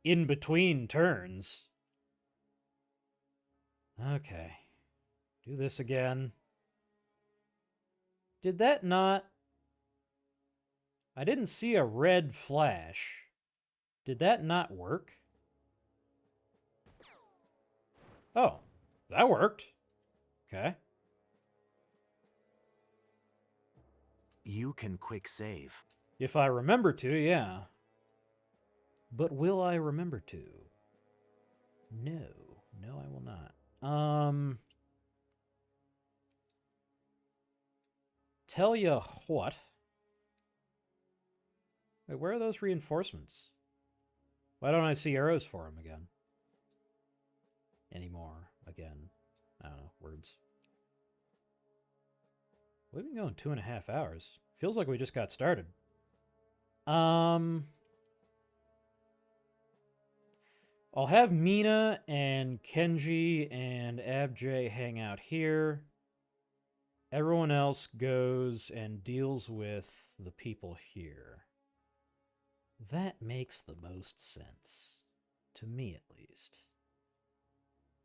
in between turns. Okay. Do this again. Did that not... I didn't see a red flash. Did that not work? Oh, that worked. Okay. You can quick save. If I remember to, yeah. But will I remember to? No. No, I will not. Tell ya what. Wait, where are those reinforcements? Why don't I see arrows for them again? Anymore. Again. I don't know. Words. We've been going 2.5 hours. Feels like we just got started. I'll have Mina and Kenji and Abjay hang out here. Everyone else goes and deals with the people here. That makes the most sense. To me, at least.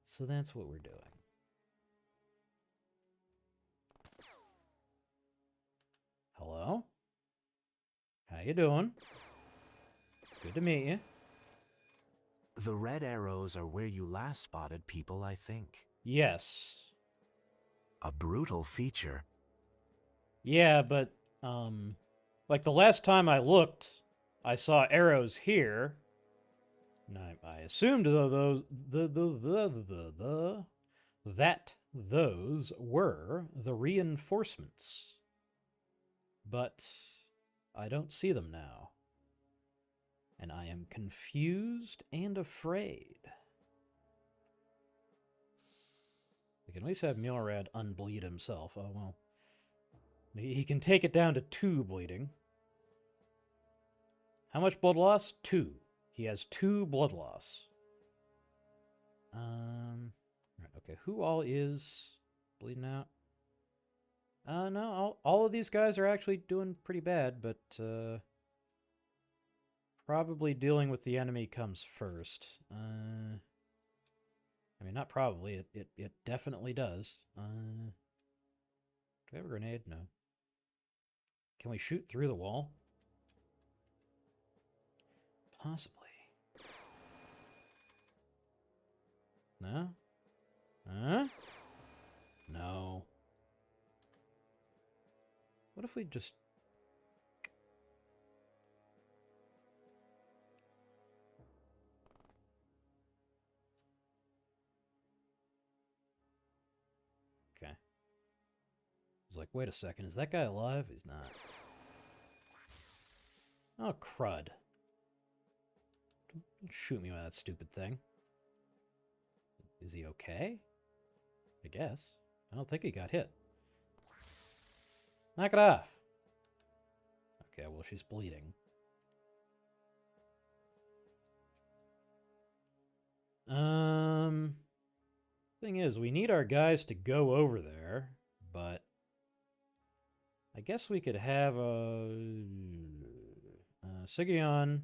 So that's what we're doing. Hello? How you doing? It's good to meet you. The red arrows are where you last spotted people, I think. Yes. A brutal feature. Yeah, but, like the last time I looked, I saw arrows here. And I assumed those that those were the reinforcements. But I don't see them now. And I am confused and afraid. We can at least have Milrad unbleed himself. Oh, well. He can take it down to 2 bleeding. How much blood loss? 2. He has 2 blood loss. Right, okay. Who all is bleeding out? No, all of these guys are actually doing pretty bad, but, probably dealing with the enemy comes first. I mean, not probably. It definitely does. Do I have a grenade? No. Can we shoot through the wall? Possibly. No? Huh? No. What if we just... Okay. He's like, wait a second, is that guy alive? He's not. Oh, crud. Don't shoot me with that stupid thing. Is he okay? I guess. I don't think he got hit. Knock it off. Okay, well, she's bleeding. Thing is, we need our guys to go over there, but I guess we could have Sigyon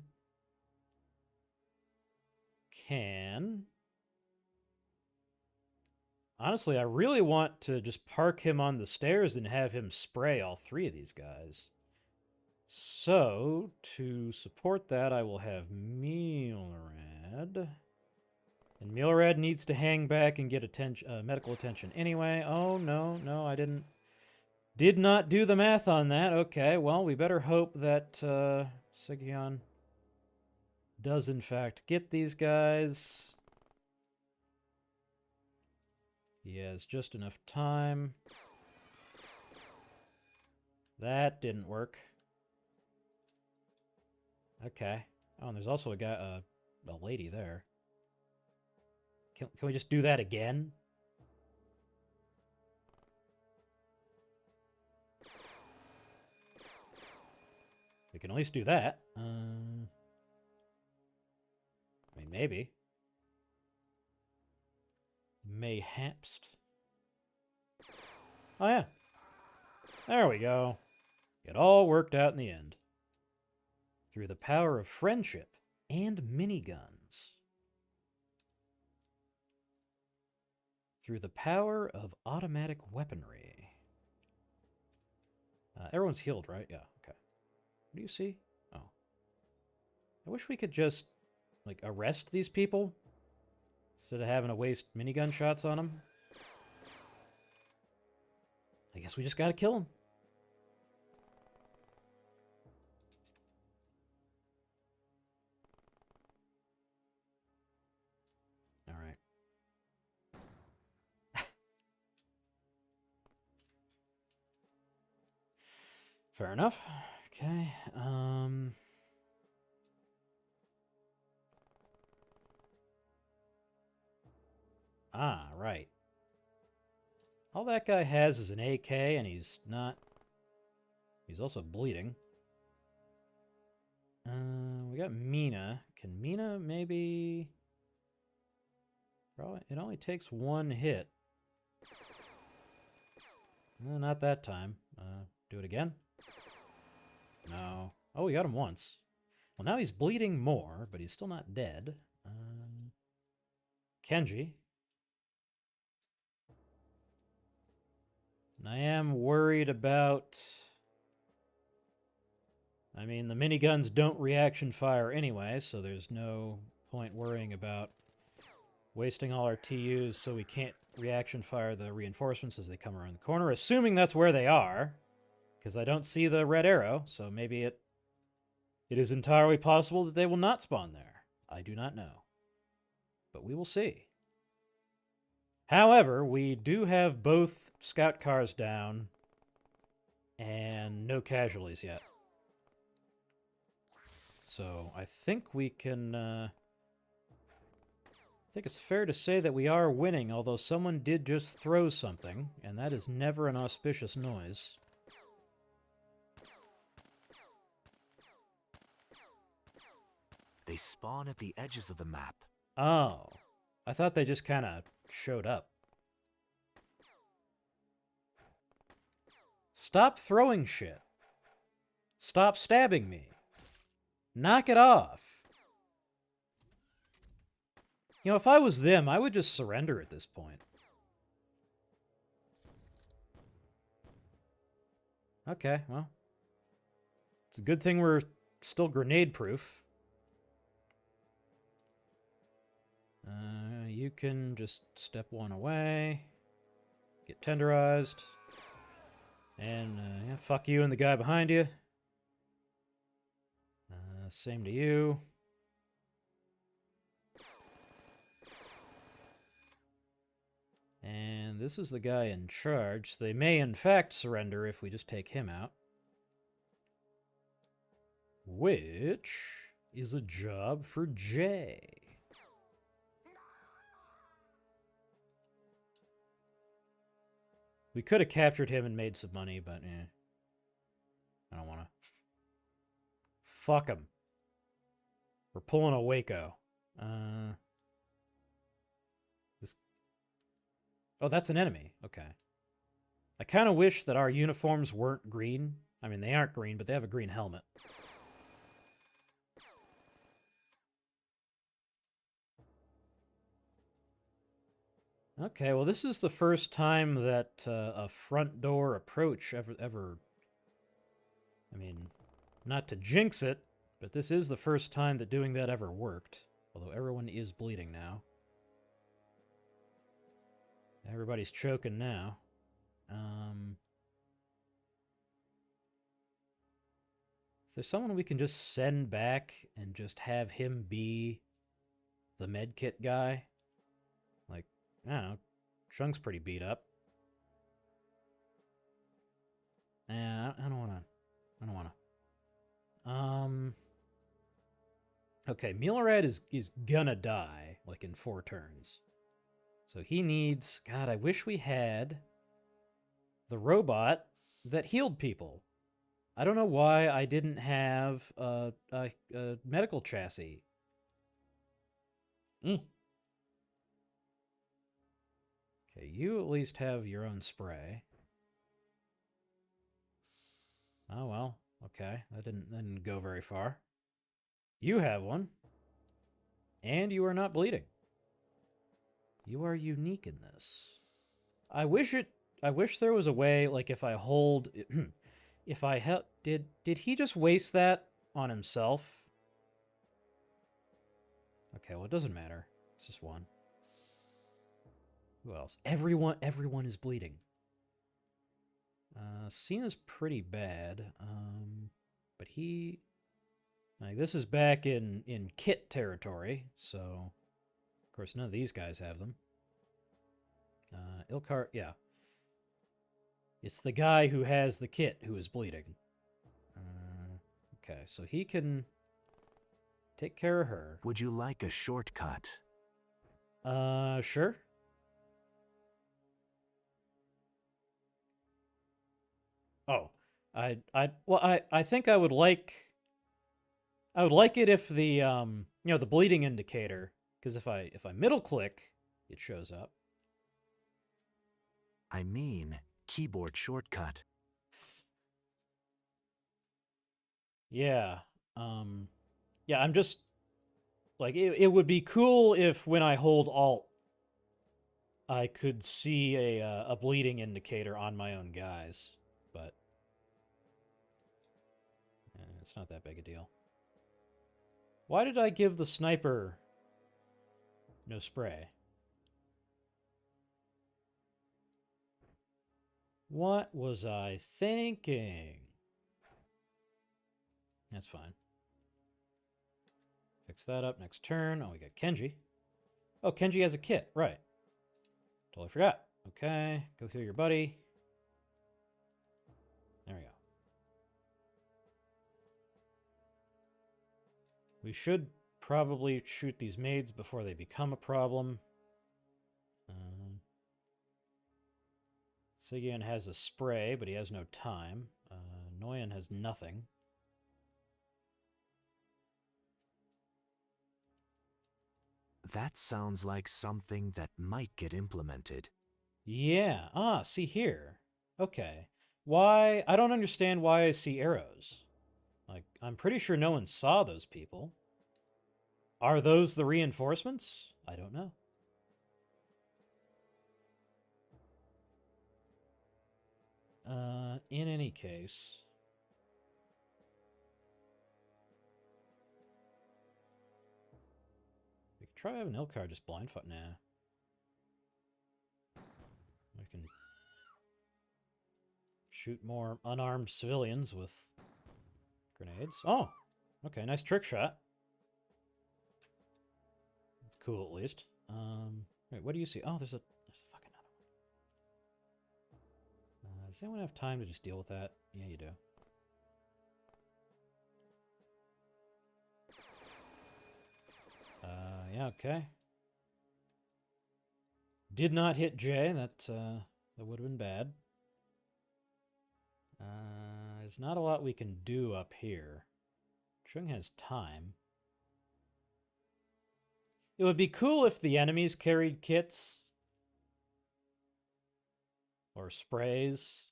can. Honestly, I really want to just park him on the stairs and have him spray all 3 of these guys. So, to support that, I will have Milrad. And Milrad needs to hang back and get medical attention anyway. Oh, no, I did not do the math on that. Okay, well, we better hope that Sigyon does, in fact, get these guys. He has just enough time. That didn't work. Okay. Oh, and there's also a lady there. Can we just do that again? We can at least do that. I mean, maybe. Mayhaps. Oh, yeah. There we go. It all worked out in the end. Through the power of friendship and miniguns. Through the power of automatic weaponry. Everyone's healed, right? Yeah, okay. What do you see? Oh. I wish we could just, like, arrest these people instead of having to waste minigun shots on them. I guess we just gotta kill them. Fair enough. Okay. Ah, right. All that guy has is an AK, and he's not... He's also bleeding. We got Mina. Can Mina maybe... Probably, it only takes one hit. No, not that time. Do it again? No. Oh, we got him once. Well, now he's bleeding more, but he's still not dead. Kenji. And I am worried about... I mean, the miniguns don't reaction fire anyway, so there's no point worrying about wasting all our TUs so we can't reaction fire the reinforcements as they come around the corner, assuming that's where they are, because I don't see the red arrow, so maybe it is entirely possible that they will not spawn there. I do not know. But we will see. However, we do have both scout cars down and no casualties yet. So I think we can... I think it's fair to say that we are winning, although someone did just throw something, and that is never an auspicious noise. They spawn at the edges of the map. Oh. I thought they just kind of showed up. Stop throwing shit. Stop stabbing me. Knock it off. You know, if I was them, I would just surrender at this point. Okay, well. It's a good thing we're still grenade-proof. You can just step one away. Get tenderized. And, yeah, fuck you and the guy behind you. Same to you. And this is the guy in charge. They may, in fact, surrender if we just take him out. Which is a job for Jay. We could have captured him and made some money, but I don't want to. Fuck him. We're pulling a Waco. This. Oh, that's an enemy. Okay. I kind of wish that our uniforms weren't green. I mean, they aren't green, but they have a green helmet. Okay, well, this is the first time that a front door approach ever... I mean, not to jinx it, but this is the first time that doing that ever worked. Although everyone is bleeding now. Everybody's choking now. Is there someone we can just send back and just have him be the medkit guy? Like, I don't know. Chung's pretty beat up. I don't want to. I don't want to. Okay, Milorad is gonna die, like, in 4 turns. So he needs... God, I wish we had the robot that healed people. I don't know why I didn't have a medical chassis. Okay, you at least have your own spray. Oh, well, okay. That didn't go very far. You have one. And you are not bleeding. You are unique in this. I wish there was a way, like, if I hold... if I help... Did he just waste that on himself? Okay, well, it doesn't matter. It's just one. Who else? Everyone is bleeding. Cena's pretty bad. But he... Like, this is back in kit territory, so... Of course, none of these guys have them. Ilkar, yeah. It's the guy who has the kit who is bleeding. Okay, so he can take care of her. Would you like a shortcut? Sure. Oh, I think I would like it if the the bleeding indicator, because if I middle click, it shows up. I mean, keyboard shortcut. Yeah. Yeah, I'm just like it would be cool if when I hold Alt, I could see a bleeding indicator on my own guys, but it's not that big a deal. Why did I give the sniper no spray? What was I thinking? That's fine. Fix that up next turn. Oh, we got Kenji. Oh, Kenji has a kit. Right. Totally forgot. Okay. Go heal your buddy. There we go. We should probably shoot these maids before they become a problem. Sigian has a spray, but he has no time. Noyan has nothing. That sounds like something that might get implemented. Yeah. Ah, see here. Okay. Why? I don't understand why I see arrows. Like, I'm pretty sure no one saw those people. Are those the reinforcements? I don't know. In any case... we could try having Ilkar just blind fight. Nah. We can shoot more unarmed civilians with grenades. Oh! Okay, nice trick shot. That's cool, at least. Wait, what do you see? Oh, there's a fucking other one. Does anyone have time to just deal with that? Yeah, you do. Yeah, okay. Did not hit Jay. That would have been bad. There's not a lot we can do up here. Chung has time. It would be cool if the enemies carried kits. Or sprays.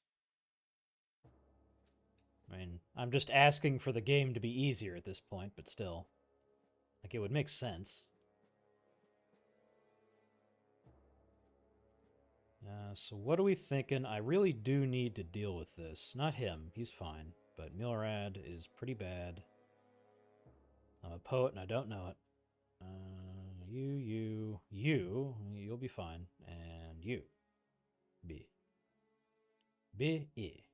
I mean, I'm just asking for the game to be easier at this point, but still. Like, it would make sense. So what are we thinking? I really do need to deal with this. Not him, he's fine. But Milrad is pretty bad. I'm a poet and I don't know it. You'll be fine. And you. B. B-E.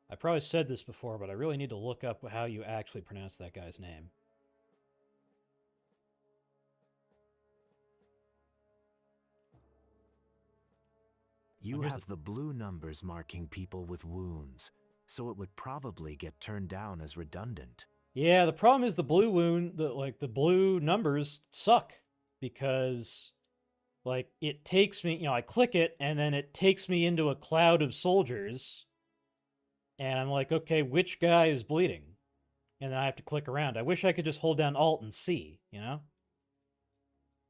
I probably said this before, but I really need to look up how you actually pronounce that guy's name. You have the blue numbers marking people with wounds, so it would probably get turned down as redundant. Yeah, the problem is the blue wound, the blue numbers suck because like it takes me, I click it and then it takes me into a cloud of soldiers and I'm like, okay, which guy is bleeding? And then I have to click around. I wish I could just hold down Alt and C, you know?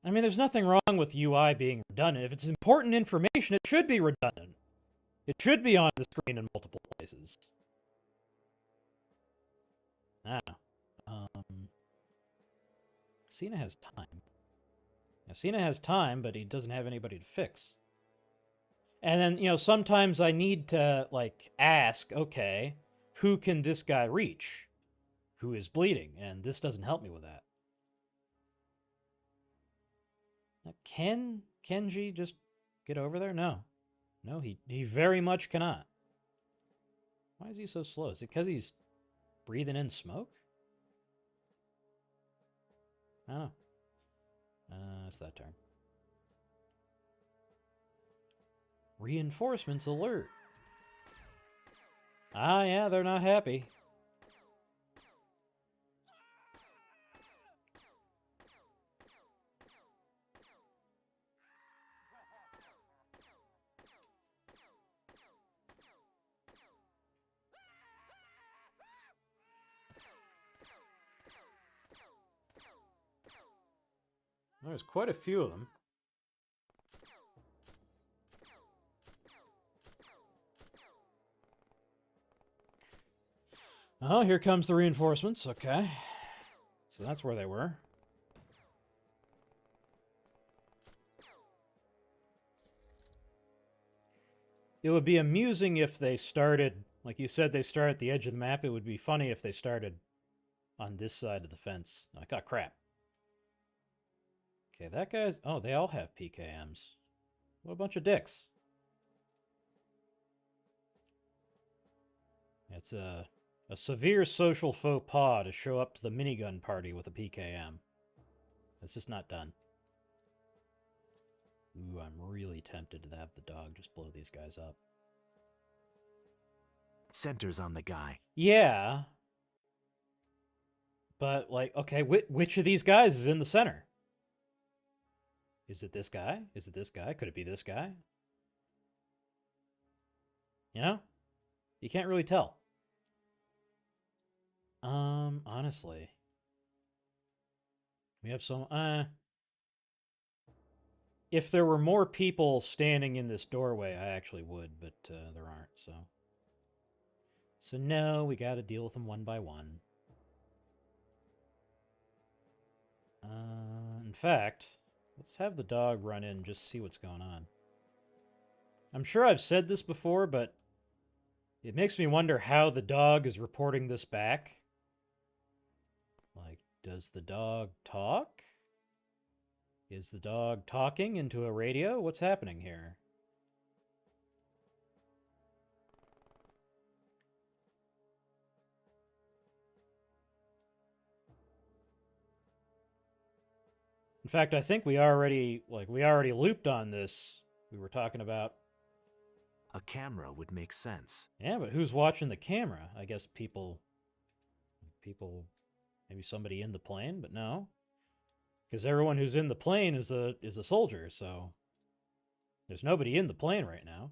I mean, there's nothing wrong with UI being redundant. If it's important information, it should be redundant. It should be on the screen in multiple places. Ah. Cena has time. Now, Cena has time, but he doesn't have anybody to fix. And then, sometimes I need to, like, ask, okay, who can this guy reach? Who is bleeding? And this doesn't help me with that. Can Kenji just get over there? No. No, he very much cannot. Why is he so slow? Is it because he's breathing in smoke? I don't know. It's that turn. Reinforcements alert. Ah, yeah, they're not happy. There's quite a few of them. Oh, here comes the reinforcements. Okay. So that's where they were. It would be amusing if they started, like you said, they start at the edge of the map. It would be funny if they started on this side of the fence. Like, oh, crap. Okay, that guy's... Oh, they all have PKMs. What a bunch of dicks. It's a severe social faux pas to show up to the minigun party with a PKM. That's just not done. Ooh, I'm really tempted to have the dog just blow these guys up. Centers on the guy. Yeah. But, like, okay, which of these guys is in the center? Is it this guy? Is it this guy? Could it be this guy? You know? You can't really tell. Honestly. We have some, if there were more people standing in this doorway, I actually would, but there aren't, so. So no, we gotta deal with them one by one. In fact, let's have the dog run in and just see what's going on. I'm sure I've said this before, but it makes me wonder how the dog is reporting this back. Like, does the dog talk? Is the dog talking into a radio? What's happening here? In fact, I think we already looped on this. We were talking about... A camera would make sense. Yeah, but who's watching the camera? I guess people, maybe somebody in the plane, but no. Because everyone who's in the plane is a soldier, so there's nobody in the plane right now.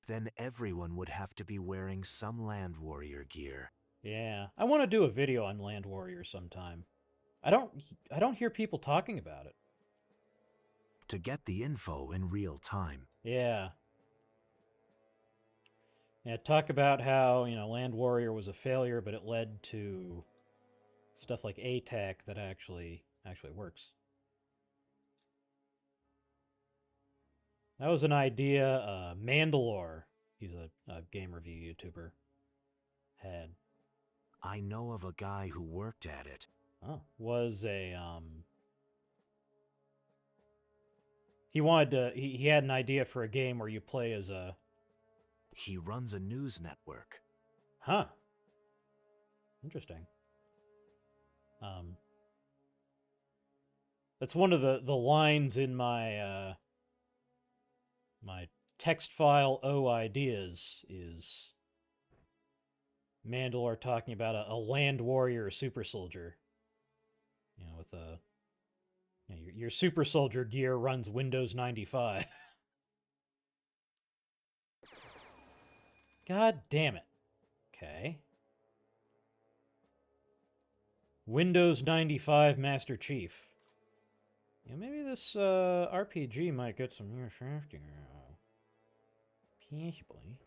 Then everyone would have to be wearing some Land Warrior gear. Yeah, I want to do a video on Land Warrior sometime. I don't hear people talking about it. To get the info in real time. Yeah. Yeah, talk about how, you know, Land Warrior was a failure, but it led to stuff like ATAC that actually works. That was an idea Mandalore, he's a game review YouTuber, had. I know of a guy who worked at it. Oh, was a, he wanted to, he had an idea for a game where you play as a... He runs a news network. Huh. Interesting. That's one of the lines in my, my text file O ideas is Mandalore talking about a Land Warrior super soldier. You know, with a... You know, your super soldier gear runs Windows 95. God damn it. Okay. Windows 95 Master Chief. Yeah, maybe this RPG might get some new shafting. Possibly.